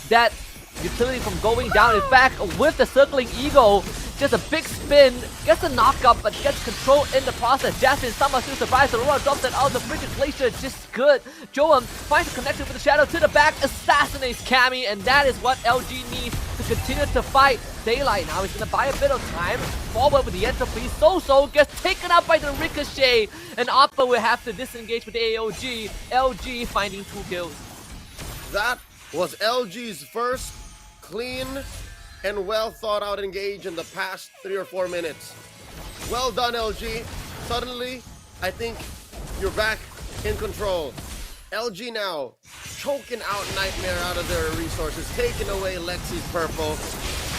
that utility from going down. In fact, with the circling Eagle, just a big spin, gets a knockup, but gets control in the process. Jasmine somehow still survives. Aurora drops it out. The frigid glacier just good. Joam finds a connection with the shadow to the back, assassinates Cammy, and that is what LG needs to continue to fight. Daylight now is going to buy a bit of time. Forward with the entropy. Soso gets taken out by the ricochet, and Oppa will have to disengage with the AOG. LG finding 2 kills. That was LG's first clean and well thought out engage in the past 3 or 4 minutes. Well done, LG. Suddenly, I think you're back in control. LG now choking out Nightmare out of their resources, taking away Lexi's purple.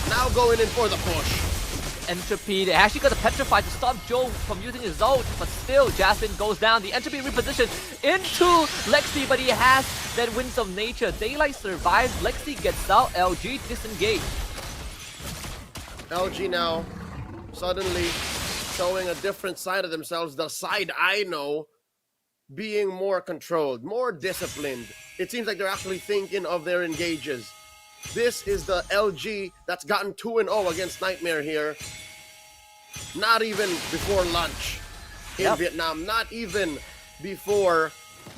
Now going in for the push. Entropy, they actually got the Petrify to stop Joe from using his ult, but still Jasmine goes down. The Entropy repositioned into Lexi, but he has that Winds of Nature. Daylight survives, Lexi gets out, LG disengaged. LG now suddenly showing a different side of themselves, the side I know, being more controlled, more disciplined. It seems like they're actually thinking of their engages. This is the LG that's gotten 2-0 against Nightmare here. Not even before lunch in Vietnam, not even before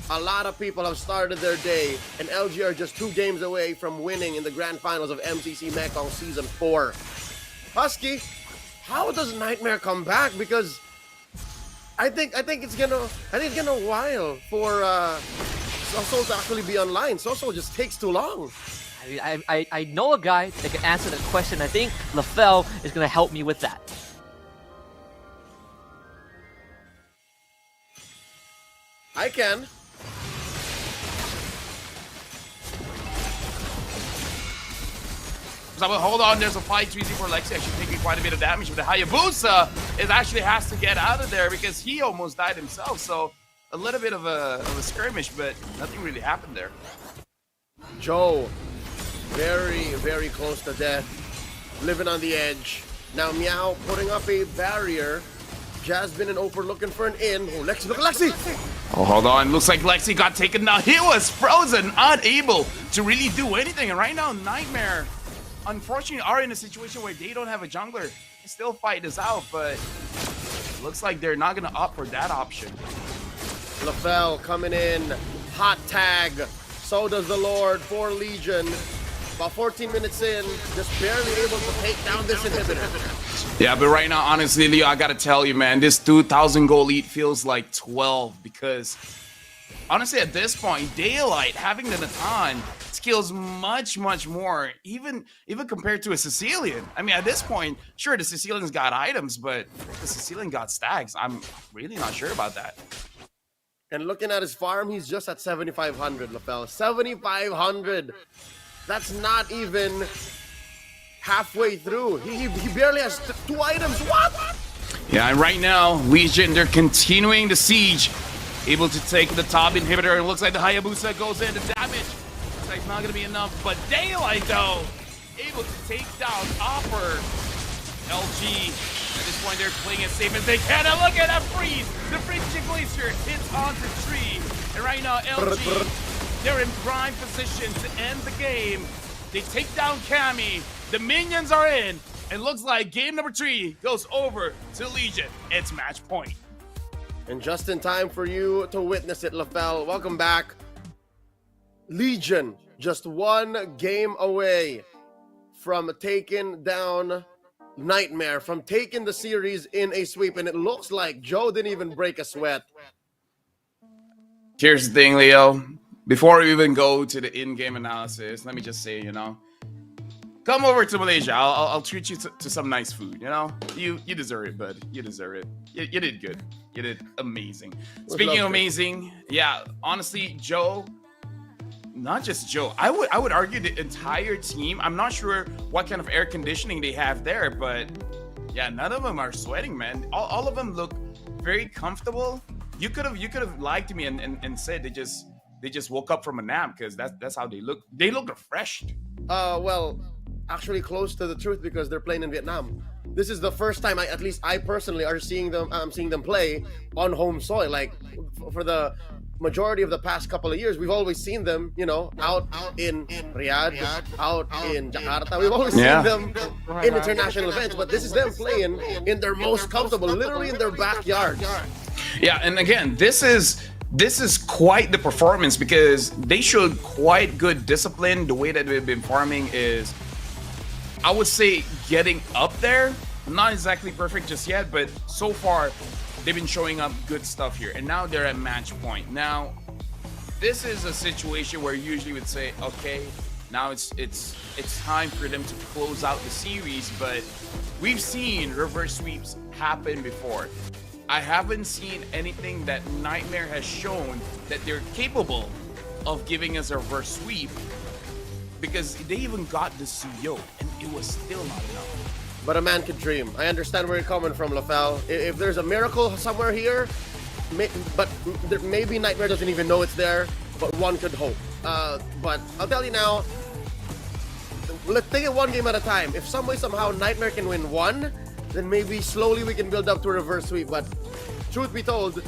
a lot of people have started their day, and LG are just 2 games away from winning in the grand finals of MCC Mekong Season 4. Husky, how does Nightmare come back? Because I think it's gonna a while for Soso to actually be online. Soso just takes too long. I know a guy that can answer that question. I think LaFell is gonna help me with that. I can. So hold on, there's a fight easy for Lexi, actually taking quite a bit of damage, but the Hayabusa is actually has to get out of there because he almost died himself. So a little bit of a skirmish, but nothing really happened there. Joe, very, very close to death, living on the edge. Now Meow putting up a barrier. Jasmine and Oprah looking for an in. Oh, Lexi, look at Lexi! Oh, hold on, looks like Lexi got taken down. He was frozen, unable to really do anything. And right now, Nightmare, unfortunately, are in a situation where they don't have a jungler. They still fight this out, but it looks like they're not gonna opt for that option. LaFell coming in, hot tag. So does the Lord for Legion. About 14 minutes in, just barely able to take down this inhibitor. Yeah, but right now, honestly, Leo, I gotta tell you, man, this 2,000 goal lead feels like 12 because honestly, at this point, Daylight having the Natan skills much more, even compared to a Sicilian. I mean, at this point, sure, the Sicilian's got items, but the Sicilian got stacks. I'm really not sure about that. And looking at his farm, he's just at 7,500, LaFell. 7,500. That's not even halfway through. He barely has 2 items. What? Yeah, and right now, Legion, they're continuing the siege. Able to take the top inhibitor. It looks like the Hayabusa goes in. The damage looks like it's not going to be enough. But Daylight, though, able to take down Opper. LG, at this point, they're playing as safe as they can. And look at that freeze! The freezing glacier hits onto tree. And right now, LG, they're in prime position to end the game. They take down Cammy. The minions are in. And looks like game number 3 goes over to Legion. It's match point. And just in time for you to witness it, LaFell. Welcome back. Legion, just one game away from taking down Nightmare, from taking the series in a sweep. And it looks like Joe didn't even break a sweat. Here's the thing, Leo. Before we even go to the in-game analysis, let me just say, come over to Malaysia. I'll treat you to some nice food. You deserve it, bud. You deserve it. You did good. You did amazing. Speaking of amazing, yeah, honestly, Joe, not just Joe. I would argue the entire team. I'm not sure what kind of air conditioning they have there, but yeah, none of them are sweating, man. All of them look very comfortable. You could have lied to me and said they just woke up from a nap, because that's how they look. They look refreshed. Well, actually close to the truth, because they're playing in Vietnam. This is the first time at least I personally are seeing them play on home soil. Like for the majority of the past couple of years, we've always seen them, out in Riyadh, out in Jakarta. We've always seen them in international events, but this is them playing in their most comfortable, literally in their backyard. Yeah, and again, this is quite the performance, because they showed quite good discipline. The way that they've been farming is, I would say, getting up there. Not exactly perfect just yet, but so far they've been showing up good stuff here. And now they're at match point. Now, this is a situation where you usually would say, okay, now it's time for them to close out the series, but we've seen reverse sweeps happen before. I haven't seen anything that Nightmare has shown that they're capable of giving us a reverse sweep, because they even got the CEO and it was still not enough. But a man could dream. I understand where you're coming from, LaFell. If there's a miracle somewhere here, maybe Nightmare doesn't even know it's there, but one could hope. But I'll tell you now, let's take it one game at a time. If some way, somehow, Nightmare can win one, then maybe slowly we can build up to a reverse sweep. But truth be told,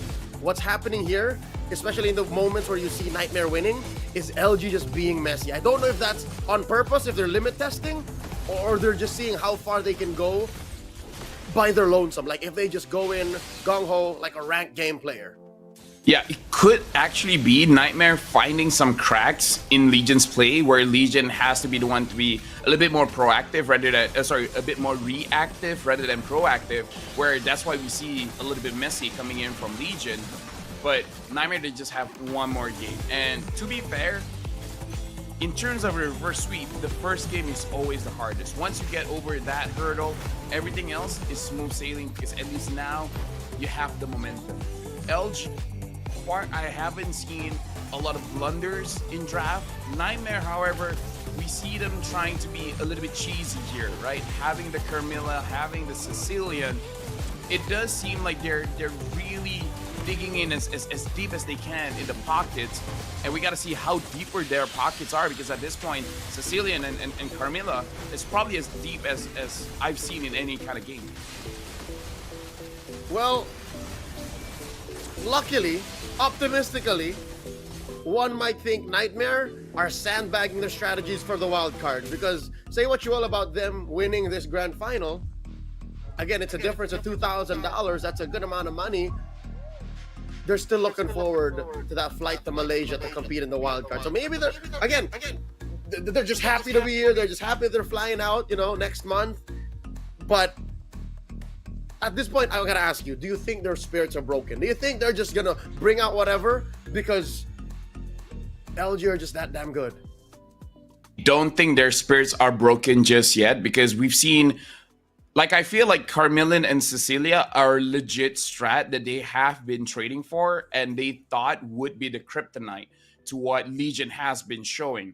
what's happening here, especially in the moments where you see Nightmare winning, is LG just being messy. I don't know if that's on purpose, if they're limit testing, or they're just seeing how far they can go by their lonesome. Like if they just go in gung-ho like a ranked game player. Yeah, it could actually be Nightmare finding some cracks in Legion's play, where Legion has to be the one to be a little bit more proactive rather than, a bit more reactive rather than proactive, where that's why we see a little bit messy coming in from Legion. But Nightmare, they just have one more game. And to be fair, in terms of a reverse sweep, the first game is always the hardest. Once you get over that hurdle, everything else is smooth sailing, because at least now you have the momentum. LG, I haven't seen a lot of blunders in draft. Nightmare, however, we see them trying to be a little bit cheesy here, right? Having the Carmilla, having the Sicilian, it does seem like they're really digging in as deep as they can in the pockets, and we got to see how deeper their pockets are, because at this point, Sicilian and Carmilla is probably as deep as I've seen in any kind of game. Well, luckily, optimistically, one might think Nightmare are sandbagging their strategies for the wild card, because say what you will about them winning this grand final, again, it's a difference of $2,000. That's a good amount of money. They're still looking forward to that flight to Malaysia to compete in the wild card. So maybe they're just happy to be here. They're just happy they're flying out, next month. But at this point, I gotta ask you, do you think their spirits are broken? Do you think they're just gonna bring out whatever because LG are just that damn good? Don't think their spirits are broken just yet, because we've seen, I feel like Carmillon and Cecilia are legit strat that they have been trading for, and they thought would be the kryptonite to what Legion has been showing.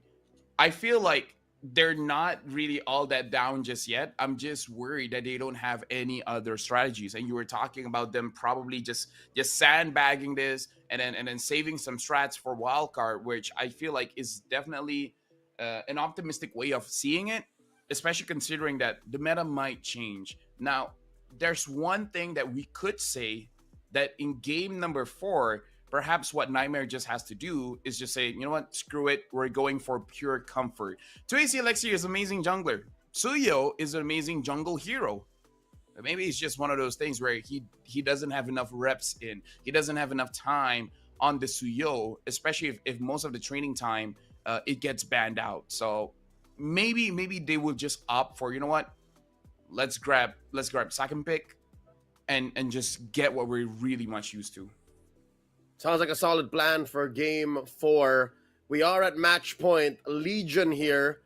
I feel like they're not really all that down just yet. I'm just worried that they don't have any other strategies. And you were talking about them probably just sandbagging this and then saving some strats for wildcard, which I feel like is definitely an optimistic way of seeing it, especially considering that the meta might change. Now, there's one thing that we could say that in game number 4, perhaps what Nightmare just has to do is just say, you know what, screw it, we're going for pure comfort. 2AC Elixir is an amazing jungler. Suyo is an amazing jungle hero. But maybe it's just one of those things where he doesn't have enough reps in. He doesn't have enough time on the Suyo, especially if most of the training time it gets banned out. So maybe they will just opt for, you know what, let's grab second pick and just get what we're really much used to. Sounds like a solid plan for game 4. We are at match point. Legion here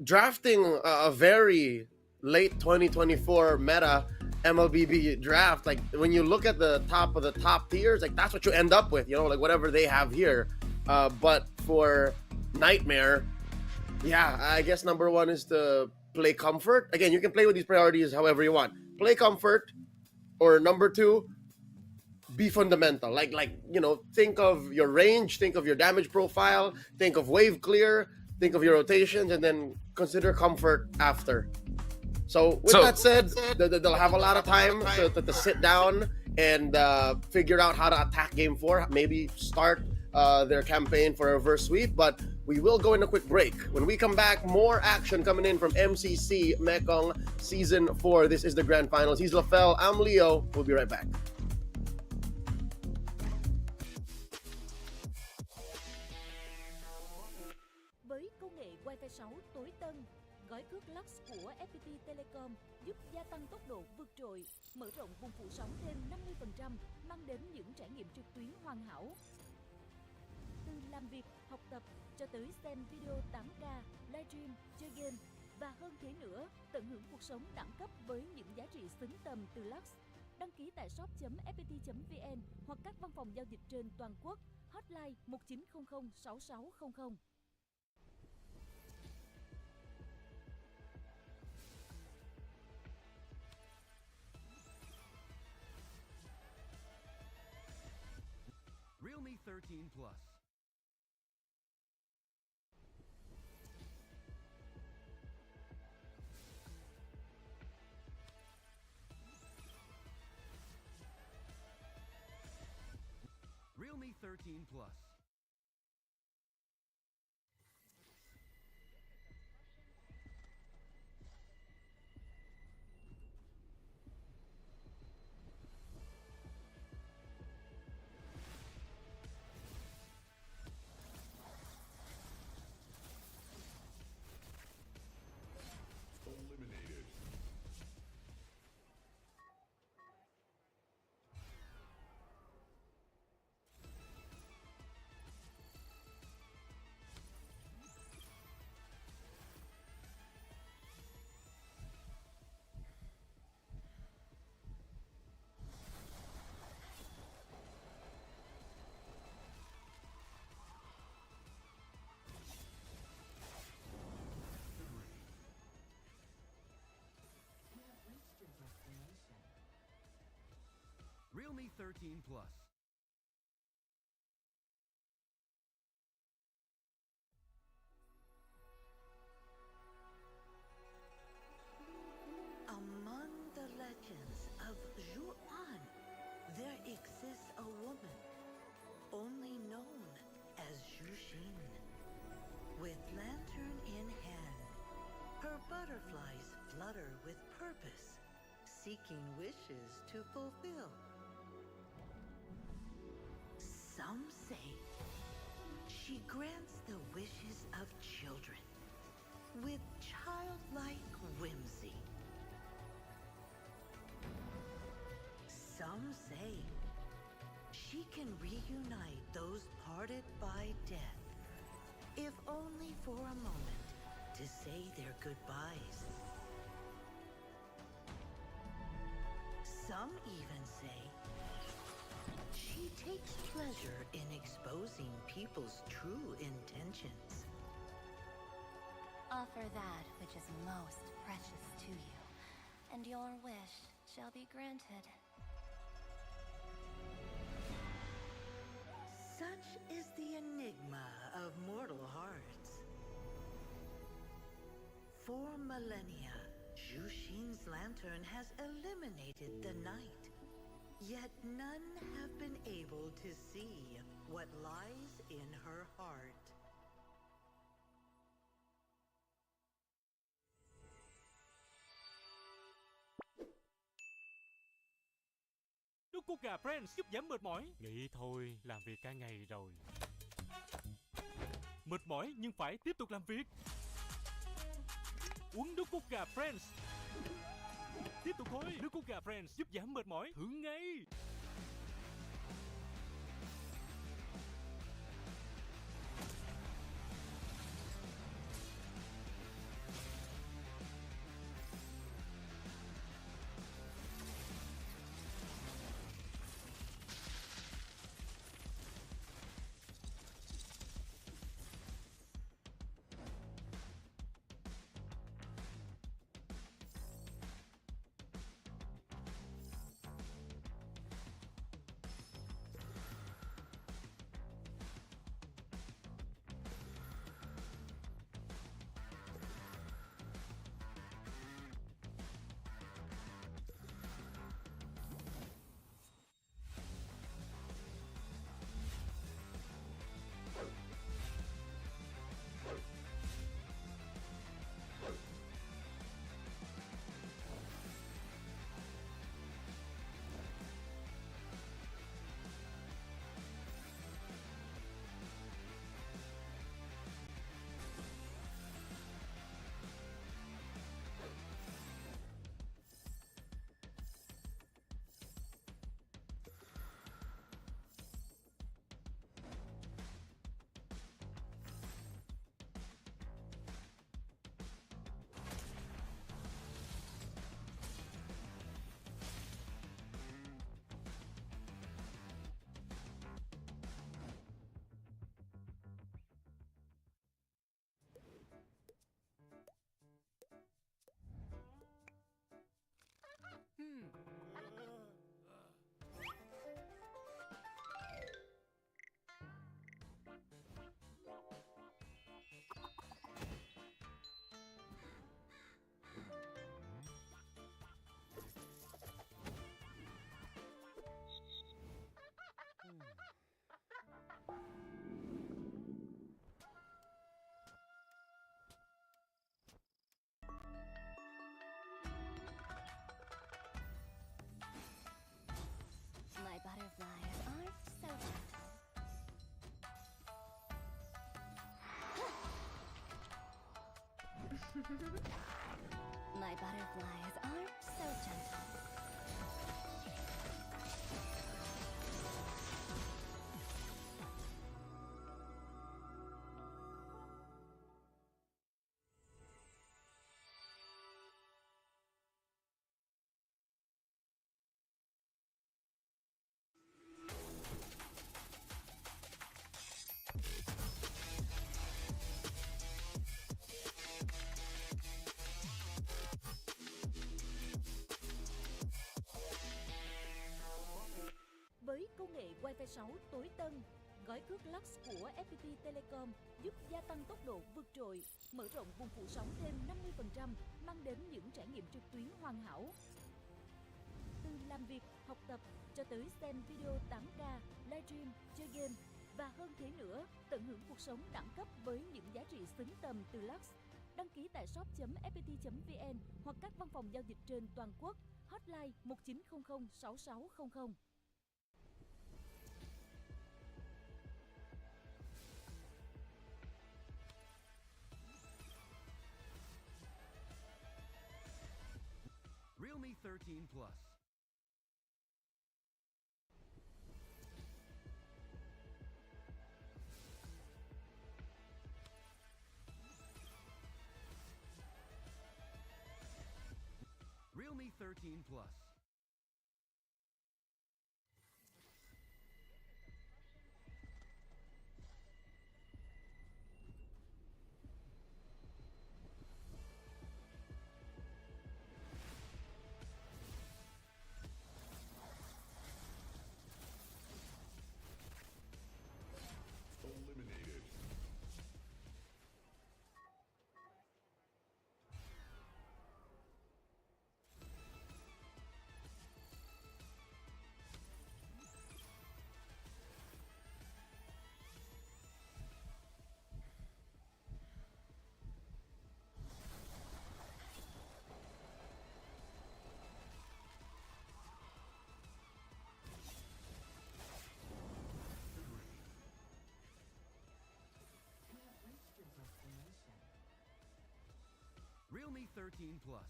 drafting a very late 2024 meta MLBB draft. Like when you look at the top of the top tiers, like that's what you end up with, you know, like whatever they have here. But for Nightmare, yeah, I guess number 1 is to play comfort. Again, you can play with these priorities however you want. Play comfort, or number 2, be fundamental. Like you know, think of your range, think of your damage profile, think of wave clear, think of your rotations, and then consider comfort after. So with that said, they'll have a lot of time to sit down and figure out how to attack game 4. Maybe start their campaign for a reverse sweep, but we will go in a quick break. When we come back, more action coming in from MCC Mekong Season 4. This is the Grand Finals. He's LaFell, I'm Leo. We'll be right back. Với công nghệ Wi-Fi 6 tối tân, gói cước Lux của FPT Telecom giúp gia tăng tốc độ vượt trội, mở rộng vùng phủ sóng thêm 50%, mang đến những trải nghiệm trực tuyến hoàn hảo. Từ làm việc, học tập cho tới xem video 8K, livestream, chơi game và hơn thế nữa, tận hưởng cuộc sống đẳng cấp với những giá trị xứng tầm từ Lux. Đăng ký tại shop.fpt.vn hoặc các văn phòng giao dịch trên toàn quốc. Hotline 1900 6600. Realme 13 Plus. Realme 13 Plus. Realme 13 Plus. Among the legends of Zhuan, there exists a woman only known as Zhuxin. With lantern in hand, her butterflies flutter with purpose, seeking wishes to fulfill. Some say she grants the wishes of children with childlike whimsy. Some say she can reunite those parted by death, if only for a moment, to say their goodbyes. Some even say she takes pleasure in exposing people's true intentions. Offer that which is most precious to you, and your wish shall be granted. Such is the enigma of mortal hearts. For millennia, Jushin's lantern has eliminated the night. Yet none have been able to see what lies in her heart. Nước cốt gà Friends giúp giảm mệt mỏi. Nghĩ thôi, làm việc cả ngày rồi. Mệt mỏi nhưng phải tiếp tục làm việc. Uống nước cốt gà Friends. Tiếp tục thôi, nước cốt gà Friends giúp giảm mệt mỏi. Thử ngay. My butterflies are so gentle. My butterflies are so gentle. Với công nghệ Wi-Fi 6 tối tân, gói cước Lux của FPT Telecom giúp gia tăng tốc độ vượt trội, mở rộng vùng phủ sóng thêm 50%, mang đến những trải nghiệm trực tuyến hoàn hảo. Từ làm việc, học tập cho tới xem video 8K, livestream, chơi game và hơn thế nữa, tận hưởng cuộc sống đẳng cấp với những giá trị xứng tầm từ Lux. Đăng ký tại shop.fpt.vn hoặc các văn phòng giao dịch trên toàn quốc. Hotline 1900 6600. Realme 13 Plus. Realme 13 Plus. Eliminated. Realme 13 Plus.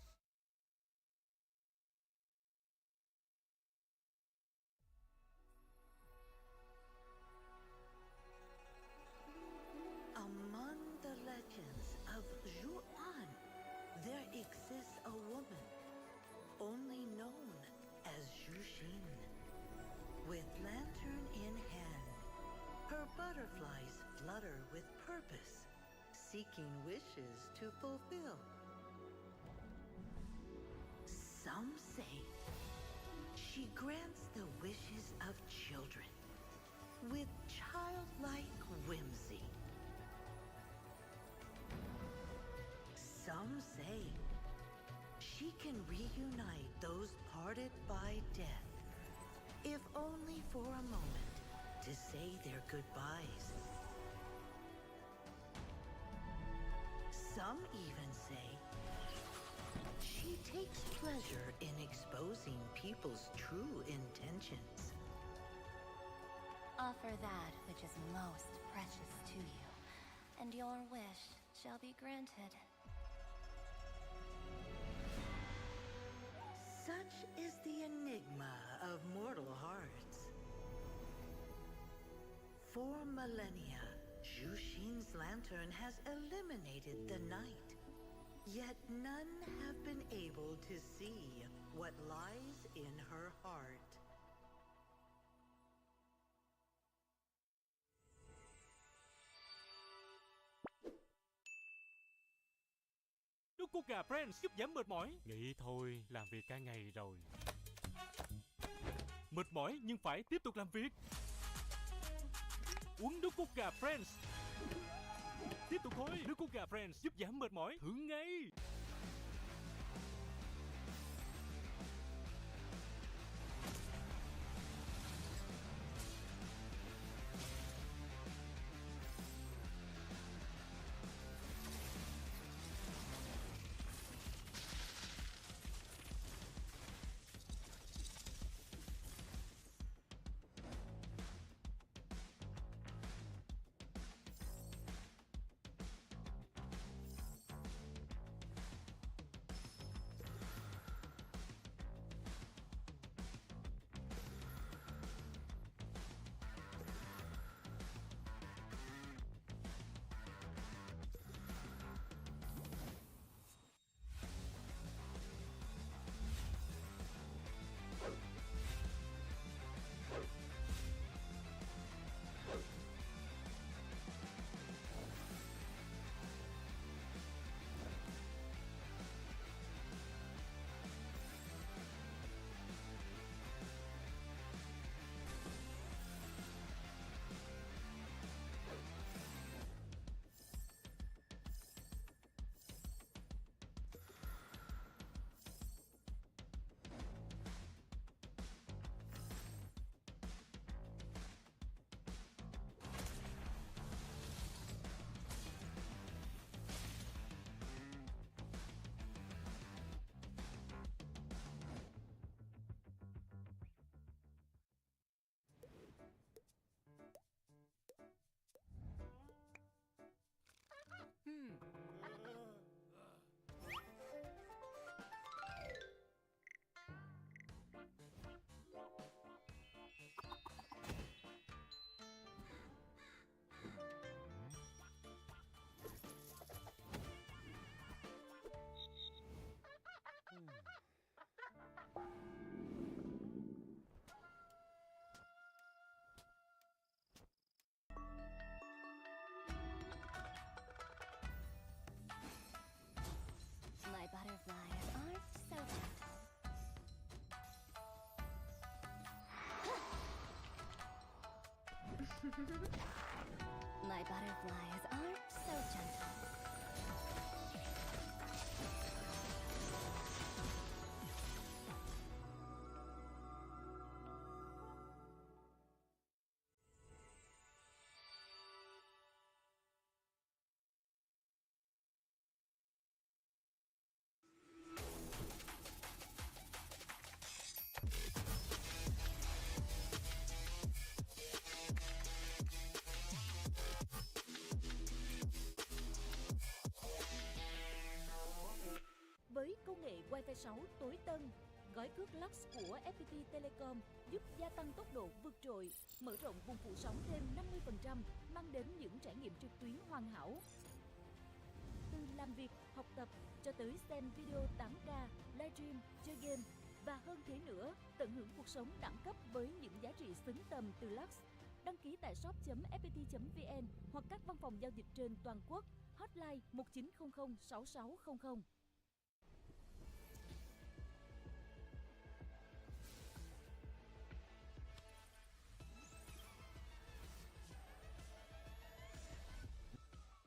Among the legends of Zhuan, there exists a woman only known as Zhuxin. With lantern in hand, her butterflies flutter with purpose, seeking wishes to fulfill. Some say she grants the wishes of children with childlike whimsy. Some say she can reunite those parted by death, if only for a moment to say their goodbyes. Some even say she takes pleasure in exposing people's true intentions. Offer that which is most precious to you, and your wish shall be granted. Such is the enigma of mortal hearts. For millennia, Zhuxin's lantern has eliminated the night. Yet none have been able to see what lies in her heart. Nước cốt gà Friends giúp giảm mệt mỏi. Nghĩ thôi, làm việc cả ngày rồi. Mệt mỏi nhưng phải tiếp tục làm việc. Uống nước cốt gà Friends. Tiếp tục thôi, nước cốt gà Friends giúp giảm mệt mỏi. Thử ngay. My butterflies are so gentle. My butterflies are so gentle. công nghệ Wi-Fi 6 tối tân. Gói cước Lux của FPT Telecom giúp gia tăng tốc độ vượt trội, mở rộng vùng phủ sóng thêm 50%, mang đến những trải nghiệm trực tuyến hoàn hảo. Từ làm việc, học tập cho tới xem video 8K, livestream, chơi game và hơn thế nữa, tận hưởng cuộc sống đẳng cấp với những giá trị xứng tầm từ Lux. Đăng ký tại shop.fpt.vn hoặc các văn phòng giao dịch trên toàn quốc. Hotline 1900 6600.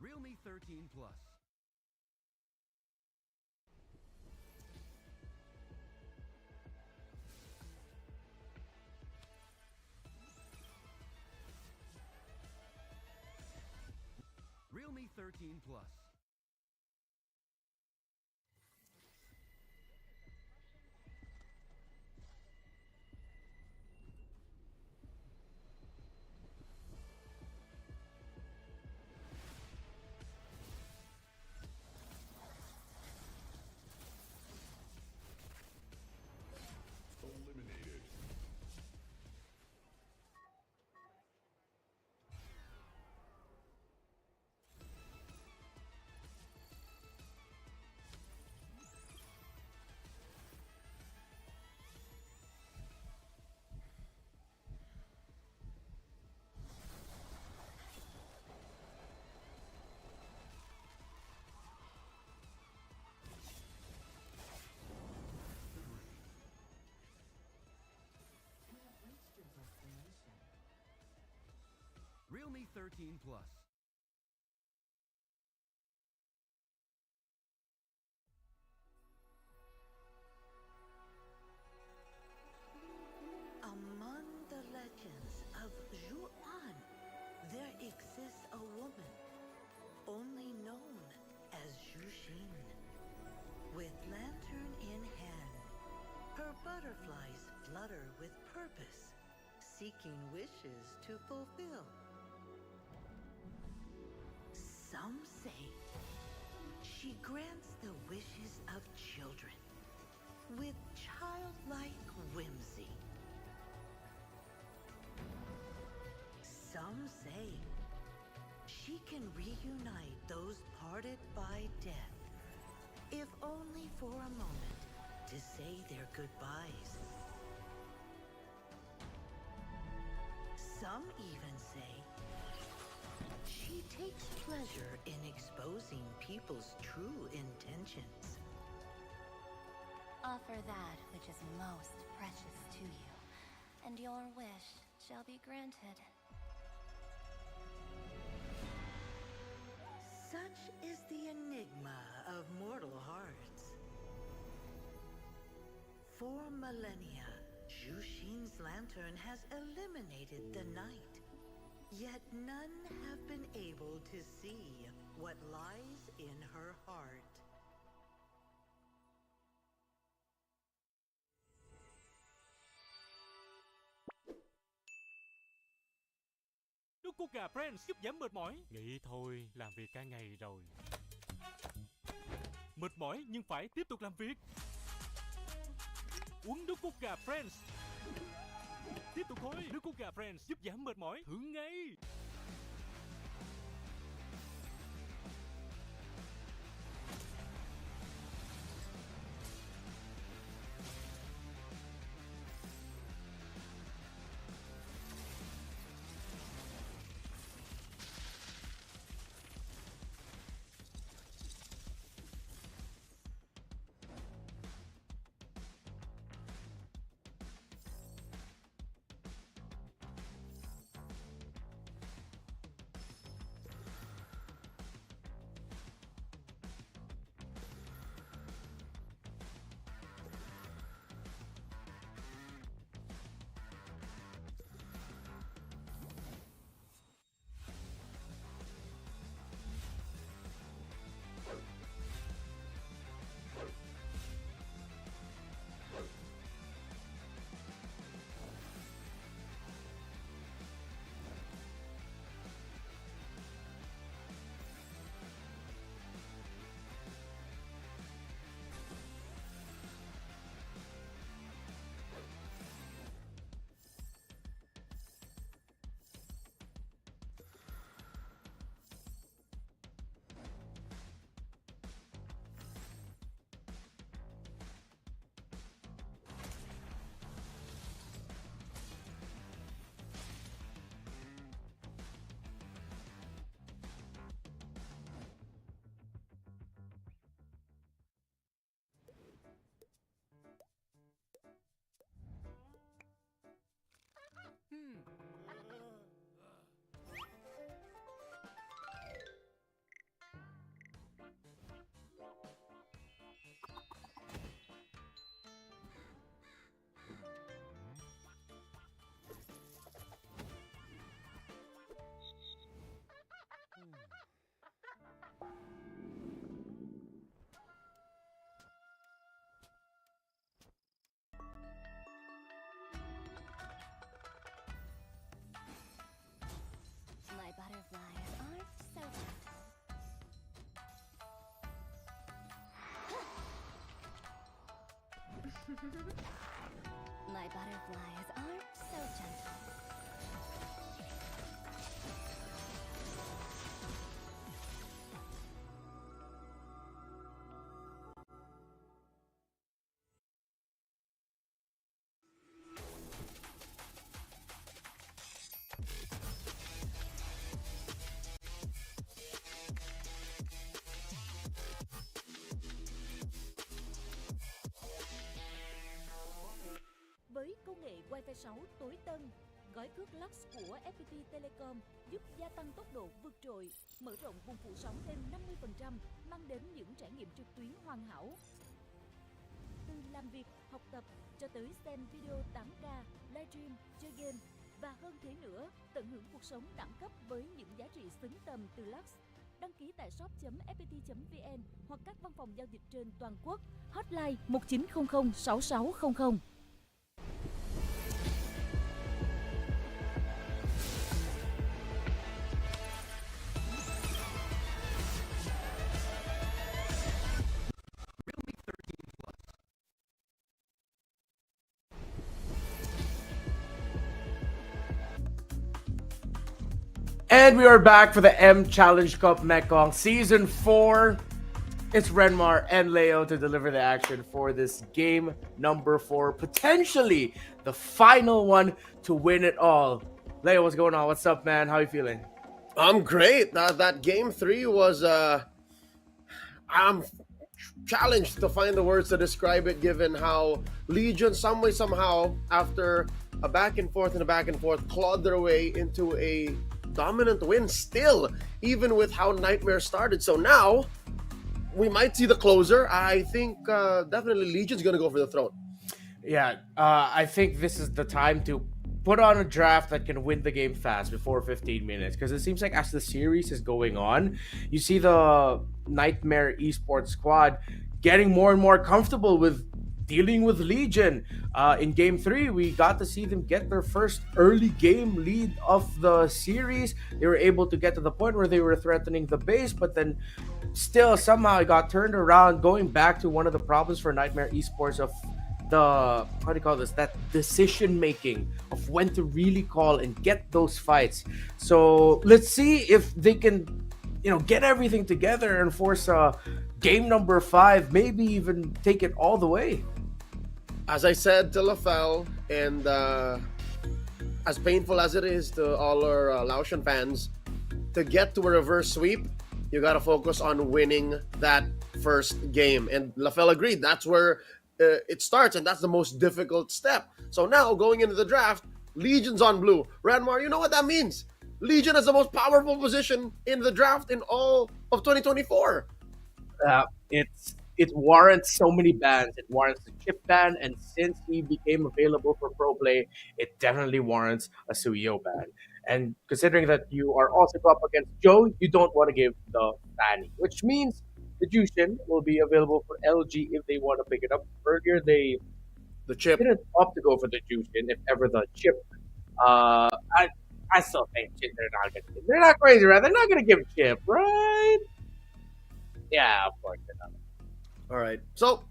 Realme 13 Plus. Realme 13 Plus. Eliminated. Realme 13 Plus. Among the legends of Zhuan, there exists a woman only known as Zhuxin. With lantern in hand, her butterflies flutter with purpose, seeking wishes to fulfill. Some say she grants the wishes of children with childlike whimsy. Some say she can reunite those parted by death, if only for a moment to say their goodbyes. Some even say she takes pleasure in exposing people's true intentions. Offer that which is most precious to you, and your wish shall be granted. Such is the enigma of mortal hearts. For millennia, Zhuxin's lantern has eliminated the night. Yet none have been able to see what lies in her heart. Nước cốt gà Friends giúp giảm mệt mỏi. Nghĩ thôi, làm việc cả ngày rồi. Mệt mỏi nhưng phải tiếp tục làm việc. Uống nước cốt gà Friends. Tiếp tục thôi, nước cốt gà Friends giúp giảm mệt mỏi. Thử ngay. My butterflies aren't so gentle. Với công nghệ Wi-Fi 6 tối tân, gói cước Lux của FPT Telecom giúp gia tăng tốc độ vượt trội, mở rộng vùng phủ sóng thêm 50%, mang đến những trải nghiệm trực tuyến hoàn hảo. Từ làm việc, học tập cho tới xem video 8K, livestream, chơi game và hơn thế nữa, tận hưởng cuộc sống đẳng cấp với những giá trị xứng tầm từ Lux. Đăng ký tại shop.fpt.vn hoặc các văn phòng giao dịch trên toàn quốc. Hotline 1900 6600. And we are back for the M Challenge Cup Mekong Season 4. It's Renmar and Leo to deliver the action for this game number 4. Potentially the final one to win it all. Leo, what's going on? What's up, man? How you feeling? I'm great. That game 3 was I'm challenged to find the words to describe it, given how Legion, some way, somehow, after a back and forth, clawed their way into a dominant win still, even with how Nightmare started. So now, we might see the closer. I think definitely Legion's going to go for the throne. Yeah, I think this is the time to put on a draft that can win the game fast before 15 minutes, because it seems like as the series is going on, you see the Nightmare Esports squad getting more and more comfortable with dealing with Legion. In game 3, we got to see them get their first early game lead of the series. They were able to get to the point where they were threatening the base, but then still somehow it got turned around, going back to one of the problems for Nightmare Esports of the, how do you call this, that decision making of when to really call and get those fights. So let's see if they can, get everything together and force game number 5, maybe even take it all the way. As I said to LaFell, and as painful as it is to all our Laotian fans, to get to a reverse sweep, you got to focus on winning that first game. And LaFell agreed. That's where it starts, and that's the most difficult step. So now, going into the draft, Legion's on blue. Ranmar, you know what that means? Legion has the most powerful position in the draft in all of 2024. It warrants so many bans. It warrants the chip ban, and since he became available for pro play, it definitely warrants a Suyo ban. And considering that you are also up against Joe, you don't want to give the Fanny, which means the Jushin will be available for LG if they want to pick it up. Earlier, the chip didn't opt to go for the Jushin, if ever the chip. I still think they're not crazy, right? They're not gonna give chip, right? Yeah, of course they're not. All right. So,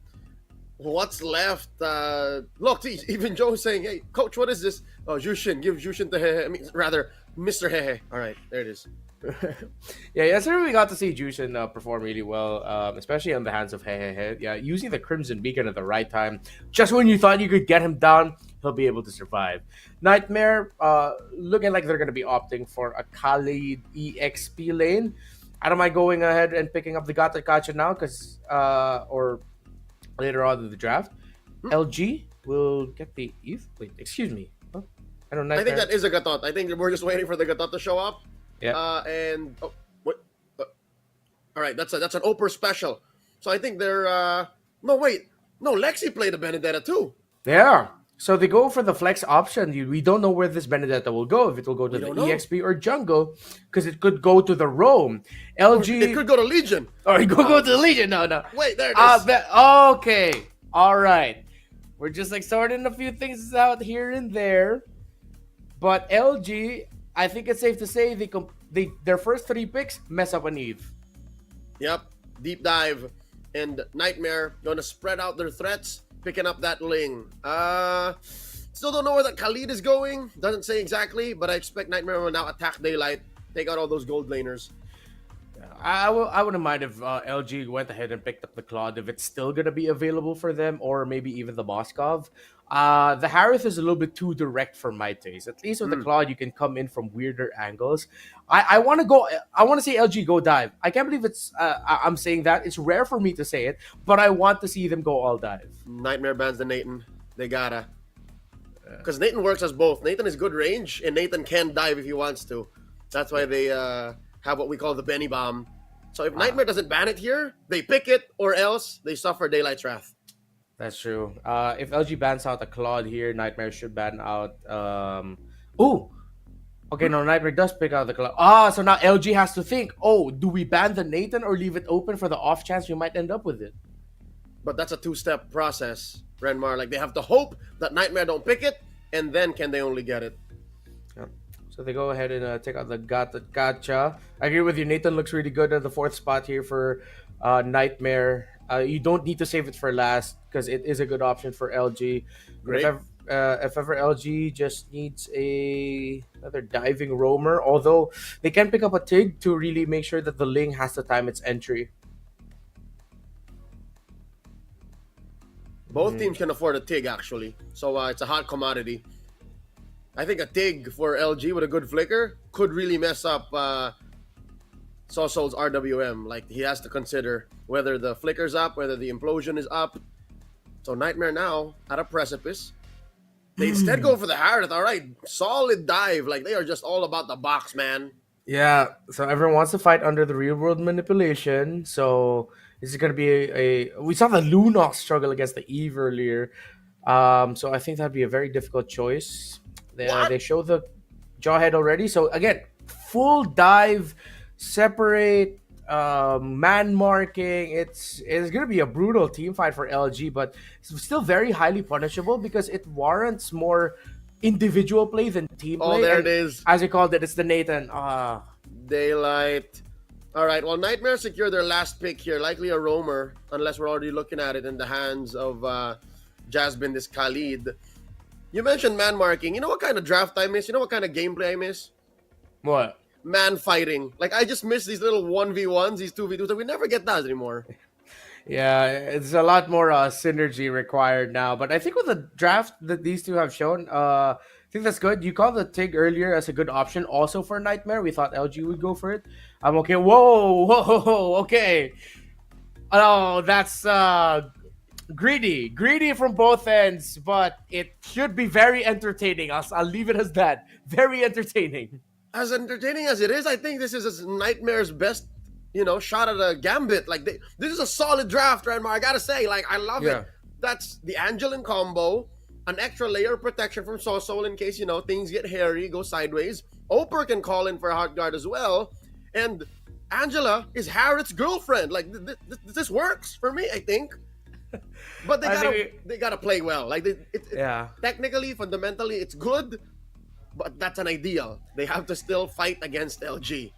what's left? Look, even Joe's saying, "Hey, coach, what is this?" Oh, Jushin. Give Jushin the Hehe. I mean, rather, Mr. Hehe. All right, there it is. Yeah, yesterday we got to see Jushin perform really well, especially on the hands of Hehe. Yeah, using the Crimson Beacon at the right time. Just when you thought you could get him down, he'll be able to survive. Nightmare, looking like they're going to be opting for a Khalid EXP lane. I don't mind going ahead and picking up the Gata Kacha now, because or later on in the draft. LG will get the Eve. Wait, excuse me. Oh, I don't know. I think that is a Gatot. I think we're just waiting for the Gatot to show up. Yeah. And what? All right, that's an Oper special. So I think they're no, Lexi played a Benedetta too. Yeah. So they go for the flex option. We don't know where this Benedetta will go. If it will go to the EXP or jungle, because it could go to the roam. LG. It could go to Legion. Or it could go to the Legion. No. Wait, there it is. Okay. All right. We're just sorting a few things out here and there. But LG, I think it's safe to say their first 3 picks mess up an Eve. Yep. Deep dive. And Nightmare going to spread out their threats. picking up that Ling. Still don't know where that Khalid is going. Doesn't say exactly, but I expect Nightmare will now attack Daylight, take out all those gold laners. I wouldn't mind if LG went ahead and picked up the Claude if it's still gonna be available for them, or maybe even the Moskov. The Harith is a little bit too direct for my taste. At least with the Claude, you can come in from weirder angles. I want to go. I want to see LG go dive. I can't believe I'm saying that. It's rare for me to say it, but I want to see them go all dive. Nightmare bans the Nathan. They gotta. Because Nathan works as both. Nathan is good range, and Nathan can dive if he wants to. That's why they have what we call the Benny Bomb. So if Nightmare doesn't ban it here, they pick it, or else they suffer Daylight's Wrath. That's true. If LG bans out a Claude here, Nightmare should ban out. Ooh. Okay, no, Nightmare does pick out the Claude. So now LG has to think, oh, do we ban the Nathan or leave it open for the off chance we might end up with it? But that's a two-step process, Renmar. Like, they have to hope that Nightmare don't pick it, and then can they only get it. Yep. So they go ahead and take out the Gacha. I agree with you. Nathan looks really good at the 4th spot here for Nightmare. You don't need to save it for last because it is a good option for LG. Great. If ever LG just needs another diving roamer, although they can pick up a Tig to really make sure that the Ling has to time its entry. Both teams can afford a Tig, actually. So it's a hot commodity. I think a Tig for LG with a good flicker could really mess up Sosol's RWM. Like, he has to consider whether the flicker's up, whether the implosion is up. So Nightmare now at a precipice. They instead go for the Harith. All right, solid dive. Like, they are just all about the box, man. Yeah, so everyone wants to fight under the real world manipulation. So this is going to be we saw the Lunox struggle against the Eve earlier. So I think that'd be a very difficult choice. They show the Jawhead already. So again, full dive, separate, man marking. It's going to be a brutal team fight for LG, but it's still very highly punishable because it warrants more individual play than team play. Oh, there it is. As you called it, it's the Nathan. Daylight. All right, well, Nightmare secured their last pick here. Likely a roamer, unless we're already looking at it in the hands of Jasmine, this Khalid. You mentioned man marking. You know what kind of draft I miss? You know what kind of gameplay I miss? What? Man fighting. Like, I just miss these little 1v1s, these 2v2s. We never get that anymore. Yeah, it's a lot more synergy required now. But I think with the draft that these two have shown, I think that's good. You called the Tig earlier as a good option also for Nightmare. We thought LG would go for it. I'm okay. Whoa, okay. Oh, that's greedy from both ends, but it should be very entertaining. I'll leave it as that. Very entertaining. As entertaining as it is, I think this is Nightmare's best, shot at a gambit. Like, this is a solid draft, Renmar. I gotta say, like, I love it. That's the Angeline combo, an extra layer of protection from Sosol in case, things get hairy, go sideways. Oper can call in for a hot guard as well. And Angela is Harriet's girlfriend. Like, this works for me, I think. But they gotta play well. Like, technically, fundamentally, it's good, but that's an ideal. They have to still fight against LG.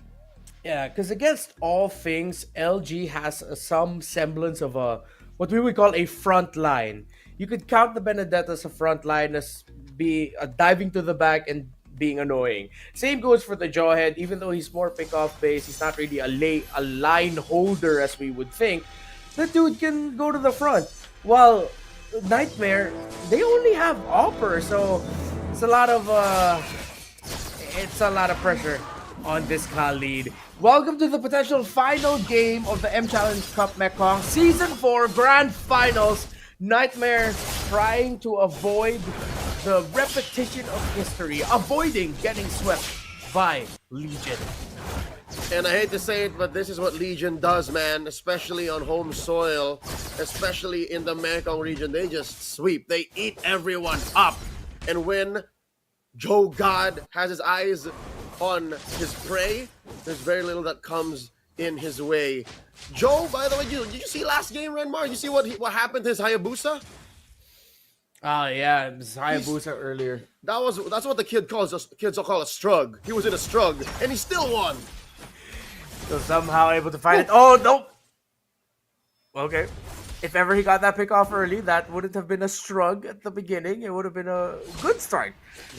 Yeah, because against all things, LG has some semblance of what we would call a front line. You could count the Benedetta as a front line as diving to the back and being annoying. Same goes for the Jawhead. Even though he's more pick-off based, he's not really a line holder as we would think. The dude can go to the front. While Nightmare, they only have Opper, so it's a lot of pressure on this Khalid. Welcome to the potential final game of the M Challenge Cup Mekong Season 4 Grand Finals. Nightmare trying to avoid the repetition of history, avoiding getting swept by Legion. And I hate to say it, but this is what Legion does, man. Especially on home soil, especially in the Mekong region. They just sweep. They eat everyone up. And when Joe God has his eyes on his prey, there's very little that comes in his way. Joe, by the way, did you see last game, Renmar? You see what happened to his Hayabusa? Yeah, it was Hayabusa earlier. That's what the kids call a strug. He was in a strug, and he still won. So somehow able to fight it. Oh, no. Okay. if ever he got that pick off early, that wouldn't have been a shrug at the beginning. It would have been a good start.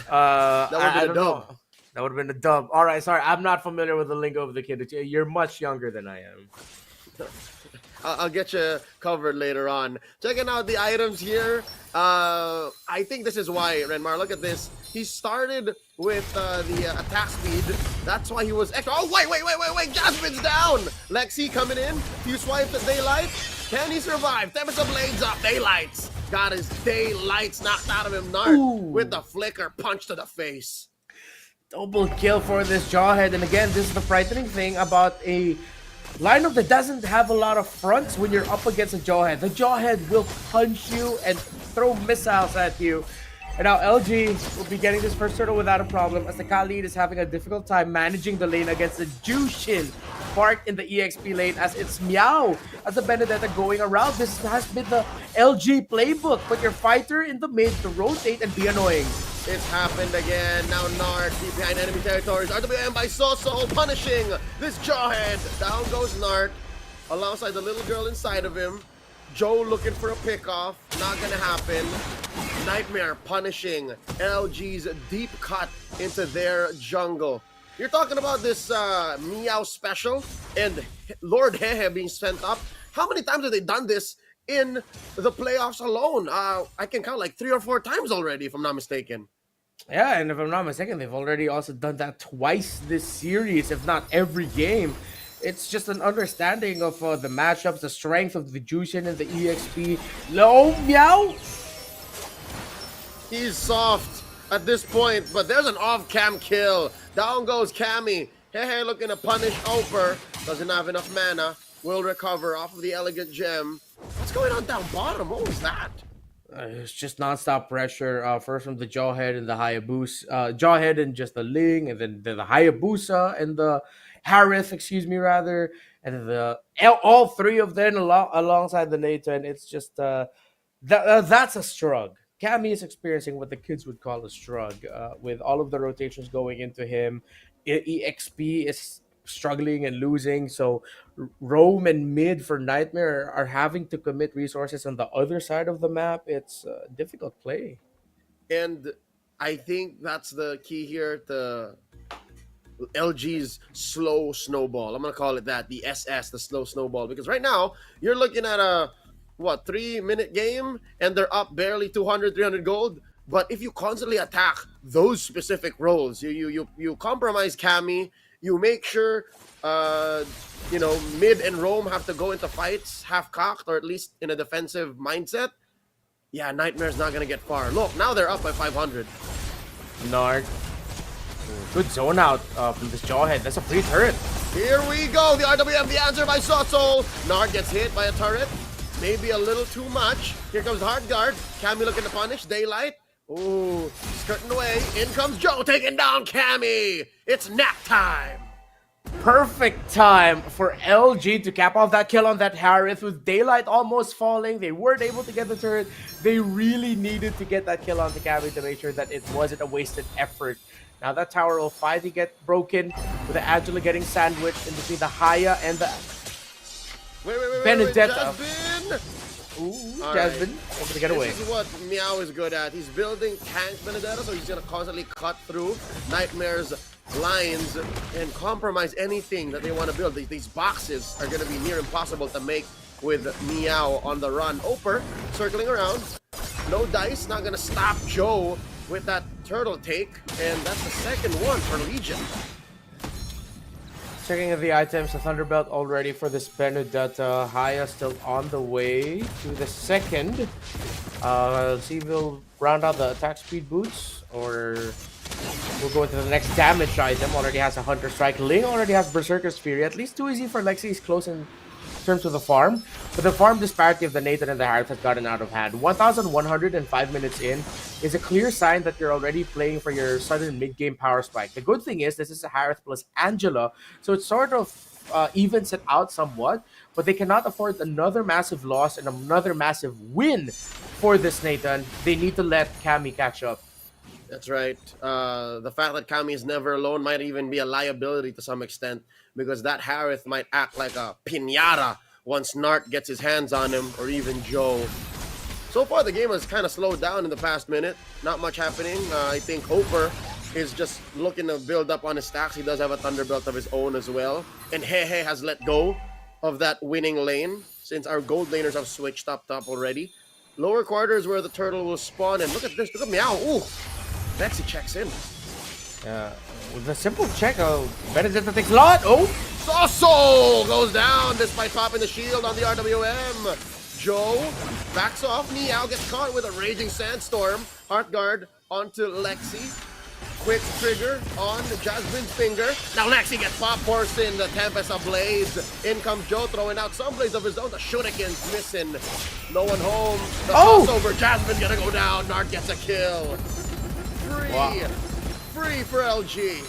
That would have I been a don't dub. know. That would have been a dub. All right, sorry, I'm not familiar with the lingo of the kid. You're much younger than I am. I'll get you covered later on. Checking out the items here. I think this is why, Renmar, look at this. He started with the attack speed. That's why he was extra. Oh, wait. Jasmine's down. Lexi coming in. Few swipes at Daylight. Can he survive? Temperature blades up. Daylights. Got his Daylights knocked out of him. Nart with the flicker punch to the face. Double kill for this Jawhead. And again, this is the frightening thing about a lineup that doesn't have a lot of fronts when you're up against a Jawhead. The Jawhead will punch you and throw missiles at you. And now LG will be getting this first turtle without a problem, as the Khalid is having a difficult time managing the lane against the Jushin parked in the EXP lane, as it's Meow as the Benedetta going around. This has been the LG playbook. Put your fighter in the mid to rotate and be annoying. It's happened again. Now Nart deep behind enemy territories. RWM by Soso punishing this Jawhead. Down goes Nart alongside the little girl inside of him. Joe looking for a pickoff. Not gonna happen. Nightmare punishing LG's deep cut into their jungle. You're talking about this Meow special and Lord Hehe being sent up. How many times have they done this in the playoffs alone? I can count like 3 or 4 times already, if I'm not mistaken. Yeah, and if I'm not mistaken, they've already also done that twice this series, if not every game. It's just an understanding of the matchups, the strength of the Jushin and the EXP. Low Meow! He's soft at this point, but there's an off-cam kill. Down goes Cammy. Hehe looking to punish Oper. Doesn't have enough mana. Will recover off of the Elegant Gem. What's going on down bottom? What was that? It's just non-stop pressure. First from the Jawhead and the Hayabusa. Jawhead and just the Ling, and then the Hayabusa and the Harith, excuse me, rather. And then all three of them alongside the Nathan. It's just, that's a shrug. Cammy is experiencing what the kids would call a shrug, with all of the rotations going into him. EXP is struggling and losing, so Rome and mid for Nightmare are having to commit resources on the other side of the map. It's a difficult play. And I think that's the key here, the LG's slow snowball. I'm going to call it that, the SS, the slow snowball. Because right now, you're looking at a 3-minute game, and they're up barely 200, 300 gold. But if you constantly attack those specific roles, you compromise Cammy, you make sure, mid and Rome have to go into fights half-cocked, or at least in a defensive mindset. Yeah, Nightmare's not going to get far. Look, now they're up by 500. Nard. Good zone out from this Jawhead. That's a free turret. Here we go. The RWM, the answer by Soso. Nard gets hit by a turret. Maybe a little too much. Here comes the hard guard. Cammy looking to punish. Daylight. Ooh, skirting away. In comes Joe taking down Cammy. It's nap time. Perfect time for LG to cap off that kill on that Harith with Daylight almost falling. They weren't able to get the turret. They really needed to get that kill on the Cammy to make sure that it wasn't a wasted effort. Now that tower will finally get broken with the Angela getting sandwiched in between the Haya and the Benedetta. Jasmine! Ooh, Jasmine able to get away. This is what Meow is good at. He's building tank Benedetta, so he's going to constantly cut through Nightmare's lines and compromise anything that they want to build. These boxes are going to be near impossible to make with Meow on the run. Oper circling around. No dice, not going to stop Joe with that turtle take, and that's the second one for Legion. Checking the items, the Thunderbelt already for this Benedetta. Haya still on the way to the second. Let's see if we'll round out the attack speed boots, or we'll go into the next damage item. Already has a Hunter Strike. Ling already has Berserker's Fury. At least too easy for Lexi. He's close in terms of the farm. But the farm disparity of the Nathan and the Harith has gotten out of hand. 1,105 minutes in is a clear sign that you're already playing for your sudden mid-game power spike. The good thing is this is a Harith plus Angela, so it sort of evens it out somewhat, but they cannot afford another massive loss and another massive win for this Nathan. They need to let Cammy catch up. That's right. The fact that Cammy is never alone might even be a liability to some extent, because that Harith might act like a piñata once Nart gets his hands on him, or even Joe. So far, the game has kind of slowed down in the past minute. Not much happening. I think Hopper is just looking to build up on his stacks. He does have a Thunderbolt of his own as well. And Hehe has let go of that winning lane since our gold laners have switched up top already. Lower quarters where the turtle will spawn. And look at this. Look at Meow. Ooh. Lexi checks in. With a simple check, Benedetta takes a lot. Oh! Soul goes down despite popping the shield on the RWM. Joe backs off. Meow gets caught with a raging sandstorm. Heartguard onto Lexi. Quick trigger on Jasmine's finger. Now Lexi gets pop forced in the Tempest of Blades. In comes Joe throwing out some blades of his own. The shuriken's missing. No one home. The crossover. Jasmine gonna go down. Nart gets a kill. Free for LG.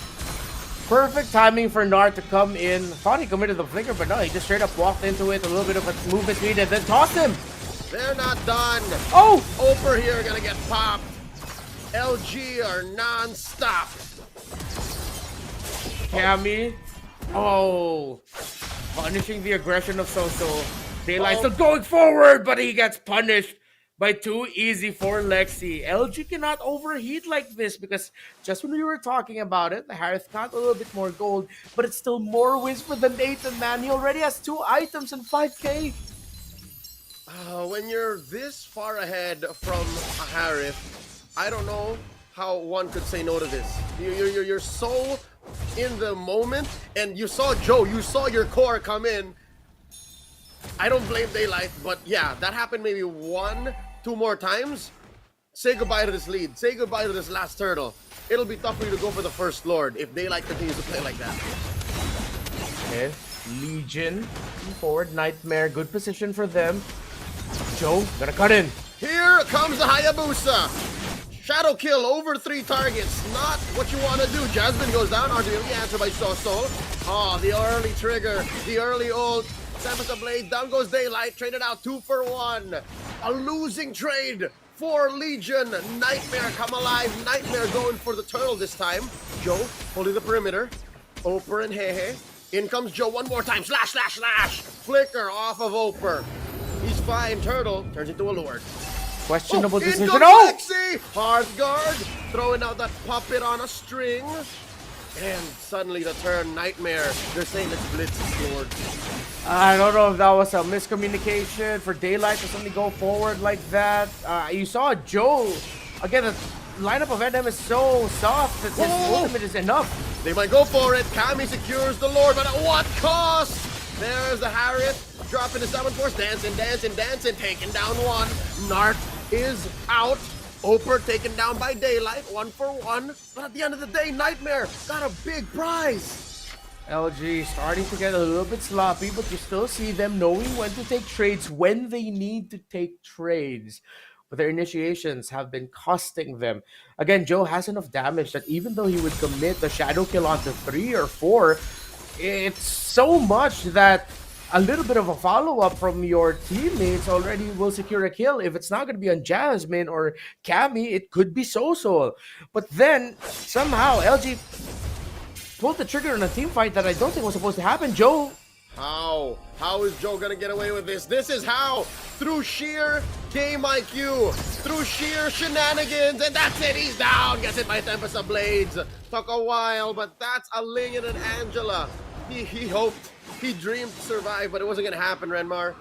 Perfect timing for Nart to come in. Thought he committed the flicker, but no, he just straight up walked into it. A little bit of a movement speed and then tossed him. They're not done. Oh! Oper here gonna get popped. LG are non-stop. Cammy. Oh. Punishing the aggression of Soso. Daylight still going forward, but he gets punished by too easy for Lexi. LG cannot overheat like this because just when we were talking about it, the Harith got a little bit more gold, but it's still more wins for the Nathan, man. He already has 2 items and 5k. When you're this far ahead from a Harith, I don't know how one could say no to this. You're so in the moment, and you saw Joe, you saw your core come in. I don't blame Daylight, but yeah, that happened maybe 1-2 more times. Say goodbye to this lead. Say goodbye to this last turtle. It'll be tough for you to go for the first Lord if Daylight continues to play like that. Okay, Legion forward, Nightmare, good position for them. Joe gonna cut in. Here comes the Hayabusa. Shadow kill over 3 targets. Not what you want to do. Jasmine goes down. RGB answered by Soso. Oh, the early trigger. The early ult. Tempest of Blade. Down goes Daylight. Traded out 2 for 1. A losing trade for Legion. Nightmare come alive. Nightmare going for the turtle this time. Joe holding the perimeter. Oper and Hehe. In comes Joe one more time. Slash, slash, slash. Flicker off of Oper. He's fine. Turtle turns into a Lord. Questionable decision. Oh! Lexi! Heartguard throwing out that puppet on a string. And suddenly the turn Nightmare. They're saying it's Blitz's Lord. I don't know if that was a miscommunication for Daylight to suddenly go forward like that. You saw Joe. Again, the lineup of NM is so soft that his ultimate is enough. They might go for it. Kami secures the Lord, but at what cost? There's the Harith. Dropping the summon force. Dancing, dancing, dancing. Taking down 1. Nart is out. Oper taken down by Daylight. 1 for 1. But at the end of the day, Nightmare got a big prize. LG starting to get a little bit sloppy, but you still see them knowing when to take trades when they need to take trades. But their initiations have been costing them. Again, Joe has enough damage that even though he would commit the shadow kill onto 3 or 4, it's so much that a little bit of a follow-up from your teammates already will secure a kill. If it's not going to be on Jasmine or Cammy, it could be Soso. But then, somehow, LG pulled the trigger on a team fight that I don't think was supposed to happen. Joe. How? How is Joe gonna get away with this? This is how! Through sheer game IQ, through sheer shenanigans, and that's it, he's down! Gets hit by Tempest of Blades. Took a while, but that's a Ling and an Angela. He hoped, he dreamed to survive, but it wasn't gonna happen, Renmar.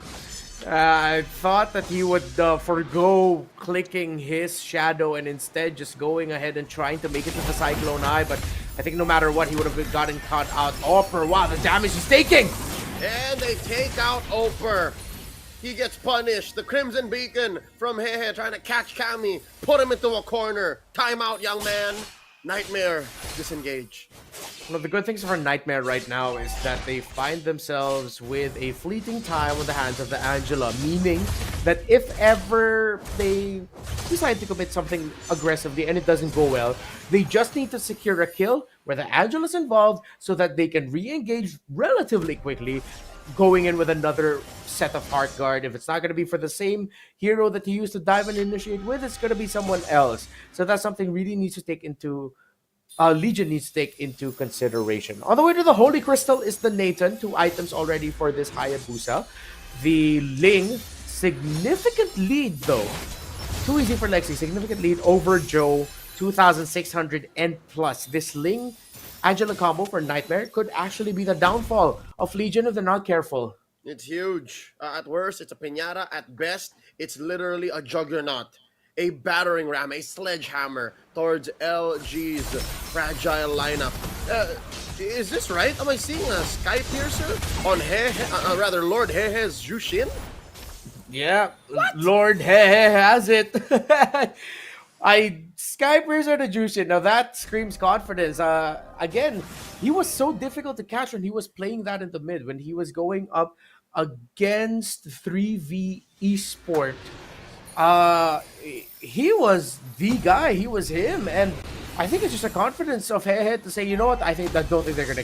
I thought that he would forgo clicking his shadow and instead just going ahead and trying to make it to the Cyclone Eye, but I think no matter what, he would have gotten caught out. Oper, wow, the damage he's taking! And they take out Oper. He gets punished. The Crimson Beacon from Hehe trying to catch Cammy. Put him into a corner. Time out, young man. Nightmare, disengage. One of the good things for Nightmare right now is that they find themselves with a fleeting time on the hands of the Angela, meaning that if ever they decide to commit something aggressively and it doesn't go well, they just need to secure a kill where the Angela's involved so that they can re-engage relatively quickly, going in with another set of Heart Guard. If it's not going to be for the same hero that he used to dive and initiate with, it's going to be someone else. So that's something really needs to take into Legion needs to take into consideration. On the way to the Holy Crystal is the Nathan, 2 items already for this Hayabusa. The Ling, significant lead though. Too easy for Lexi, significant lead over Joe, 2,600 and plus. This Ling Angela combo for Nightmare could actually be the downfall of Legion if they're not careful. It's huge. At worst, it's a piñata. At best, it's literally a juggernaut. A battering ram, a sledgehammer towards LG's fragile lineup. Is this right? Am I seeing a Sky Piercer on Lord Hehe's Jushin? Yeah, what? Lord Hehe has it. Sky Piercer the Jushin. Now that screams confidence. Again, he was so difficult to catch when he was playing that in the mid, when he was going up against 3v Esports. He was the guy. He was him, and I think it's just a confidence of Hehe to say, you know what? I don't think they're gonna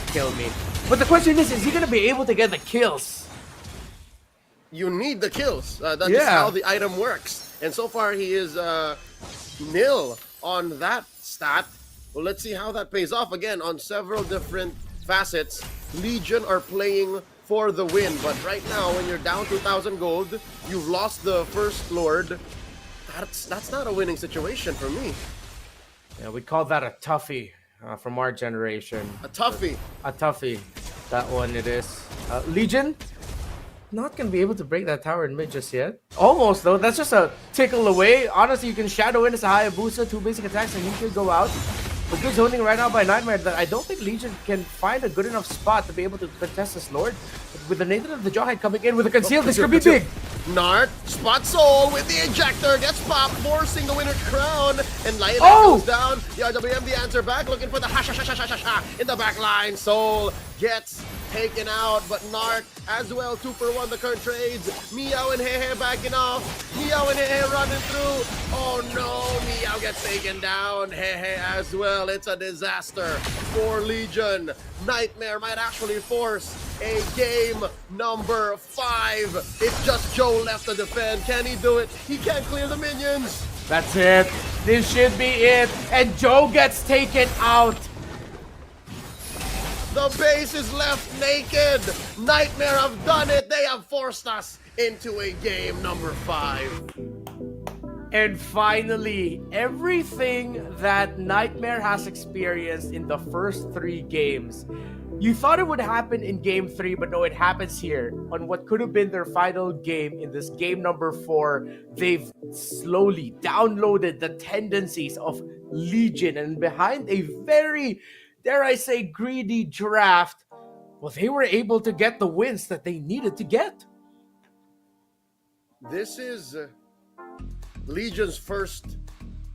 kill me. But the question is he gonna be able to get the kills? You need the kills. That's just how the item works. And so far, he is nil on that stat. Well, let's see how that pays off again on several different facets. Legion are playing for the win, but right now, when you're down 2,000 gold, you've lost the first Lord. That's not a winning situation for me. Yeah, we call that a toughie from our generation. A toughie. A toughie. That one it is. Legion, not going to be able to break that tower in mid just yet. Almost, though. That's just a tickle away. Honestly, you can Shadow in as a Hayabusa, 2 basic attacks, and he should go out. But good zoning right now by Nightmare that I don't think Legion can find a good enough spot to be able to contest this Lord. But with the Nathan of the Jawhead coming in with a conceal, this could be big. Nart, spot soul with the ejector, gets popped, forcing the winner's crown, and Lion goes down. The RWM the answer back, looking for the ha in the back line. Soul gets taken out, but Nart as well, 2-for-1 the current trades. Meow and Hehe backing off. Meow and Hehe running through. Oh no, Meow gets taken down. Hehe as well. It's a disaster for Legion. Nightmare might actually force a game number 5. It's just Joe left to defend. Can he do it? He can't clear the minions. That's it. This should be it. And Joe gets taken out. The base is left naked. Nightmare have done it. They have forced us into a game number 5. And finally, everything that Nightmare has experienced in the first 3 games, you thought it would happen in game 3, but no, it happens here on what could have been their final game in this game number 4. They've slowly downloaded the tendencies of Legion, and behind a very, dare I say, greedy draft, well, they were able to get the wins that they needed to get. This is Legion's first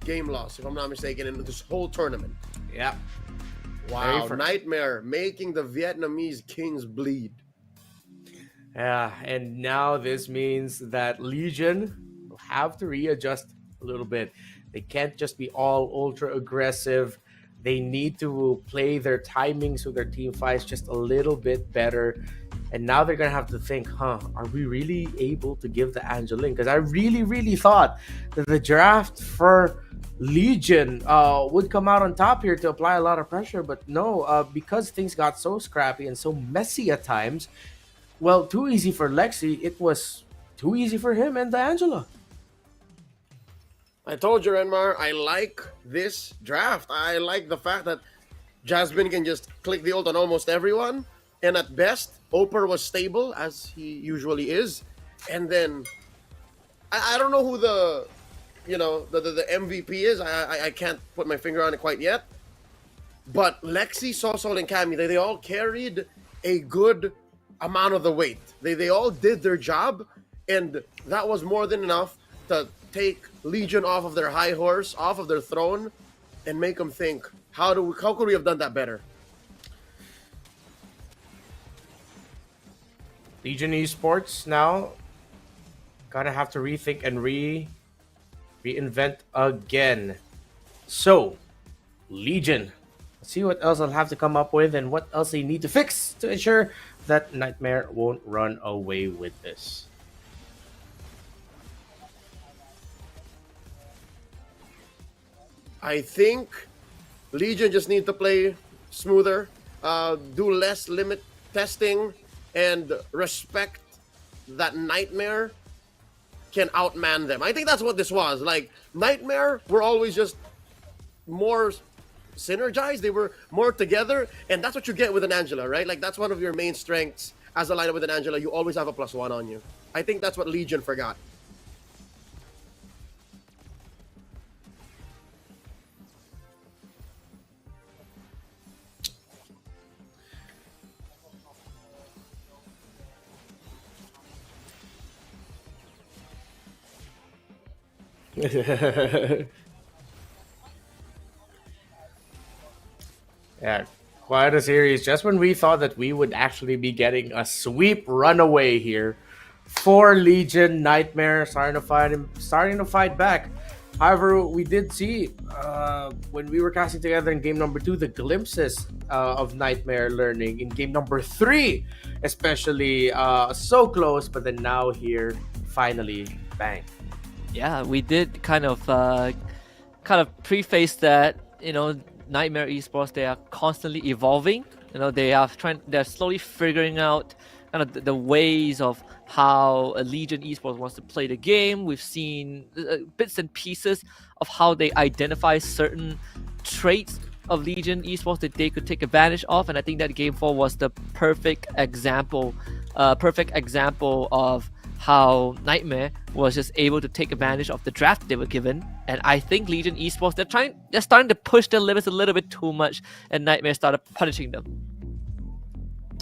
game loss, if I'm not mistaken, in this whole tournament. Yeah. Wow, Nightmare making the Vietnamese Kings bleed. Yeah, and now this means that Legion will have to readjust a little bit. They can't just be all ultra aggressive. They need to play their timings with their team fights just a little bit better. And now they're going to have to think, are we really able to give the Angeline? Because I really, really thought that the draft for Legion would come out on top here to apply a lot of pressure. But no, because things got so scrappy and so messy at times, well, too easy for Lexi. It was too easy for him and the Angela. I told you, Renmar, I like this draft. I like the fact that Jasmine can just click the ult on almost everyone. And at best, Oper was stable, as he usually is. And then, I don't know who the MVP is. I can't put my finger on it quite yet. But Lexi, Sosol, and Cammy, they all carried a good amount of the weight. They all did their job. And that was more than enough to take Legion off of their high horse, off of their throne, and make them think, how could we have done that better? Legion Esports now gonna have to rethink and reinvent again. So, Legion, let's see what else I'll have to come up with and what else they need to fix to ensure that Nightmare won't run away with this. I think Legion just need to play smoother, do less limit testing, and respect that Nightmare can outman them. I think that's what this was. Like, Nightmare were always just more synergized. They were more together, and that's what you get with an Angela, right? Like, that's one of your main strengths as a lineup with an Angela. You always have a +1 on you. I think that's what Legion forgot. Yeah, quite a series. Just when we thought that we would actually be getting a sweep runaway here, for Legion, Nightmare starting to fight back. However, we did see when we were casting together in game number 2 the glimpses of Nightmare learning in game number 3, especially so close, but then now here finally bang. Yeah, we did kind of preface that, you know, Nightmare Esports, they are constantly evolving. You know, they're slowly figuring out kind of the ways of how a Legion Esports wants to play the game. We've seen bits and pieces of how they identify certain traits of Legion Esports that they could take advantage of, and I think that Game 4 was the perfect example of how Nightmare was just able to take advantage of the draft they were given. And I think Legion Esports, they're starting to push their limits a little bit too much, and Nightmare started punishing them.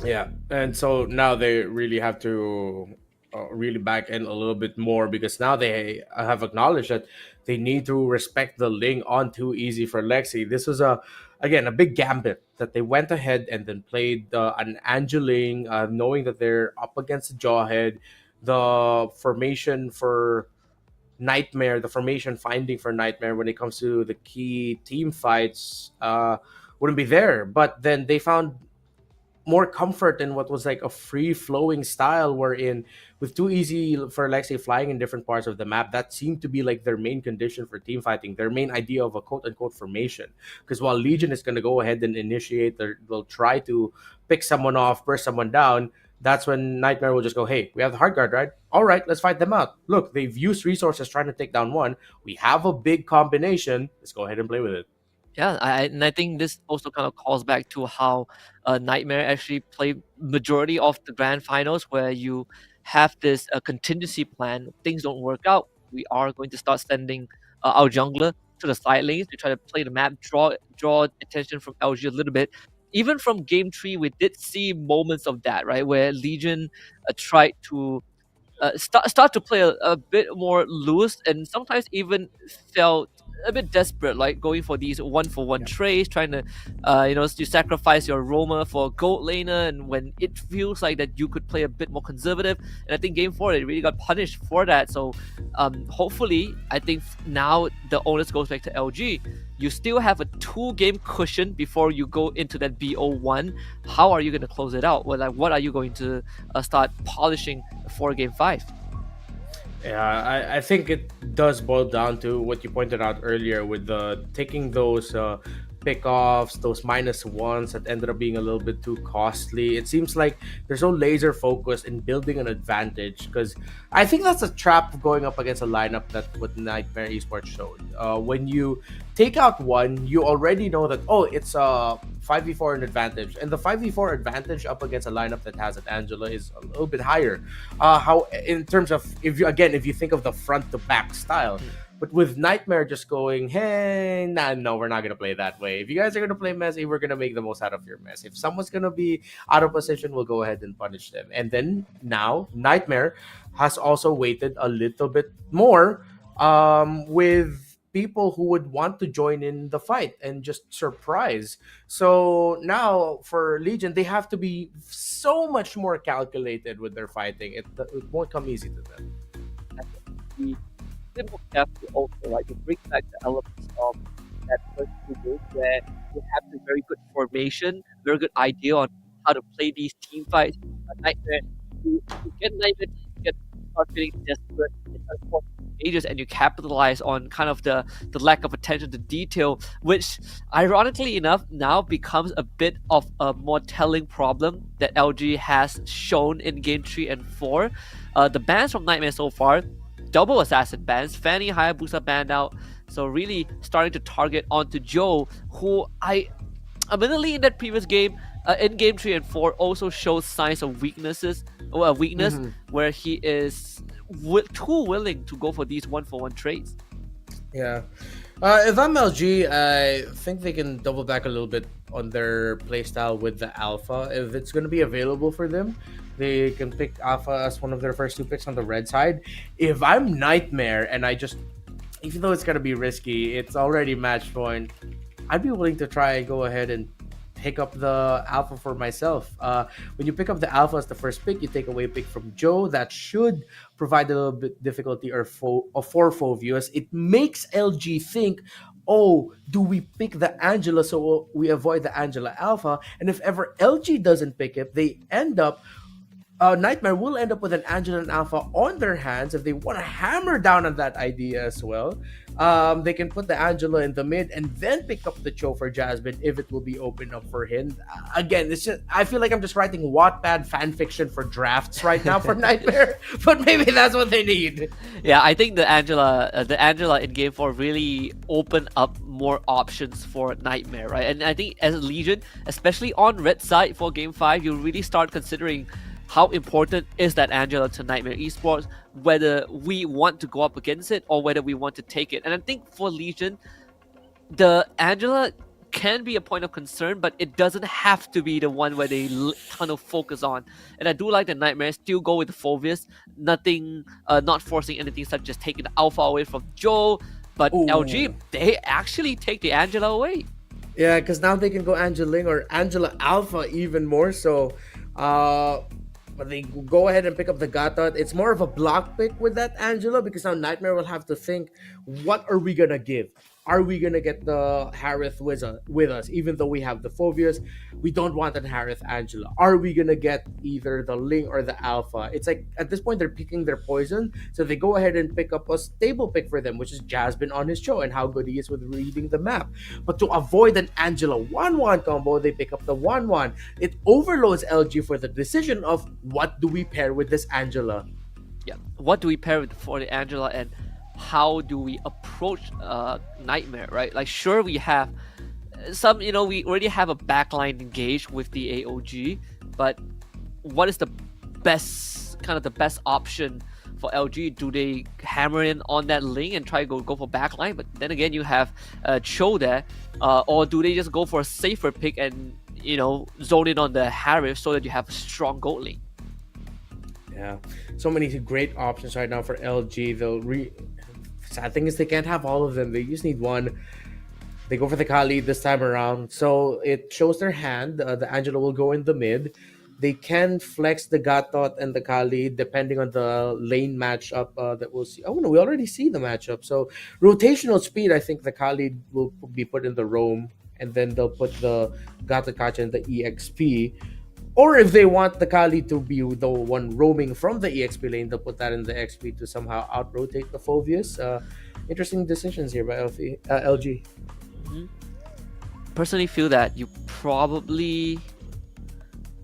Yeah, and so now they really have to really back in a little bit more, because now they have acknowledged that they need to respect the Ling on too easy for Lexi. This was again a big gambit that they went ahead and then played an Angeling, knowing that they're up against the Jawhead. The formation for Nightmare, the formation finding for Nightmare when it comes to the key team fights wouldn't be there. But then they found more comfort in what was like a free-flowing style, wherein with too easy for Lexi flying in different parts of the map, that seemed to be like their main condition for team fighting, their main idea of a quote-unquote formation. Because while Legion is going to go ahead and initiate, they'll try to pick someone off, burst someone down, that's when Nightmare will just go, hey, we have the hard guard, right? All right, let's fight them out. Look, they've used resources trying to take down one. We have a big combination. Let's go ahead and play with it. Yeah, I think this also kind of calls back to how Nightmare actually played majority of the grand finals, where you have this contingency plan. Things don't work out, we are going to start sending our jungler to the side lanes to try to play the map, draw attention from LG a little bit. Even from game 3, we did see moments of that, right, where Legion tried to start to play a bit more loose, and sometimes even felt a bit desperate, like going for these one-for-one trades, trying to you sacrifice your Roma for a gold laner, and when it feels like that you could play a bit more conservative. And I think game 4 they really got punished for that. So hopefully, I think now the onus goes back to LG. You still have a 2-game cushion before you go into that BO1. How are you going to close it out? Well, like, what are you going to start polishing for game 5? Yeah, I think it does boil down to what you pointed out earlier with taking those pickoffs, those -1s that ended up being a little bit too costly. It seems like there's no laser focus in building an advantage, because I think that's a trap going up against a lineup that what Nightmare Esports showed. When you take out one, you already know that, oh, it's a 5v4 an advantage, and the 5v4 advantage up against a lineup that has an Angela is a little bit higher. How in terms of if you think of the front to back style. But with Nightmare just going, hey, no, we're not going to play that way. If you guys are going to play messy, we're going to make the most out of your mess. If someone's going to be out of position, we'll go ahead and punish them. And then now, Nightmare has also waited a little bit more with people who would want to join in the fight and just surprise. So now for Legion, they have to be so much more calculated with their fighting. It won't come easy to them. More careful also, right, to bring back the elements of that first 2 games where you have a very good formation, very good idea on how to play these team fights. Nightmare, you get Nightmare, you start feeling desperate in stages, and you capitalize on kind of the lack of attention to detail, which ironically enough now becomes a bit of a more telling problem that LG has shown in game 3 and 4. The bans from Nightmare so far, double assassin bans, Fanny Hayabusa banned out. So really starting to target onto Joe, who admittedly in that previous game, in game 3 and 4, also shows signs of weakness where he is too willing to go for these 1-for-1 trades. Yeah. If I'm LG, I think they can double back a little bit on their playstyle with the Alpha. If it's going to be available for them, they can pick Alpha as one of their first 2 picks on the red side. If I'm Nightmare and even though it's going to be risky, it's already match point, I'd be willing to try and go ahead and pick up the Alpha for myself. When you pick up the Alpha as the first pick, you take away a pick from Joe. That should provide a little bit difficulty for Phoveus. It makes LG think, oh, do we pick the Angela so we avoid the Angela Alpha? And if ever LG doesn't pick it, they end up Nightmare will end up with an Angela and Alpha on their hands. If they want to hammer down on that idea as well, they can put the Angela in the mid and then pick up the Cho for Jasmine if it will be open up for him. Again, it's just, I feel like I'm just writing Wattpad fan fiction for drafts right now for Nightmare, but maybe that's what they need. Yeah, I think the Angela in game 4 really opened up more options for Nightmare, right? And I think as a Legion, especially on red side for game 5, you really start considering how important is that Angela to Nightmare Esports, whether we want to go up against it or whether we want to take it. And I think for Legion, the Angela can be a point of concern, but it doesn't have to be the one where they kind of focus on. And I do like the Nightmare still go with the Phoveus, not forcing anything such as taking the Alpha away from Joe, but LG, they actually take the Angela away. Yeah, because now they can go Angeling or Angela Alpha even more so. But they go ahead and pick up the Gatot. It's more of a block pick with that Angela because now Nightmare will have to think, what are we going to give? Are we going to get the Harith with us? Even though we have the Phoveus, we don't want an Harith Angela. Are we going to get either the Ling or the Alpha? It's like, at this point, they're picking their poison. So they go ahead and pick up a stable pick for them, which is Jasmine on his show and how good he is with reading the map. But to avoid an Angela 1-1 combo, they pick up the 1-1. It overloads LG for the decision of what do we pair with this Angela? Yeah, what do we pair with for the Angela, and how do we approach Nightmare, right? Like, sure, we have some, we already have a backline engaged with the AOG, but what is the best option for LG? Do they hammer in on that Ling and try to go for backline? But then again, you have Cho there, or do they just go for a safer pick and zone in on the Harith so that you have a strong gold lane? Yeah, so many great options right now for LG. Sad thing is they can't have all of them. They just need one. They go for the Kali this time around. So it shows their hand. The Angela will go in the mid. They can flex the Gatot and the Kali depending on the lane matchup that we'll see. Oh, no, we already see the matchup. So rotational speed, I think the Kali will be put in the roam. And then they'll put the Gatot Kacha in the EXP. Or if they want the Kali to be the one roaming from the EXP lane, they'll put that in the XP to somehow out-rotate the Phoveus. Interesting decisions here by LG. Mm-hmm. Personally feel that you probably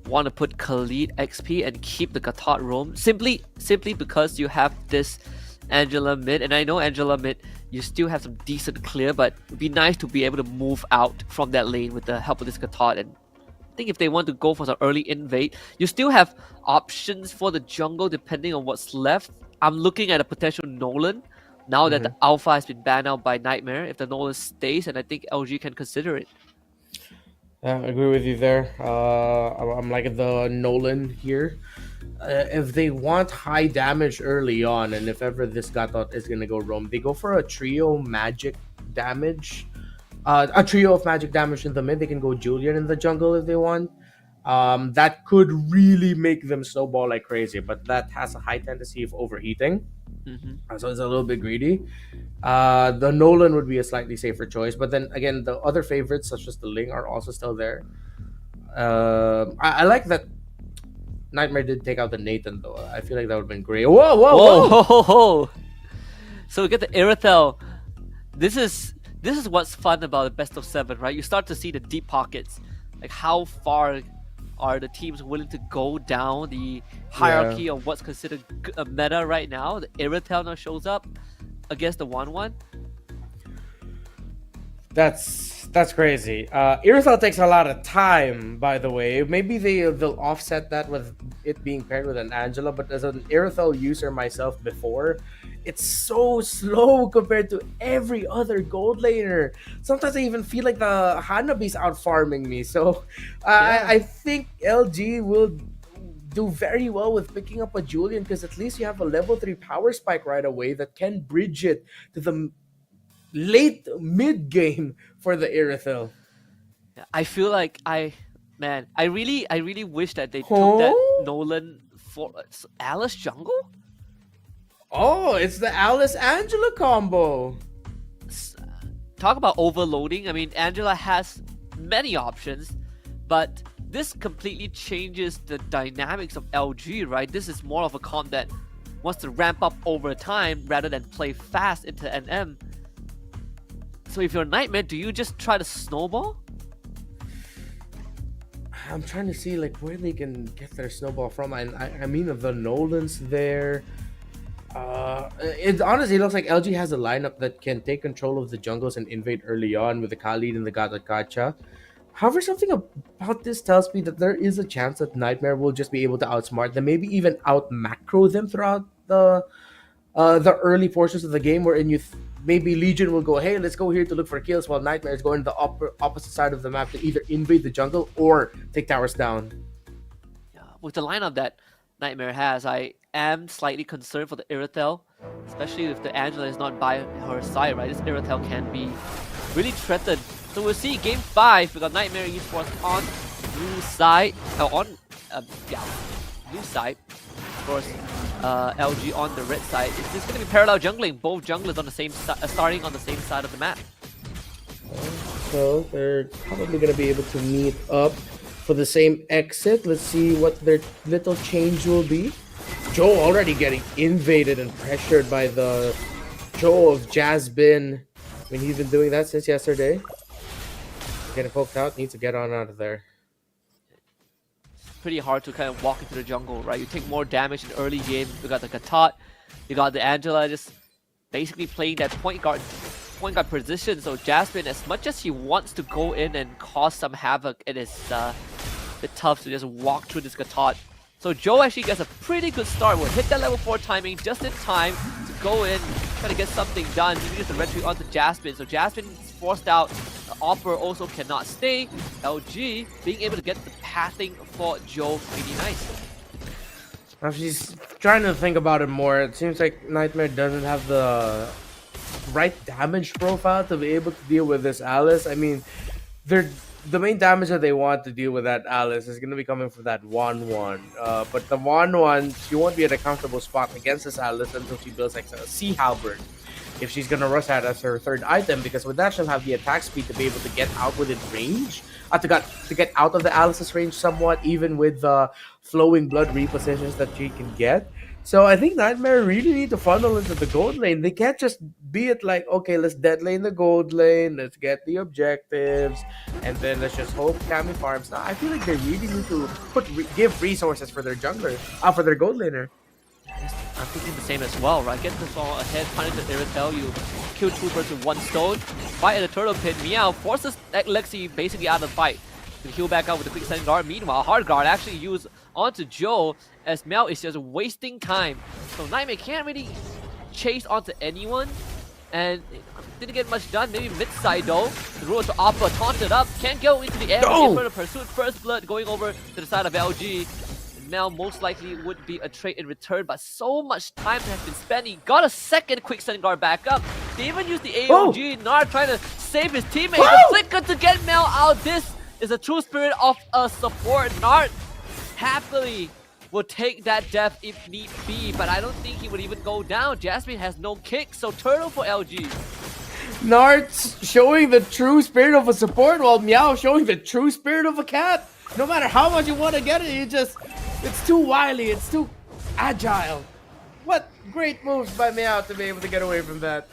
want to put Khalid XP and keep the Gatot roam simply because you have this Angela mid. And I know Angela mid, you still have some decent clear, but it'd be nice to be able to move out from that lane with the help of this Gatot. And I think if they want to go for some early invade, you still have options for the jungle depending on what's left. I'm looking at a potential Nolan now that the Alpha has been banned out by Nightmare. If the Nolan stays, and I think LG can consider it. Yeah, I agree with you there. I'm liking the Nolan here. If they want high damage early on, and if ever this Gatot is going to go roam, they go for a trio magic damage. A trio of magic damage in the mid. They can go Julian in the jungle if they want. That could really make them snowball like crazy, but that has a high tendency of overheating. So it's a little bit greedy. The Nolan would be a slightly safer choice, but then again, the other favorites such as the Ling are also still there. I like that Nightmare did take out the Nathan though. I feel like that would have been great. Whoa! So we get the Irithel. This is what's fun about the best of 7, right? You start to see the deep pockets, like how far are the teams willing to go down the hierarchy of what's considered a meta right now? The Irritel now shows up against the 1-1. That's crazy. Irithel takes a lot of time, by the way. Maybe they'll offset that with it being paired with an Angela, but as an Irithel user myself before, it's so slow compared to every other gold laner. Sometimes I even feel like the Hanabi's out farming me. So I think LG will do very well with picking up a Julian, because at least you have a level 3 power spike right away that can bridge it to the late mid game for the Irithel. I feel like I really wish that they took that Nolan for Alice jungle. Oh, it's the Alice Angela combo. Talk about overloading. I mean, Angela has many options, but this completely changes the dynamics of LG, right? This is more of a comp that wants to ramp up over time rather than play fast into NM. So if you're Nightmare, do you just try to snowball? I'm trying to see like where they can get their snowball from. I mean, the Nolans there. It honestly looks like LG has a lineup that can take control of the jungles and invade early on with the Khalid and the Gacha. However, something about this tells me that there is a chance that Nightmare will just be able to outsmart them, maybe even out macro them throughout the early portions of the game, wherein maybe Legion will go, hey, let's go here to look for kills, while Nightmare is going to the opposite side of the map to either invade the jungle or take towers down. Yeah, with the lineup that Nightmare has, I am slightly concerned for the Irithel, especially if the Angela is not by her side, right? This Irithel can be really threatened. So we'll see game 5. We got Nightmare Esports on blue side, blue side. Of course, LG on the red side. It's just going to be parallel jungling. Both junglers on the same starting on the same side of the map. So they're probably going to be able to meet up for the same exit. Let's see what their little change will be. Joe already getting invaded and pressured by the Joe of Jazbin. I mean, he's been doing that since yesterday. Getting poked out, needs to get on out of there. Pretty hard to kind of walk into the jungle, right? You take more damage in the early game. You got the Katat, you got the Angela just basically playing that point guard position. So Jasmine, as much as he wants to go in and cause some havoc, it is a bit tough to just walk through this Katat. So Joe actually gets a pretty good start. Will hit that level 4 timing just in time to go in, try to get something done. He needs to retreat onto Jasmine. So Jasmine is forced out. The Opera also cannot stay. LG being able to get the pathing for Joe pretty nice. Now she's trying to think about it more. It seems like Nightmare doesn't have the right damage profile to be able to deal with this Alice. I mean, the main damage that they want to deal with that Alice is going to be coming from that 1-1. But the 1-1, she won't be at a comfortable spot against this Alice until she builds like a Sea Halberd. If she's going to rush that as her third item, because with that she'll have the attack speed to be able to get out within range. To get out of the Alice's range somewhat, even with the flowing blood repositions that she can get. So I think Nightmare really need to funnel into the gold lane. They can't just be it like, okay, let's dead lane the gold lane, let's get the objectives, and then let's just hope Cammy farms. Now, I feel like they really need to give resources for their jungler, for their gold laner. I'm thinking the same as well, right? Get this all ahead, punish the Irritel, you kill 2 birds with 1 stone, fight at the turtle pit. Meow forces Lexi basically out of the fight. To heal back out with the quick sending guard. Meanwhile, hard guard actually used onto Joe, as Meow is just wasting time. So Nightmare can't really chase onto anyone, and didn't get much done. Maybe mid side though. The road to Oppa taunted up, can't go into the air. In front of pursuit, first blood going over to the side of LG. Now most likely would be a trade in return, but so much time has been spent. He got a second quick send guard back up. They even used the AOG. Nard trying to save his teammate. The flicker to get Mel out. This is a true spirit of a support. Nard happily will take that death if need be, but I don't think he would even go down. Jasmine has no kick, so turtle for LG. Nard's showing the true spirit of a support, while Meow showing the true spirit of a cat. No matter how much you want to get it, it's too wily, it's too agile. What great moves by Meow to be able to get away from that.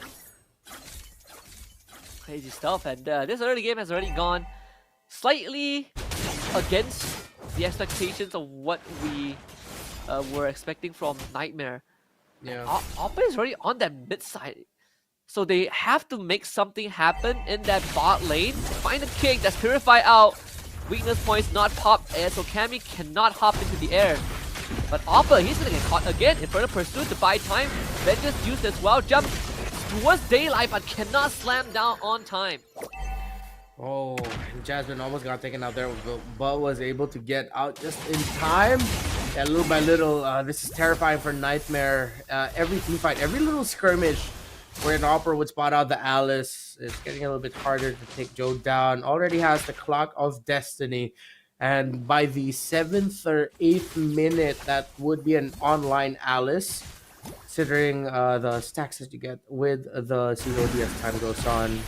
Crazy stuff, and this early game has already gone slightly against the expectations of what we were expecting from Nightmare. Yeah. Oppa is already on that mid side. So they have to make something happen in that bot lane to find a kick that's purified out. Weakness points not popped, so Cammy cannot hop into the air. But Oppa, he's gonna get caught again. Infernal Pursuit to buy time. Vengeance used as well. Jump towards Daylight, but cannot slam down on time. Oh, Jasmine almost got taken out there, but was able to get out just in time. Yeah, little by little, this is terrifying for Nightmare. Every team fight, every little skirmish where an Opera would spot out the Alice, it's getting a little bit harder to take Joe down. Already has the Clock of Destiny. And by the 7th or 8th minute, that would be an online Alice, considering the stacks that you get with the COD as time goes on.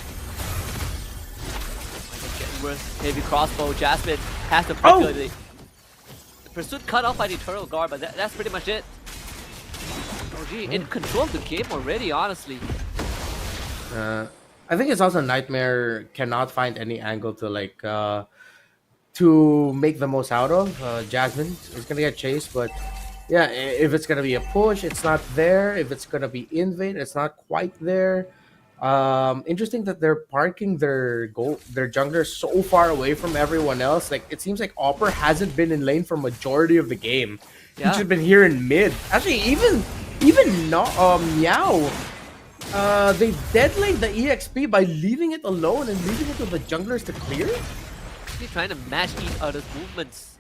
Heavy crossbow. Jasmine has to break the pursuit cut off by the Eternal Guard, but that's pretty much it. OG in control of the game already, honestly. I think it's also Nightmare cannot find any angle to like to make the most out of. Jasmine is gonna get chased, but yeah, if it's gonna be a push, it's not there. If it's gonna be invade, it's not quite there. Interesting that they're parking their jungler so far away from everyone else. Like it seems like Opera hasn't been in lane for majority of the game. Yeah. He's just been here in mid. Actually, even not Meow. They dead lane the EXP by leaving it alone and leaving it to the junglers to clear. He's trying to match each other's movements.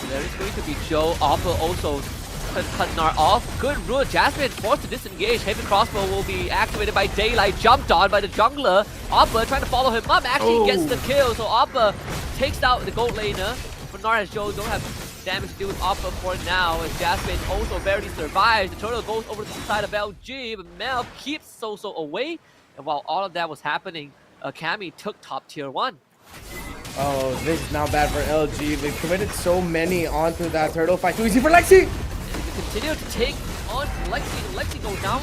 There is going to be Joe. Oppa also cut Nar off. Good rule. Jasmine forced to disengage. Heavy crossbow will be activated by Daylight. Jumped on by the jungler. Oppa trying to follow him up. Actually gets the kill. So Oppa takes out the gold laner. But Nar and Joe don't have damage to do with Oppa for now. As Jasmine also barely survives. The turtle goes over to the side of LG. But Mel keeps So away. And while all of that was happening, Cammy took top tier 1. Oh, this is now bad for LG. They've committed so many onto that turtle fight. Too easy for Lexi! Continue to take on Lexi. Lexi goes down.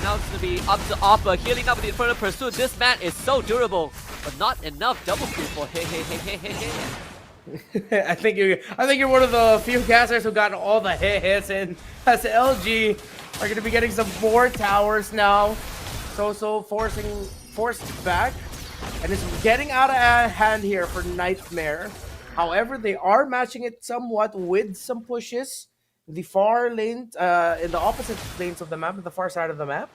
Now it's going to be up to Oppa, healing up with the Infernal Pursuit. This man is so durable, but not enough double kill for I think you're one of the few casters who got all the hits in. As LG are going to be getting some more towers now. So forced back, and it's getting out of hand here for Nightmare. However, they are matching it somewhat with some pushes. The far lane, in the opposite lanes of the map, at the far side of the map.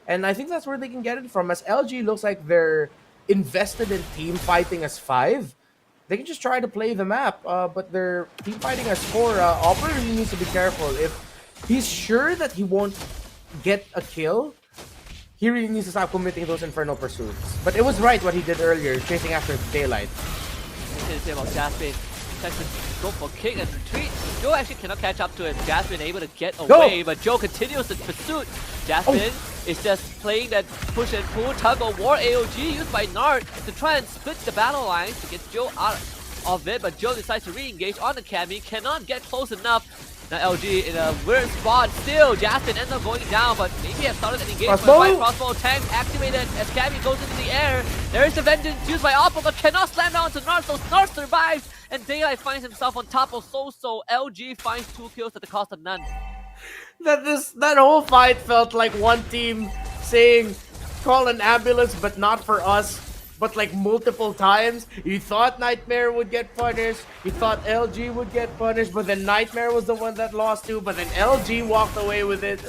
And I think that's where they can get it from, as LG looks like they're invested in team fighting as 5. They can just try to play the map, but they're team fighting as 4. Opera really needs to be careful. If he's sure that he won't get a kill, he really needs to stop committing those Infernal Pursuits. But it was right what he did earlier, chasing after Daylight. About Jasmine. Go for kick and retreat. Joe actually cannot catch up to it. Jasmine able to get away, but Joe continues the pursuit. Jasmine is just playing that push and pull tug of war AOG used by Nart to try and split the battle lines to get Joe out of it, but Joe decides to re-engage on the Cammy, cannot get close enough. Now LG in a weird spot. Still, Jasmine ends up going down, but maybe have started an engagement by crossbow tank activated as Cammy goes into the air. There is the vengeance used by Oppa, but cannot slam down to Nart, so Nart survives, and Daylight finds himself on top of So. LG finds 2 kills at the cost of none. That whole fight felt like one team saying, call an ambulance, but not for us. But like multiple times, you thought Nightmare would get punished, you thought LG would get punished, but then Nightmare was the one that lost too, but then LG walked away with it.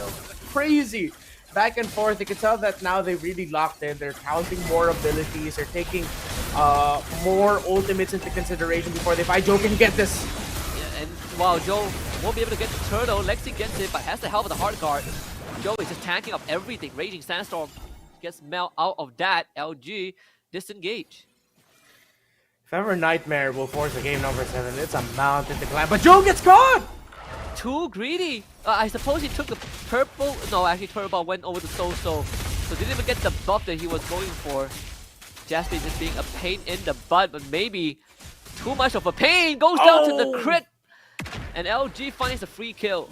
Crazy. Back and forth. You can tell that now they really locked in. They're counting more abilities. They're taking more ultimates into consideration before they fight. Joe, can you get this? Yeah, and while Joe won't be able to get the turtle, Lexi gets it, but has the help of the hard guard. Joe is just tanking up everything. Raging Sandstorm gets Mel out of that. LG disengage. If ever Nightmare will force a game number 7, it's a mountain to climb. But Joe gets caught! Too greedy. I suppose he took the purple. No, actually Turbo went over to So. So didn't even get the buff that he was going for. Jasmine just being a pain in the butt, but maybe too much of a pain. Goes down to the crit. And LG finds a free kill.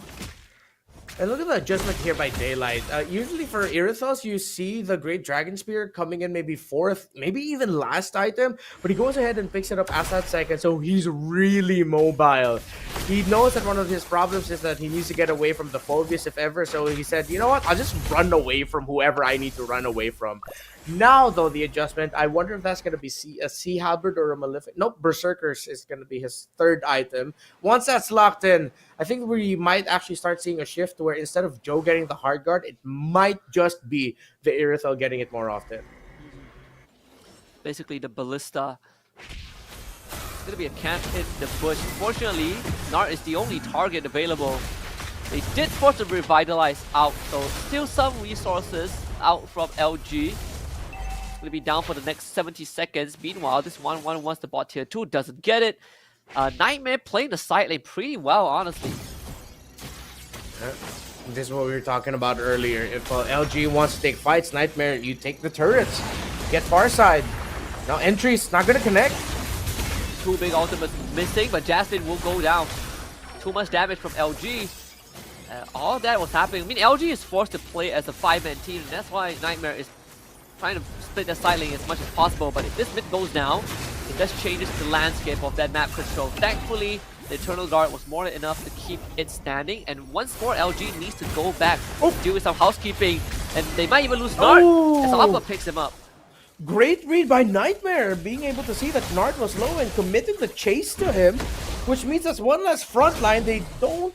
And look at the adjustment here by Daylight. Usually for Irithos, you see the Great Dragon Spear coming in maybe fourth, maybe even last item, but he goes ahead and picks it up as that second, so he's really mobile. He knows that one of his problems is that he needs to get away from the Phobius if ever, so he said, you know what, I'll just run away from whoever I need to run away from. Now, though, the adjustment, I wonder if that's going to be a Sea Halberd or a Malefic. Nope, Berserkers is going to be his third item. Once that's locked in, I think we might actually start seeing a shift where instead of Joe getting the hard guard, it might just be the Irithel getting it more often. Basically, the Ballista. It's going to be a camp in the bush. Fortunately, Nart is the only target available. They did force to revitalize out, so still some resources out from LG. Going to be down for the next 70 seconds. Meanwhile, this 1-1 wants the bot tier 2, doesn't get it. Nightmare playing the side lane pretty well, honestly. This is what we were talking about earlier. If LG wants to take fights, Nightmare, you take the turrets. Get far side. Now entry's not going to connect. Two big ultimates missing, but Jasmine will go down. Too much damage from LG. All that was happening. I mean, LG is forced to play as a 5-man team, and that's why Nightmare is trying to split the side lane as much as possible. But if this mid goes down, it just changes the landscape of that map control. Thankfully, the Eternal Guard was more than enough to keep it standing, and once more LG needs to go back, deal with some housekeeping, and they might even lose Nart as Alpha picks him up. Great read by Nightmare, being able to see that Nart was low and committing the chase to him, which means that's one less front line. They don't...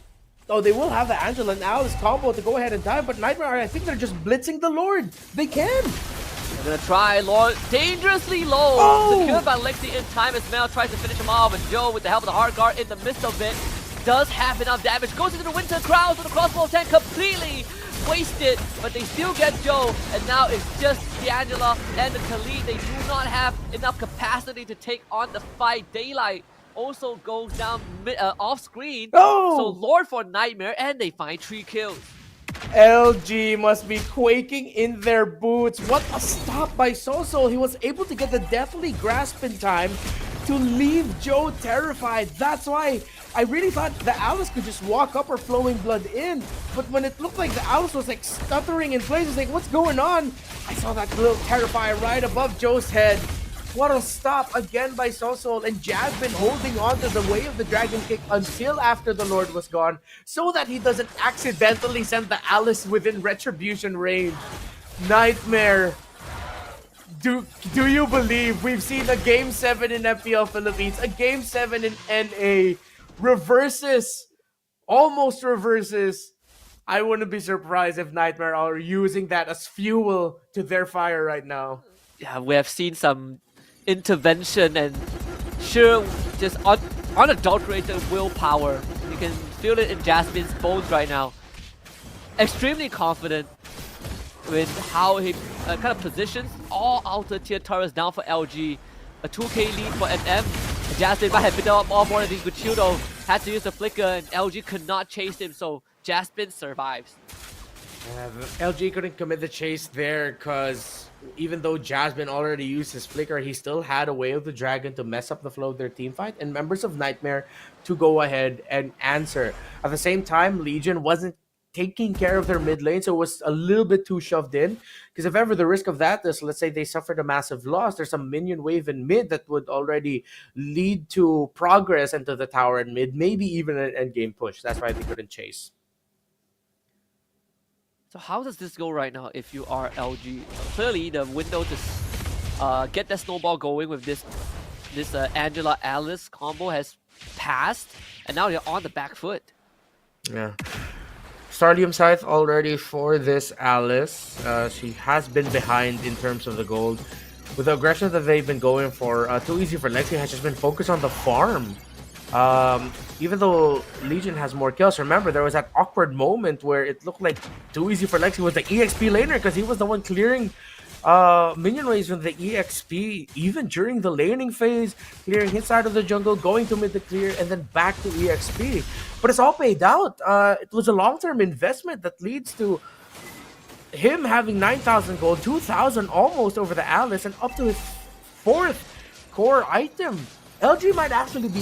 Oh, they will have the Angela and Alice combo to go ahead and die, but Nightmare, I think they're just blitzing the Lord. They can. They're gonna try, Lord, dangerously low. Secured by Lexi in time as Mel tries to finish him off, and Joe, with the help of the hard guard in the midst of it, does have enough damage. Goes into the Winter Crowns with a crossbow 10, completely wasted, but they still get Joe, and now it's just D'Angela and the Khalid. They do not have enough capacity to take on the fight. Daylight also goes down off screen. So Lord for Nightmare, and they find 3 kills. LG must be quaking in their boots. What a stop by Soso. He was able to get the Deathly Grasp in time to leave Joe terrified. That's why I really thought the Alice could just walk up or Flowing Blood in. But when it looked like the Alice was like stuttering in place, I was like, what's going on? I saw that little Terrifier right above Joe's head. What a stop again by Soso, and Jasmine holding on to the way of the Dragon Kick until after the Lord was gone, so that he doesn't accidentally send the Alice within Retribution range. Nightmare, do you believe we've seen a Game 7 in FPL Philippines, a Game 7 in NA, almost reverses. I wouldn't be surprised if Nightmare are using that as fuel to their fire right now. Yeah, we have seen some intervention and just unadulterated willpower. You can feel it in Jasmine's bones right now. Extremely confident with how he kind of positions all outer tier turrets down for LG. A 2k lead for NM. Jasmine might have been up all more than he could chill though. Had to use the flicker, and LG could not chase him, so Jasmine survives. LG couldn't commit the chase there because even though Jasmine already used his flicker, he still had a Way of the Dragon to mess up the flow of their team fight and members of Nightmare to go ahead and answer. At the same time, Legion wasn't taking care of their mid lane, so it was a little bit too shoved in. Because if ever the risk of that is, let's say they suffered a massive loss, there's some minion wave in mid that would already lead to progress into the tower in mid, maybe even an endgame push. That's why they couldn't chase. So how does this go right now if you are LG? Clearly, the window to get that snowball going with this Angela Alice combo has passed, and now they're on the back foot. Yeah. Starlium Scythe already for this Alice. She has been behind in terms of the gold. With the aggression that they've been going for, too easy for Lexi has just been focused on the farm. Even though Legion has more kills, remember there was that awkward moment where it looked like too easy for Lexi was the EXP laner because he was the one clearing minion waves with the EXP even during the laning phase, clearing his side of the jungle, going to mid to clear, and then back to EXP. But it's all paid out. It was a long-term investment that leads to him having 9,000 gold, 2,000 almost over the Alice, and up to his 4th core item. LG might actually be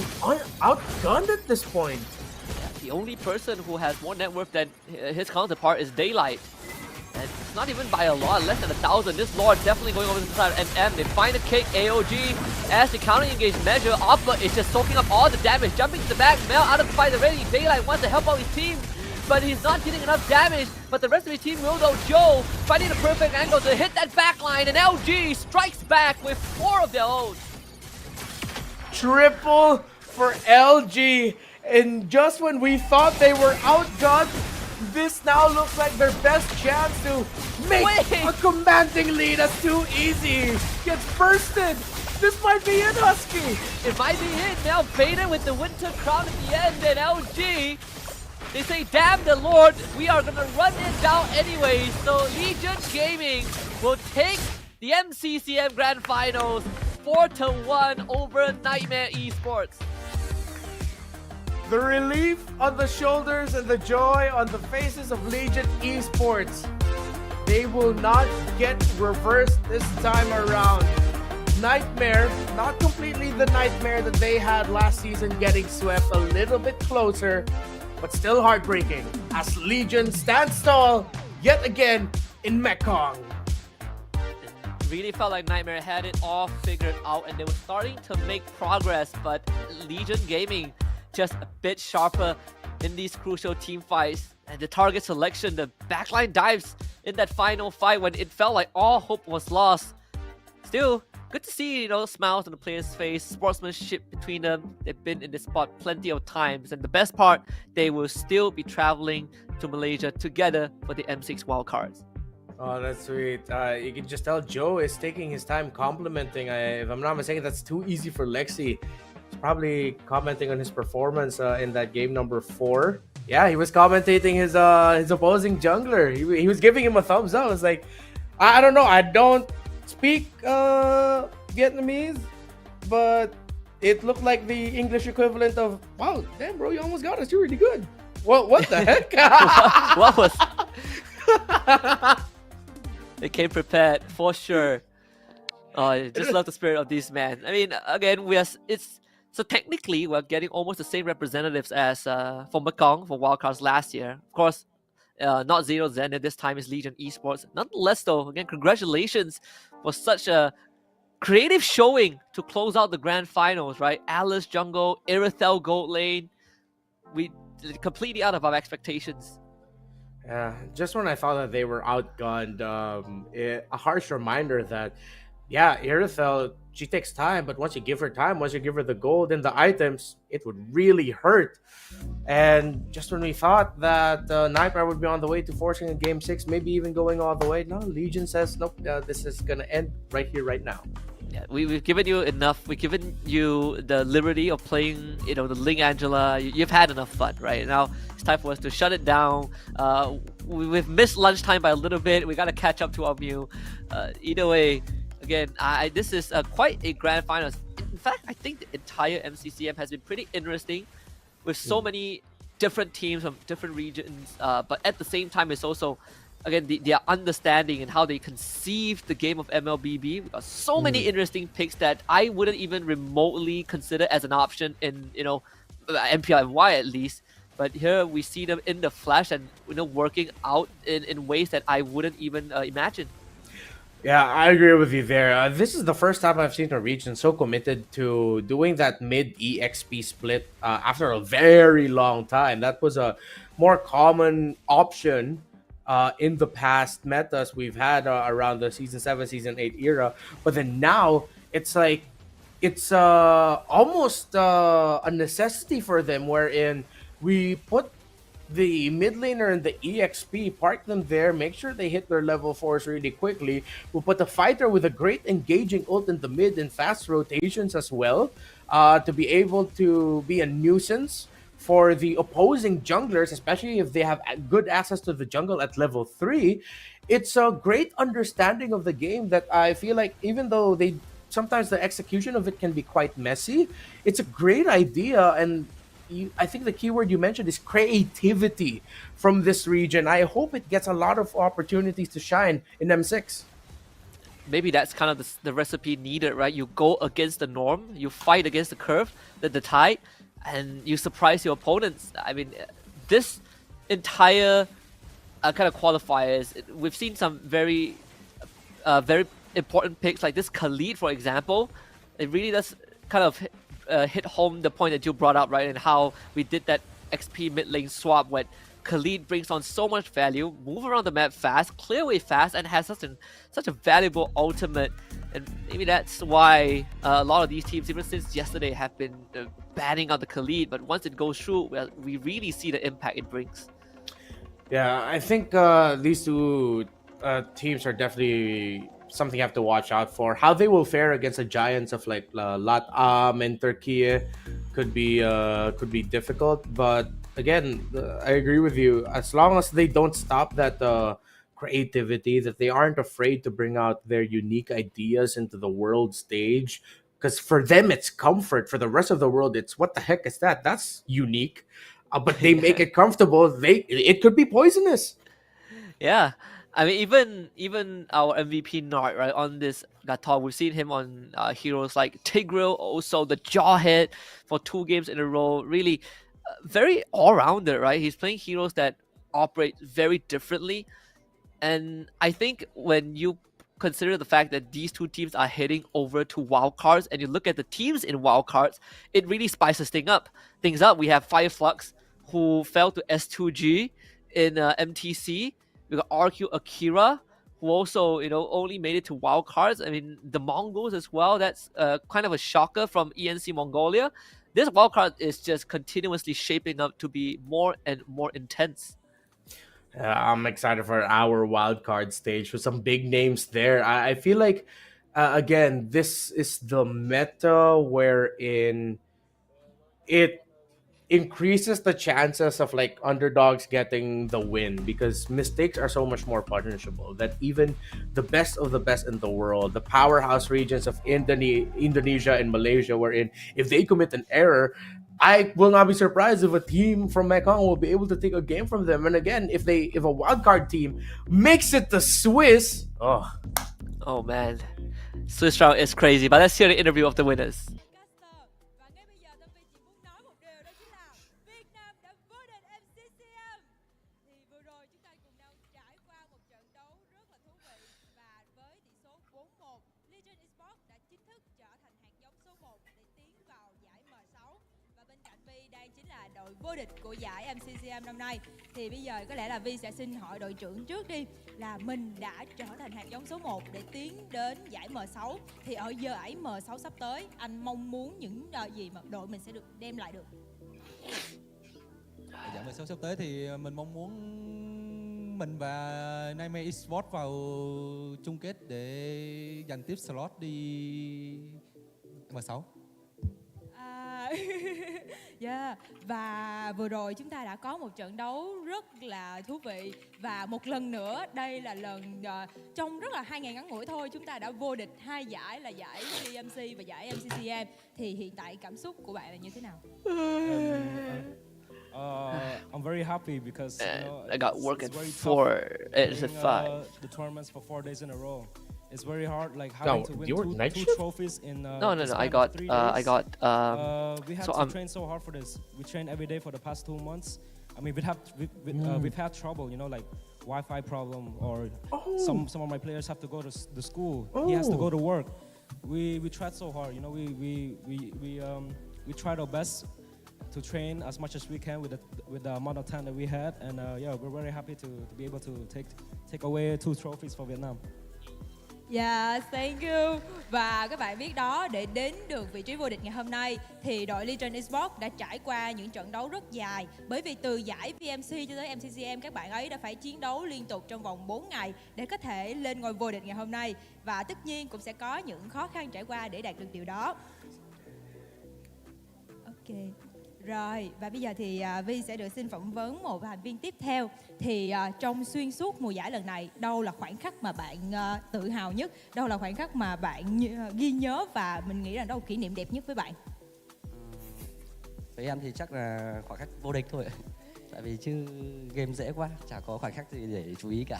outgunned at this point. Yeah, he the only person who has more net worth than his counterpart is Daylight. And it's not even by a lot, less than 1,000. This Lord definitely going over to the side of NM. They find a kick, AOG, as the counter-engage measure. Oppa is just soaking up all the damage, jumping to the back. Mel out of the fight already. Daylight wants to help out his team, but he's not getting enough damage. But the rest of his team will though. Joe finding the perfect angle to hit that back line, and LG strikes back with 4 of their own. Triple for LG, and just when we thought they were outgunned, this now looks like their best chance to make a commanding lead. That's too easy. Gets bursted. This might be it, Husky. It might be it. Now Vader with the Winter Crown at the end, and LG, they say, damn the Lord, we are gonna run it down anyway. So Legion Gaming will take the MCCM Grand Finals 4-1 over Nightmare Esports. The relief on the shoulders and the joy on the faces of Legion Esports. They will not get reversed this time around. Nightmare, not completely the nightmare that they had last season, getting swept a little bit closer, but still heartbreaking as Legion stands tall yet again in Mekong. Really felt like Nightmare had it all figured out and they were starting to make progress, but Legion Gaming just a bit sharper in these crucial team fights. And the target selection, the backline dives in that final fight when it felt like all hope was lost. Still, good to see, smiles on the players' face, sportsmanship between them. They've been in this spot plenty of times, and the best part, they will still be traveling to Malaysia together for the M6 wildcards. Oh, that's sweet. You can just tell Joe is taking his time complimenting. If I'm not mistaken, that's too easy for Lexi. He's probably commenting on his performance in that game number 4. Yeah, he was commentating his opposing jungler. He was giving him a thumbs up. It's like, I don't know. I don't speak Vietnamese, but it looked like the English equivalent of, wow, damn, bro, you almost got us. You're really good. What the heck? What was... They came prepared for sure. Oh, I just love the spirit of these men. I mean, again, so technically we're getting almost the same representatives as for Mekong for wildcards last year. Of course, not Zero Zen, this time is Legion Esports. Nonetheless, though, again, congratulations for such a creative showing to close out the grand finals, right? Alice jungle, Irithel gold lane. We completely out of our expectations. Yeah, just when I thought that they were outgunned, a harsh reminder that, yeah, Irithel, she takes time, but once you give her time, once you give her the gold and the items, it would really hurt. And just when we thought that Nightmare would be on the way to forcing a Game 6, maybe even going all the way, no, Legion says, nope, this is going to end right here, right now. Yeah, we've given you enough. We've given you the liberty of playing, the Ling Angela. You've had enough fun, right? Now it's time for us to shut it down. We've missed lunchtime by a little bit. We got to catch up to our meal. Either way, again, this is quite a grand finals. In fact, I think the entire MCCM has been pretty interesting with so many different teams from different regions. But at the same time, it's also, again, their understanding and how they conceive the game of MLBB. We've got so many interesting picks that I wouldn't even remotely consider as an option in, MPLY at least. But here we see them in the flesh and, working out in ways that I wouldn't even imagine. Yeah, I agree with you there. This is the first time I've seen a region so committed to doing that mid-EXP split after a very long time. That was a more common option in the past metas we've had around the Season 7, Season 8 era. But then now, it's like, it's almost a necessity for them, wherein we put the mid laner and the EXP, park them there, make sure they hit their level 4s really quickly. We'll put the fighter with a great engaging ult in the mid and fast rotations as well, to be able to be a nuisance for the opposing junglers, especially if they have good access to the jungle at level 3. It's a great understanding of the game that I feel like, even though sometimes the execution of it can be quite messy, it's a great idea. And I think the keyword you mentioned is creativity from this region. I hope it gets a lot of opportunities to shine in M6. Maybe that's kind of the recipe needed, right? You go against the norm, you fight against the curve, the tide, and you surprise your opponents. I mean, this entire kind of qualifiers, we've seen some very important picks like this Khalid, for example. It really does kind of hit home the point that you brought up, right? And how we did that XP mid lane swap when Khalid brings on so much value, move around the map fast, clear away fast, and has such a valuable ultimate. And maybe that's why a lot of these teams, even since yesterday, have been banning out the Khalid. But once it goes through, well, we really see the impact it brings. Yeah, I think these two teams are definitely something you have to watch out for. How they will fare against the giants of like Latam and Turkey could be difficult. But again, I agree with you. As long as they don't stop that creativity, that they aren't afraid to bring out their unique ideas into the world stage. Because for them, it's comfort. For the rest of the world, it's what the heck is that? That's unique. But they make it comfortable. It could be poisonous. Yeah, I mean, even our MVP Nart, right, on this Gator, we've seen him on heroes like Tigreal, also the Jawhead for 2 games in a row. Really, very all-rounded, right? He's playing heroes that operate very differently. And I think when you consider the fact that these two teams are heading over to wildcards, and you look at the teams in wildcards, it really spices things up. We have Fireflux, who fell to S2G in MTC. We got RQ Akira, who also, only made it to wildcards. I mean, the Mongols as well. That's kind of a shocker from ENC Mongolia. This wildcard is just continuously shaping up to be more and more intense. I'm excited for our wildcard stage with some big names there. I feel like, again, this is the meta wherein it increases the chances of like underdogs getting the win, because mistakes are so much more punishable that even the best of the best in the world, the powerhouse regions of Indonesia and Malaysia, wherein if they commit an error, I will not be surprised if a team from Mekong will be able to take a game from them. And again, if a wildcard team makes it to Swiss, oh man, Swiss round is crazy. But let's hear the interview of the winners. Vô địch của giải Mccm năm nay. Thì bây giờ có lẽ là Vi sẽ xin hỏi đội trưởng trước đi, là mình đã trở thành hạt giống số 1 để tiến đến giải M6. Thì ở giải M6 sắp tới, anh mong muốn những gì mà đội mình sẽ được đem lại được? Giải M6 sắp tới thì mình mong muốn mình và Nightmare Esports vào chung kết để giành tiếp slot đi M6. Yeah. Và vừa rồi chúng ta đã có một trận đấu rất là thú vị. Và một lần nữa, đây là lần trong rất là 2 ngày ngắn ngủi thôi, chúng ta đã vô địch 2 giải là giải CMC và giải MCCM. Thì hiện tại cảm xúc của bạn là như thế nào? I'm very happy because I got work at 4. It's at 5. The tournaments for 4 days in a row. It's very hard, like having to win two trophies in. No. I got. We have so to train so hard for this. We train every day for the past 2 months. I mean, we've had trouble, like Wi-Fi problem, or some of my players have to go to the school. He has to go to work. We tried so hard, we tried our best to train as much as we can with the amount of time that we had, and we're very happy to be able to take away 2 trophies for Vietnam. Yes, thank you. Và các bạn biết đó, để đến được vị trí vô địch ngày hôm nay thì đội Legion Esports đã trải qua những trận đấu rất dài. Bởi vì từ giải VMC cho tới MCCM, các bạn ấy đã phải chiến đấu liên tục trong vòng 4 ngày để có thể lên ngôi vô địch ngày hôm nay. Và tất nhiên cũng sẽ có những khó khăn trải qua để đạt được điều đó. Ok. Rồi, và bây giờ thì Vi sẽ được xin phỏng vấn một thành viên tiếp theo. Thì trong xuyên suốt mùa giải lần này, đâu là khoảnh khắc mà bạn tự hào nhất? Đâu là khoảnh khắc mà bạn ghi nhớ và mình nghĩ rằng đâu là kỷ niệm đẹp nhất với bạn? Với em thì chắc là khoảnh khắc vô địch thôi. Tại vì chứ game dễ quá, chả có khoảnh khắc gì để chú ý cả.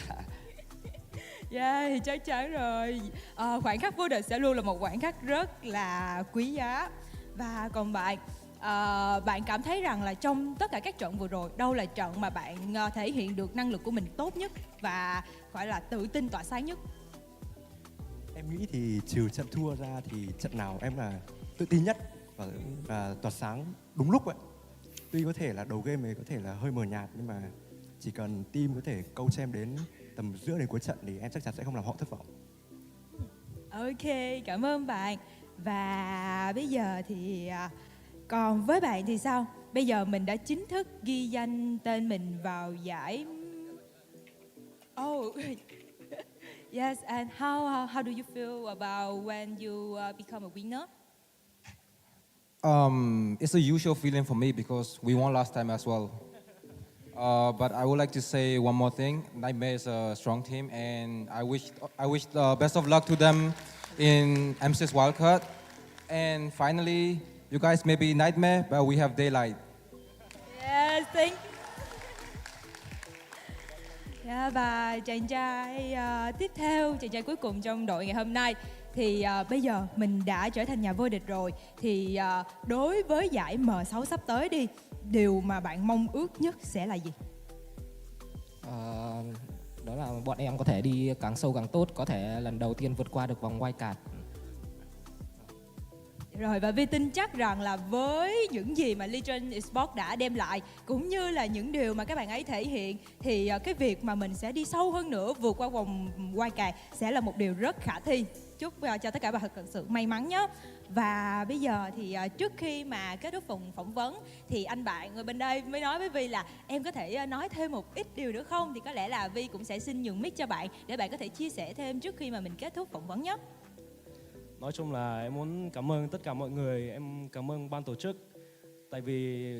Yeah, thì chắc chắn rồi. Khoảnh khắc vô địch sẽ luôn là một khoảnh khắc rất là quý giá. Và còn bạn, bạn cảm thấy rằng là trong tất cả các trận vừa rồi, đâu là trận mà bạn thể hiện được năng lực của mình tốt nhất và gọi là tự tin tỏa sáng nhất? Em nghĩ thì trừ trận thua ra thì trận nào em là tự tin nhất và tỏa sáng đúng lúc ấy. Tuy có thể là đầu game này có thể là hơi mờ nhạt, nhưng mà chỉ cần team có thể câu cho em đến tầm giữa đến cuối trận thì em chắc chắn sẽ không làm họ thất vọng. Ok, cảm ơn bạn. Và bây giờ thì còn với bạn thì sao? Bây giờ mình đã chính thức ghi danh tên mình vào giải. Oh, yes. And how do you feel about when you become a winner? It's a usual feeling for me because we won last time as well. But I would like to say one more thing. Nightmare is a strong team, and I wish the best of luck to them in MC's wildcard. And finally, you guys may be Nightmare, but we have Daylight. Yes, thank you. Yeah, và chàng trai tiếp theo, chàng trai cuối cùng trong đội ngày hôm nay. Thì bây giờ mình đã trở thành nhà vô địch rồi. Thì đối với giải M6 sắp tới đi, điều mà bạn mong ước nhất sẽ là gì? Đó là bọn em có thể đi càng sâu càng tốt, có thể lần đầu tiên vượt qua được vòng wildcard. Rồi, và Vi tin chắc rằng là với những gì mà Legion Esports đã đem lại cũng như là những điều mà các bạn ấy thể hiện thì cái việc mà mình sẽ đi sâu hơn nữa, vượt qua vòng wildcard sẽ là một điều rất khả thi. Chúc cho tất cả bạn thật sự may mắn nhé. Và bây giờ thì trước khi mà kết thúc phần phỏng vấn thì anh bạn ở bên đây mới nói với Vi là em có thể nói thêm một ít điều nữa không? Thì có lẽ là Vi cũng sẽ xin nhường mic cho bạn để bạn có thể chia sẻ thêm trước khi mà mình kết thúc phỏng vấn nhé. Nói chung là em muốn cảm ơn tất cả mọi người, em cảm ơn ban tổ chức. Tại vì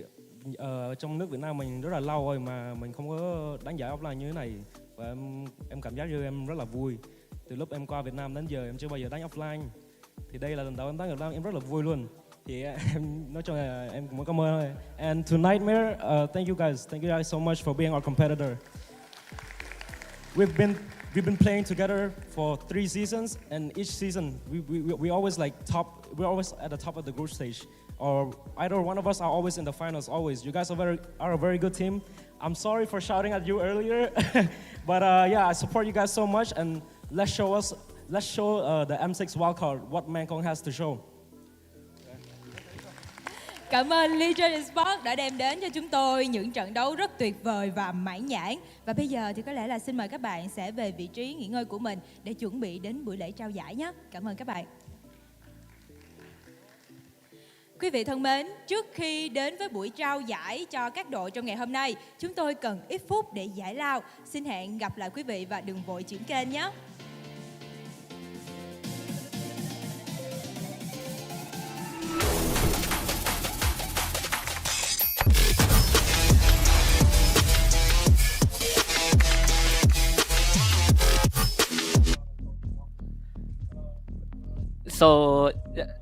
ở trong nước Việt Nam mình rất là lâu rồi mà mình không có đánh giải offline như thế này. Và em cảm giác như em rất là vui. Từ lúc em qua Việt Nam đến giờ em chưa bao giờ đánh offline. Thì đây là lần đầu em đánh offline, em rất là vui luôn. Thì em nói chung là em muốn cảm ơn thôi. And to Nightmare, thank you guys so much for being our competitor. We've been playing together for 3 seasons, and each season we always like top. We're always at the top of the group stage, or either one of us are always in the finals. Always, you guys are a very good team. I'm sorry for shouting at you earlier, but yeah, I support you guys so much, and let's show the M6 wildcard what Mekong has to show. Cảm ơn Legion Esports đã đem đến cho chúng tôi những trận đấu rất tuyệt vời và mãn nhãn. Và bây giờ thì có lẽ là xin mời các bạn sẽ về vị trí nghỉ ngơi của mình để chuẩn bị đến buổi lễ trao giải nhé. Cảm ơn các bạn. Quý vị thân mến, trước khi đến với buổi trao giải cho các đội trong ngày hôm nay, chúng tôi cần ít phút để giải lao. Xin hẹn gặp lại quý vị và đừng vội chuyển kênh nhé. So,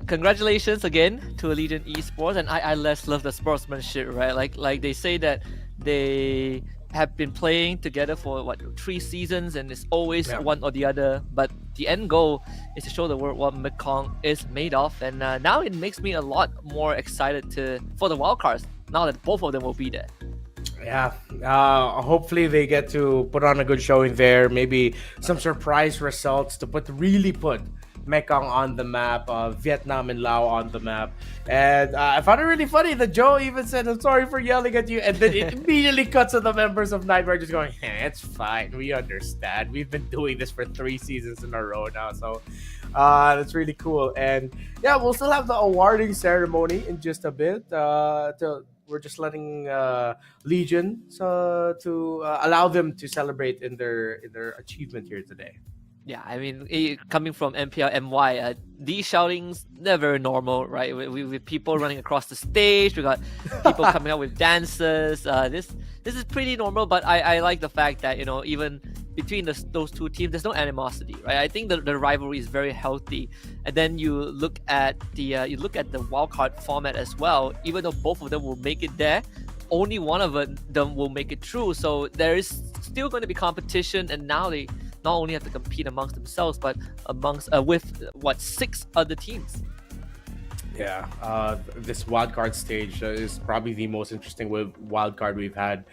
congratulations again to Legion Esports, and I less love the sportsmanship, right? Like they say that they have been playing together for 3 seasons, and it's always one or the other. But the end goal is to show the world what Mekong is made of, and now it makes me a lot more excited for the wildcards. Now that both of them will be there. Yeah, hopefully they get to put on a good showing there. Maybe some surprise results to really put Mekong on the map, Vietnam and Laos on the map. And I found it really funny that Joe even said, "I'm sorry for yelling at you," and then it immediately cuts to the members of Nightmare just going, "It's fine, we understand. We've been doing this for 3 seasons in a row now." So that's really cool. And yeah, we'll still have the awarding ceremony in just a bit. We're just letting Legion to allow them to celebrate in their achievement here today. Yeah, I mean, coming from MPL MY, these shoutings, they're very normal, right? With people running across the stage, we got people coming out with dances. This is pretty normal, but I like the fact that, even between those two teams, there's no animosity, right? I think the rivalry is very healthy. And then you look at the wildcard format as well. Even though both of them will make it there, only one of them will make it through. So there is still going to be competition, and now they not only have to compete amongst themselves, but with 6 other teams. Yeah, this wild card stage is probably the most interesting wild card we've had.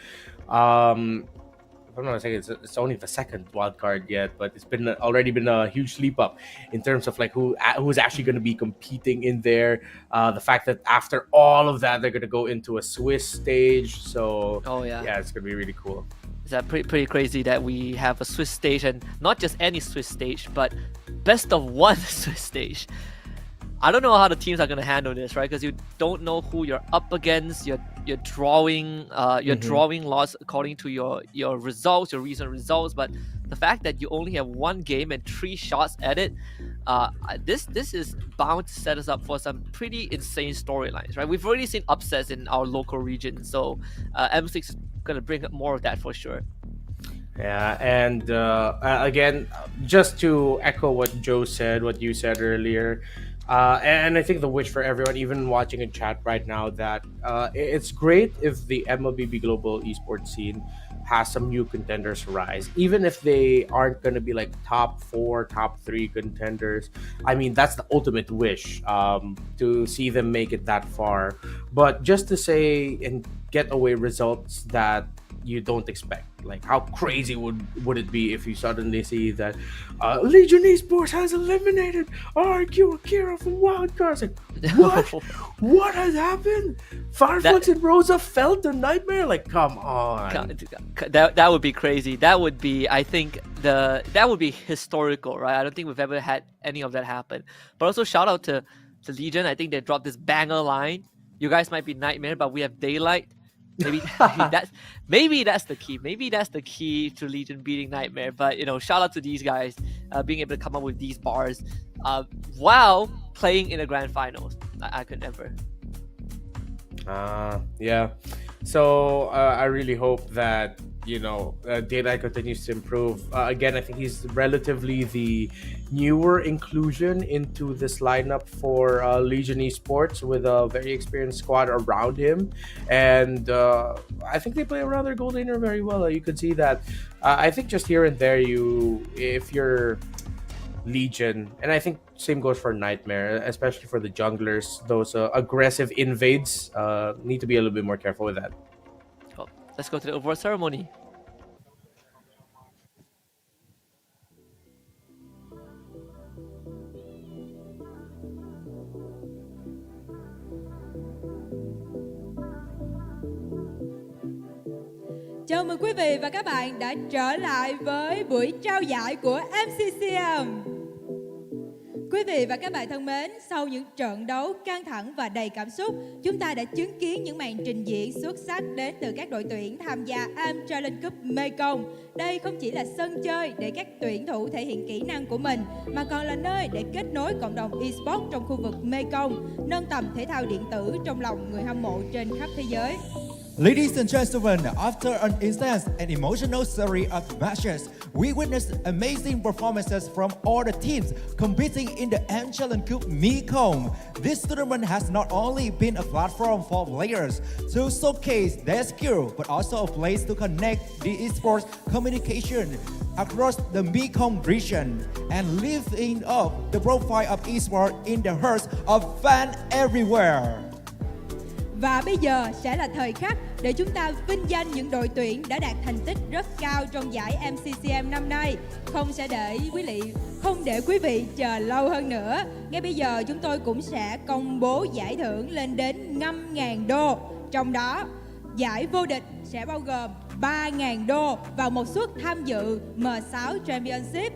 If I'm not mistaken, it's only the second wild card yet, but it's been already been a huge leap up in terms of like who's actually going to be competing in there. The fact that after all of that, they're going to go into a Swiss stage. So yeah, it's going to be really cool. It's pretty crazy that we have a Swiss stage, and not just any Swiss stage, but best of one Swiss stage. I don't know how the teams are going to handle this, right? Because you don't know who you're up against. You're drawing drawing lots according to your results, your recent results. But the fact that you only have one game and 3 shots at it, this is bound to set us up for some pretty insane storylines, right? We've already seen upsets in our local region, so M6 is going to bring up more of that for sure. Yeah, and again, just to echo what Joe said, what you said earlier, and I think the wish for everyone, even watching in chat right now, that it's great if the MLBB global esports scene has some new contenders rise, even if they aren't going to be like top 4, top 3 contenders. I mean, that's the ultimate wish, to see them make it that far. But just to say and get away results that you don't expect. Like, how crazy would it be if you suddenly see that Legion Esports has eliminated RQ Akira from Wildcards? Like, what? What has happened? Fireflux and Rosa fell to Nightmare? Like, come on. That would be crazy. That would be, I think, that would be historical, right? I don't think we've ever had any of that happen. But also shout out to Legion. I think they dropped this banger line. You guys might be Nightmare, but we have Daylight. Maybe that's the key. Maybe that's the key to Legion beating Nightmare. But shout out to these guys being able to come up with these bars while playing in the grand finals. I could never. Yeah. So I really hope that Daylight continues to improve. Again, I think he's relatively the newer inclusion into this lineup for Legion Esports, with a very experienced squad around him, and I think they play around their gold laner very well. You could see that. I think just here and there, if you're Legion, and I think same goes for Nightmare, especially for the junglers, those aggressive invades, need to be a little bit more careful with that. Let's go to the award ceremony. Chào mừng quý vị và các bạn đã trở lại với buổi trao giải của Mccm. Quý vị và các bạn thân mến, sau những trận đấu căng thẳng và đầy cảm xúc, chúng ta đã chứng kiến những màn trình diễn xuất sắc đến từ các đội tuyển tham gia Am Challenge Cup Mekong. Đây không chỉ là sân chơi để các tuyển thủ thể hiện kỹ năng của mình, mà còn là nơi để kết nối cộng đồng Esports trong khu vực Mekong, nâng tầm thể thao điện tử trong lòng người hâm mộ trên khắp thế giới. Ladies and gentlemen, after an intense and emotional series of matches, we witnessed amazing performances from all the teams competing in the Am Challenge Cup Mekong. This tournament has not only been a platform for players to showcase their skill, but also a place to connect the esports communication across the Mekong region and lifting up the profile of esports in the hearts of fans everywhere. Và bây giờ sẽ là thời khắc để chúng ta vinh danh những đội tuyển đã đạt thành tích rất cao trong giải MCCM năm nay. Không để quý vị chờ lâu hơn nữa. Ngay bây giờ chúng tôi cũng sẽ công bố giải thưởng lên đến 5.000 đô. Trong đó, giải vô địch sẽ bao gồm 3.000 đô và một suất tham dự M6 Championship.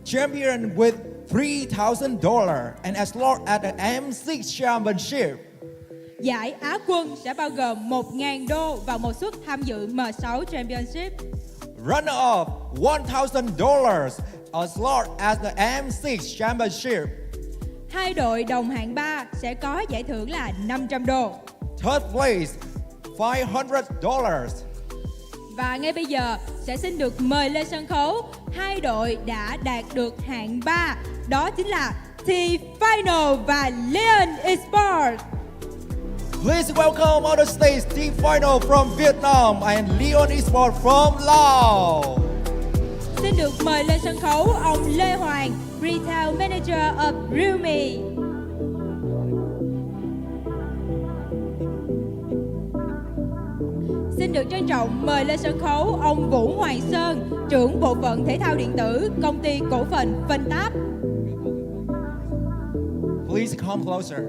Champion with $3,000 and as long as the M6 Championship. Giải Á quân sẽ bao gồm 1.000 đô và một suất tham dự M6 Championship. Runner-up $1,000 as long as the M6 Championship. Hai đội đồng hạng 3 sẽ có giải thưởng là 500 đô. Third place $500. Và ngay bây giờ sẽ xin được mời lên sân khấu hai đội đã đạt được hạng 3. Đó chính là T-Final và Leon Esports. Please welcome on the stage Team Final from Vietnam and Leon Esports from Laos. Xin được mời lên sân khấu ông Lê Hoàng, Retail Manager of Realme. được trân trọng mời lên sân khấu ông Vũ Hoàng Sơn, trưởng bộ phận thể thao điện tử, công ty cổ phần Phân Táp. Please come closer.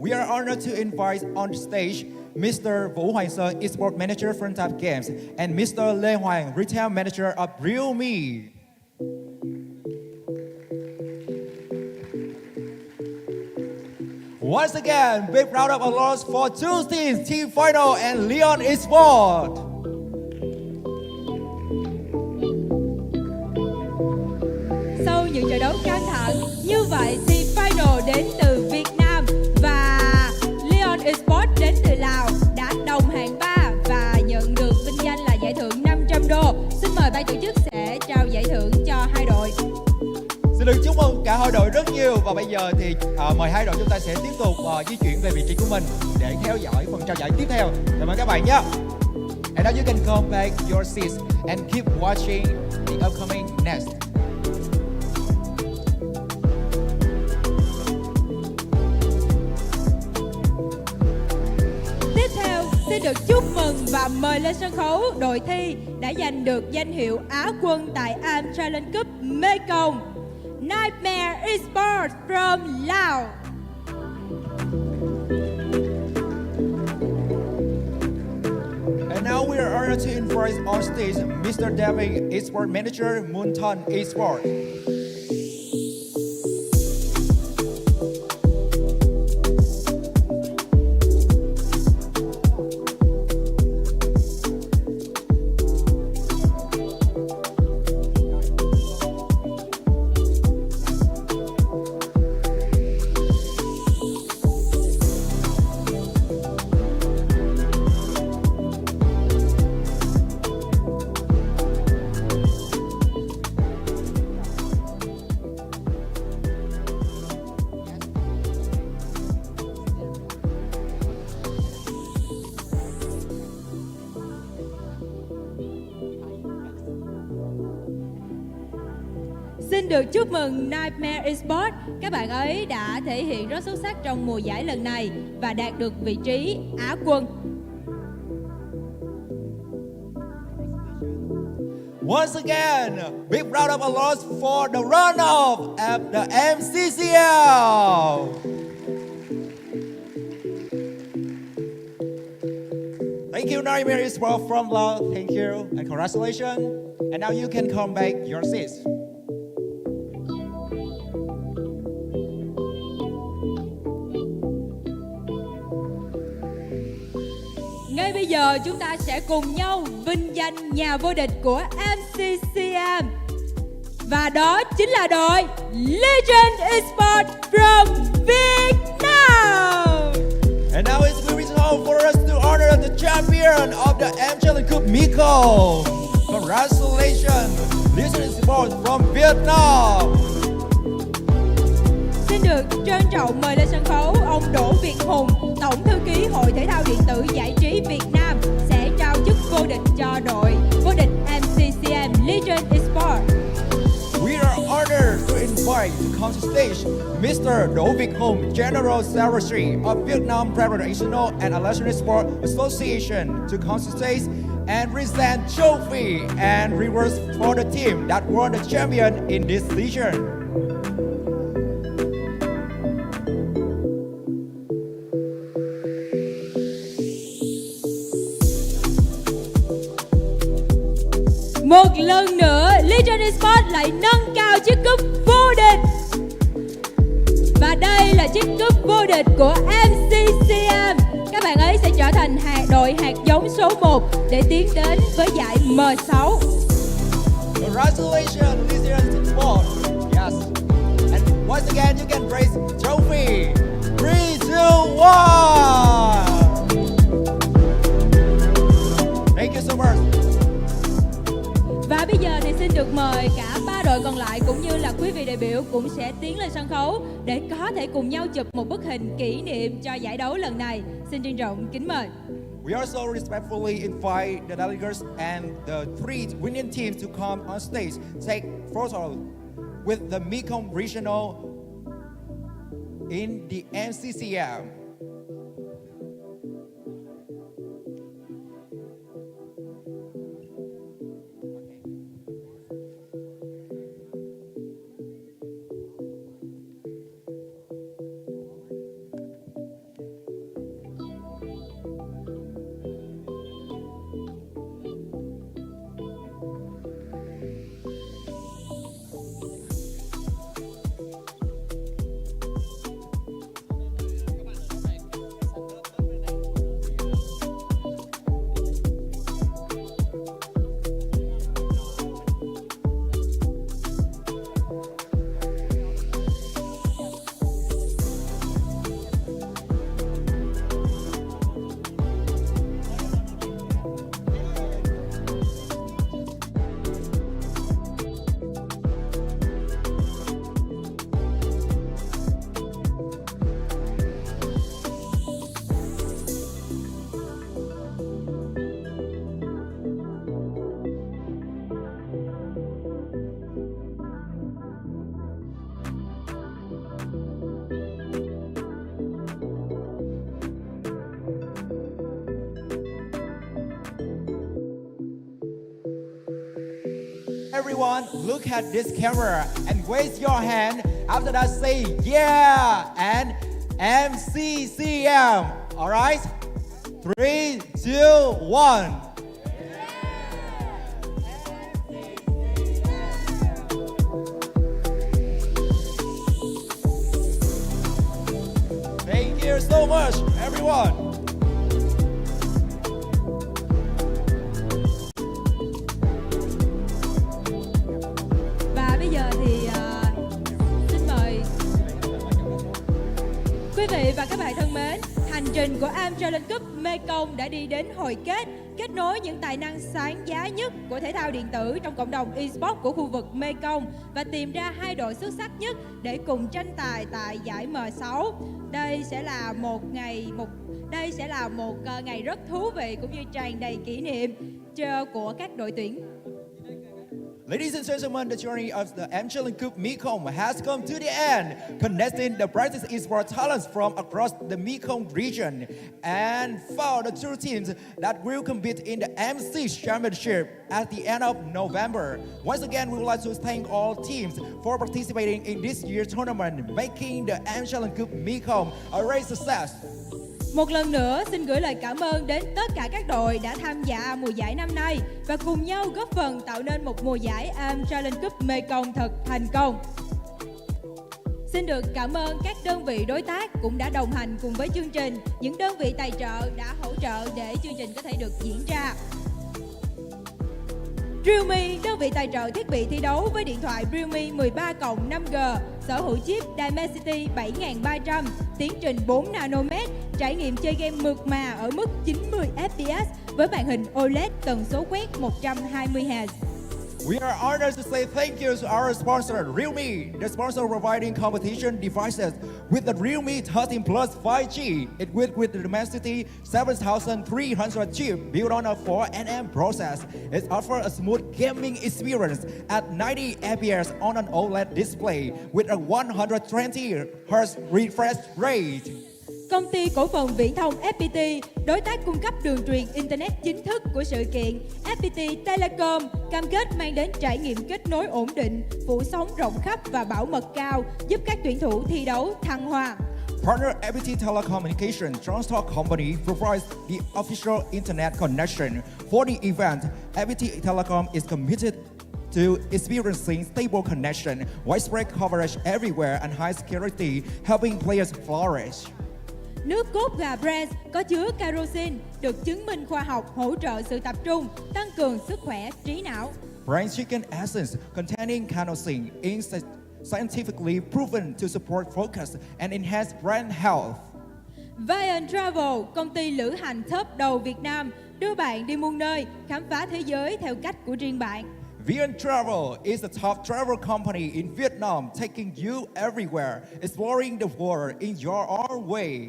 We are honored to invite on stage Mr. Vũ Hoàng Sơn, Esports Manager from Tap Games, and Mr. Lê Hoàng, Retail Manager of Realme. Once again, big round of applause for two teams, Team Final and Leon Esports. Sau những trận đấu căng thẳng, như vậy Team Final đến từ Việt Nam và Leon Esports đến từ Lào đã đồng hạng 3 và nhận được vinh danh là giải thưởng 500 đô. Xin mời ban tổ chức sẽ trao giải thưởng cho hai đội. Xin được chúc mừng cả hai đội rất nhiều và bây giờ thì mời hai đội chúng ta sẽ tiếp tục di chuyển về vị trí của mình để theo dõi phần trao giải tiếp theo. Cảm ơn các bạn nhé. And now you can come back your seats and keep watching the upcoming next. Tiếp theo, xin được chúc mừng và mời lên sân khấu đội thi đã giành được danh hiệu Á quân tại Am Challenge Cup Mekong, Nightmare Esports from Laos. And now we are honored to invite on stage Mr. David, Esports Manager, Moonton Esports. Xin được chúc mừng Nightmare Esports. Các bạn ấy đã thể hiện rất xuất sắc trong mùa giải lần này và đạt được vị trí Á quân. Once again, big round of applause for the runoff at the MCCL. Thank you, Nightmare Esports from Laos. Thank you and congratulations. And now you can come back your seats. Ngay bây giờ chúng ta sẽ cùng nhau vinh danh nhà vô địch của Mccm. Và đó chính là đội Legend Esports from Vietnam. And now it's moving on for us to honor the champion of the Challenge Cup Mekong. Congratulations, Legend Esports from Vietnam. Xin được trân trọng mời lên sân khấu ông Đỗ Việt Hùng, Tổng thư ký Hội Thể thao Điện tử Giải trí Việt Nam sẽ trao chức vô địch cho đội vô địch MCCM Legend Esports. We are honored to invite to come to stage Mr. Đỗ Việt Hùng, General Secretary of Vietnam Professional and Electronic Sport Association to come to stage and present trophy and rewards for the team that won the champion in this season. Một lần nữa, Legend Esports lại nâng cao chiếc cúp vô địch. Và đây là chiếc cúp vô địch của MCCM. Các bạn ấy sẽ trở thành đội hạt giống số 1 để tiến đến với giải M6. Congratulations, Legend Esports. Yes. And once again, you can raise trophy. 3, 2, 1. Thank you so much. Và bây giờ thì xin được mời cả 3 đội còn lại cũng như là quý vị đại biểu cũng sẽ tiến lên sân khấu để có thể cùng nhau chụp một bức hình kỷ niệm cho giải đấu lần này. Xin trân trọng kính mời. We also respectfully invite the delegates and the 3 winning teams to come on stage, take photo with the Mekong Regional in the MCCM. everyone look at this camera and raise your hand. After that, say yeah and MCCM. All right? 3, 2, 1. Thank you so much, everyone. Và bây giờ thì xin mời quý vị và các bạn thân mến, hành trình của Am Challenge Cup Mekong đã đi đến hồi kết nối những tài năng sáng giá nhất của thể thao điện tử trong cộng đồng Esports của khu vực Mekong và tìm ra 2 đội xuất sắc nhất để cùng tranh tài tại giải M6. Đây sẽ là một ngày rất thú vị cũng như tràn đầy kỷ niệm của các đội tuyển. Ladies and gentlemen, the journey of the M Challenge Cup Mekong has come to the end, connecting the brightest esports talents from across the Mekong region and found the two teams that will compete in the M6 Championship at the end of November. Once again, we would like to thank all teams for participating in this year's tournament, making the M Challenge Cup Mekong a great success. Một lần nữa xin gửi lời cảm ơn đến tất cả các đội đã tham gia mùa giải năm nay và cùng nhau góp phần tạo nên một mùa giải Am Challenge Cup Mekong thật thành công. Xin được cảm ơn các đơn vị đối tác cũng đã đồng hành cùng với chương trình, những đơn vị tài trợ đã hỗ trợ để chương trình có thể được diễn ra. Realme, đơn vị tài trợ thiết bị thi đấu với điện thoại Realme 13+ 5G, sở hữu chip Dimensity 7300, tiến trình 4 nanomet, trải nghiệm chơi game mượt mà ở mức 90 FPS với màn hình OLED tần số quét 120Hz. We are honored to say thank you to our sponsor, Realme, the sponsor providing competition devices with the Realme 13 Plus 5G, equipped with the Dimensity 7300 chip built on a 4nm process. It offers a smooth gaming experience at 90 FPS on an OLED display with a 120Hz refresh rate. Công ty cổ phần viễn thông FPT, đối tác cung cấp đường truyền Internet chính thức của sự kiện, FPT Telecom cam kết mang đến trải nghiệm kết nối ổn định, phủ sóng rộng khắp và bảo mật cao, giúp các tuyển thủ thi đấu thăng hoa. Partner FPT Telecommunication Transport Company provides the official internet connection for the event. FPT Telecom is committed to experiencing stable connection, widespread coverage everywhere, and high security, helping players flourish. Nước cốt gà Brand có chứa kerosene, được chứng minh khoa học hỗ trợ sự tập trung, tăng cường sức khỏe trí não. Brand Chicken Essence containing carnosine is scientifically proven to support focus and enhance brand health. Vian Travel, công ty lữ hành top đầu Việt Nam, đưa bạn đi muôn nơi, khám phá thế giới theo cách của riêng bạn. Vian Travel is the top travel company in Vietnam, taking you everywhere, exploring the world in your own way.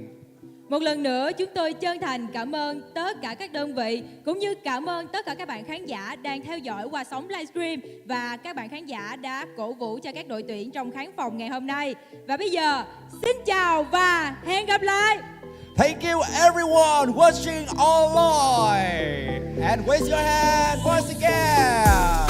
Một lần nữa, chúng tôi chân thành cảm ơn tất cả các đơn vị, cũng như cảm ơn tất cả các bạn khán giả đang theo dõi qua sóng livestream và các bạn khán giả đã cổ vũ cho các đội tuyển trong khán phòng ngày hôm nay. Và bây giờ, xin chào và hẹn gặp lại! Thank you everyone watching online and raise your hand once again.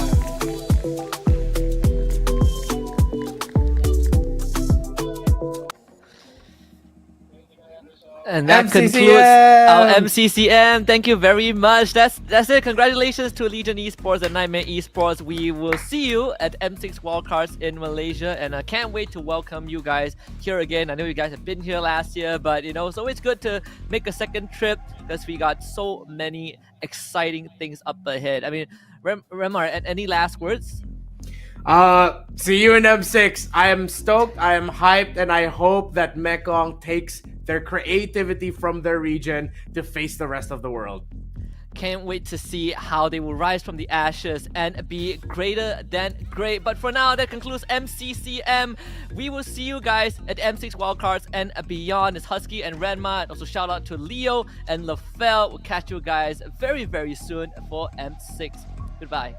And that MCCM. concludes our MCCM. Thank you very much. That's it. Congratulations to Legion Esports and Nightmare Esports. We will see you at M6 Wildcards in Malaysia, and I can't wait to welcome you guys here again. I know you guys have been here last year, but you know it's always good to make a second trip because we got so many exciting things up ahead. I mean, Remar, any last words? See you in M6. I am stoked, I am hyped, and I hope that Mekong takes their creativity from their region to face the rest of the world. Can't wait to see how they will rise from the ashes and be greater than great. But for now, that concludes MCCM. We will see you guys at M6 Wildcards and beyond. It's Husky and Renma. And also shout out to Leo and LaFell. We'll catch you guys very, very soon for M6. Goodbye.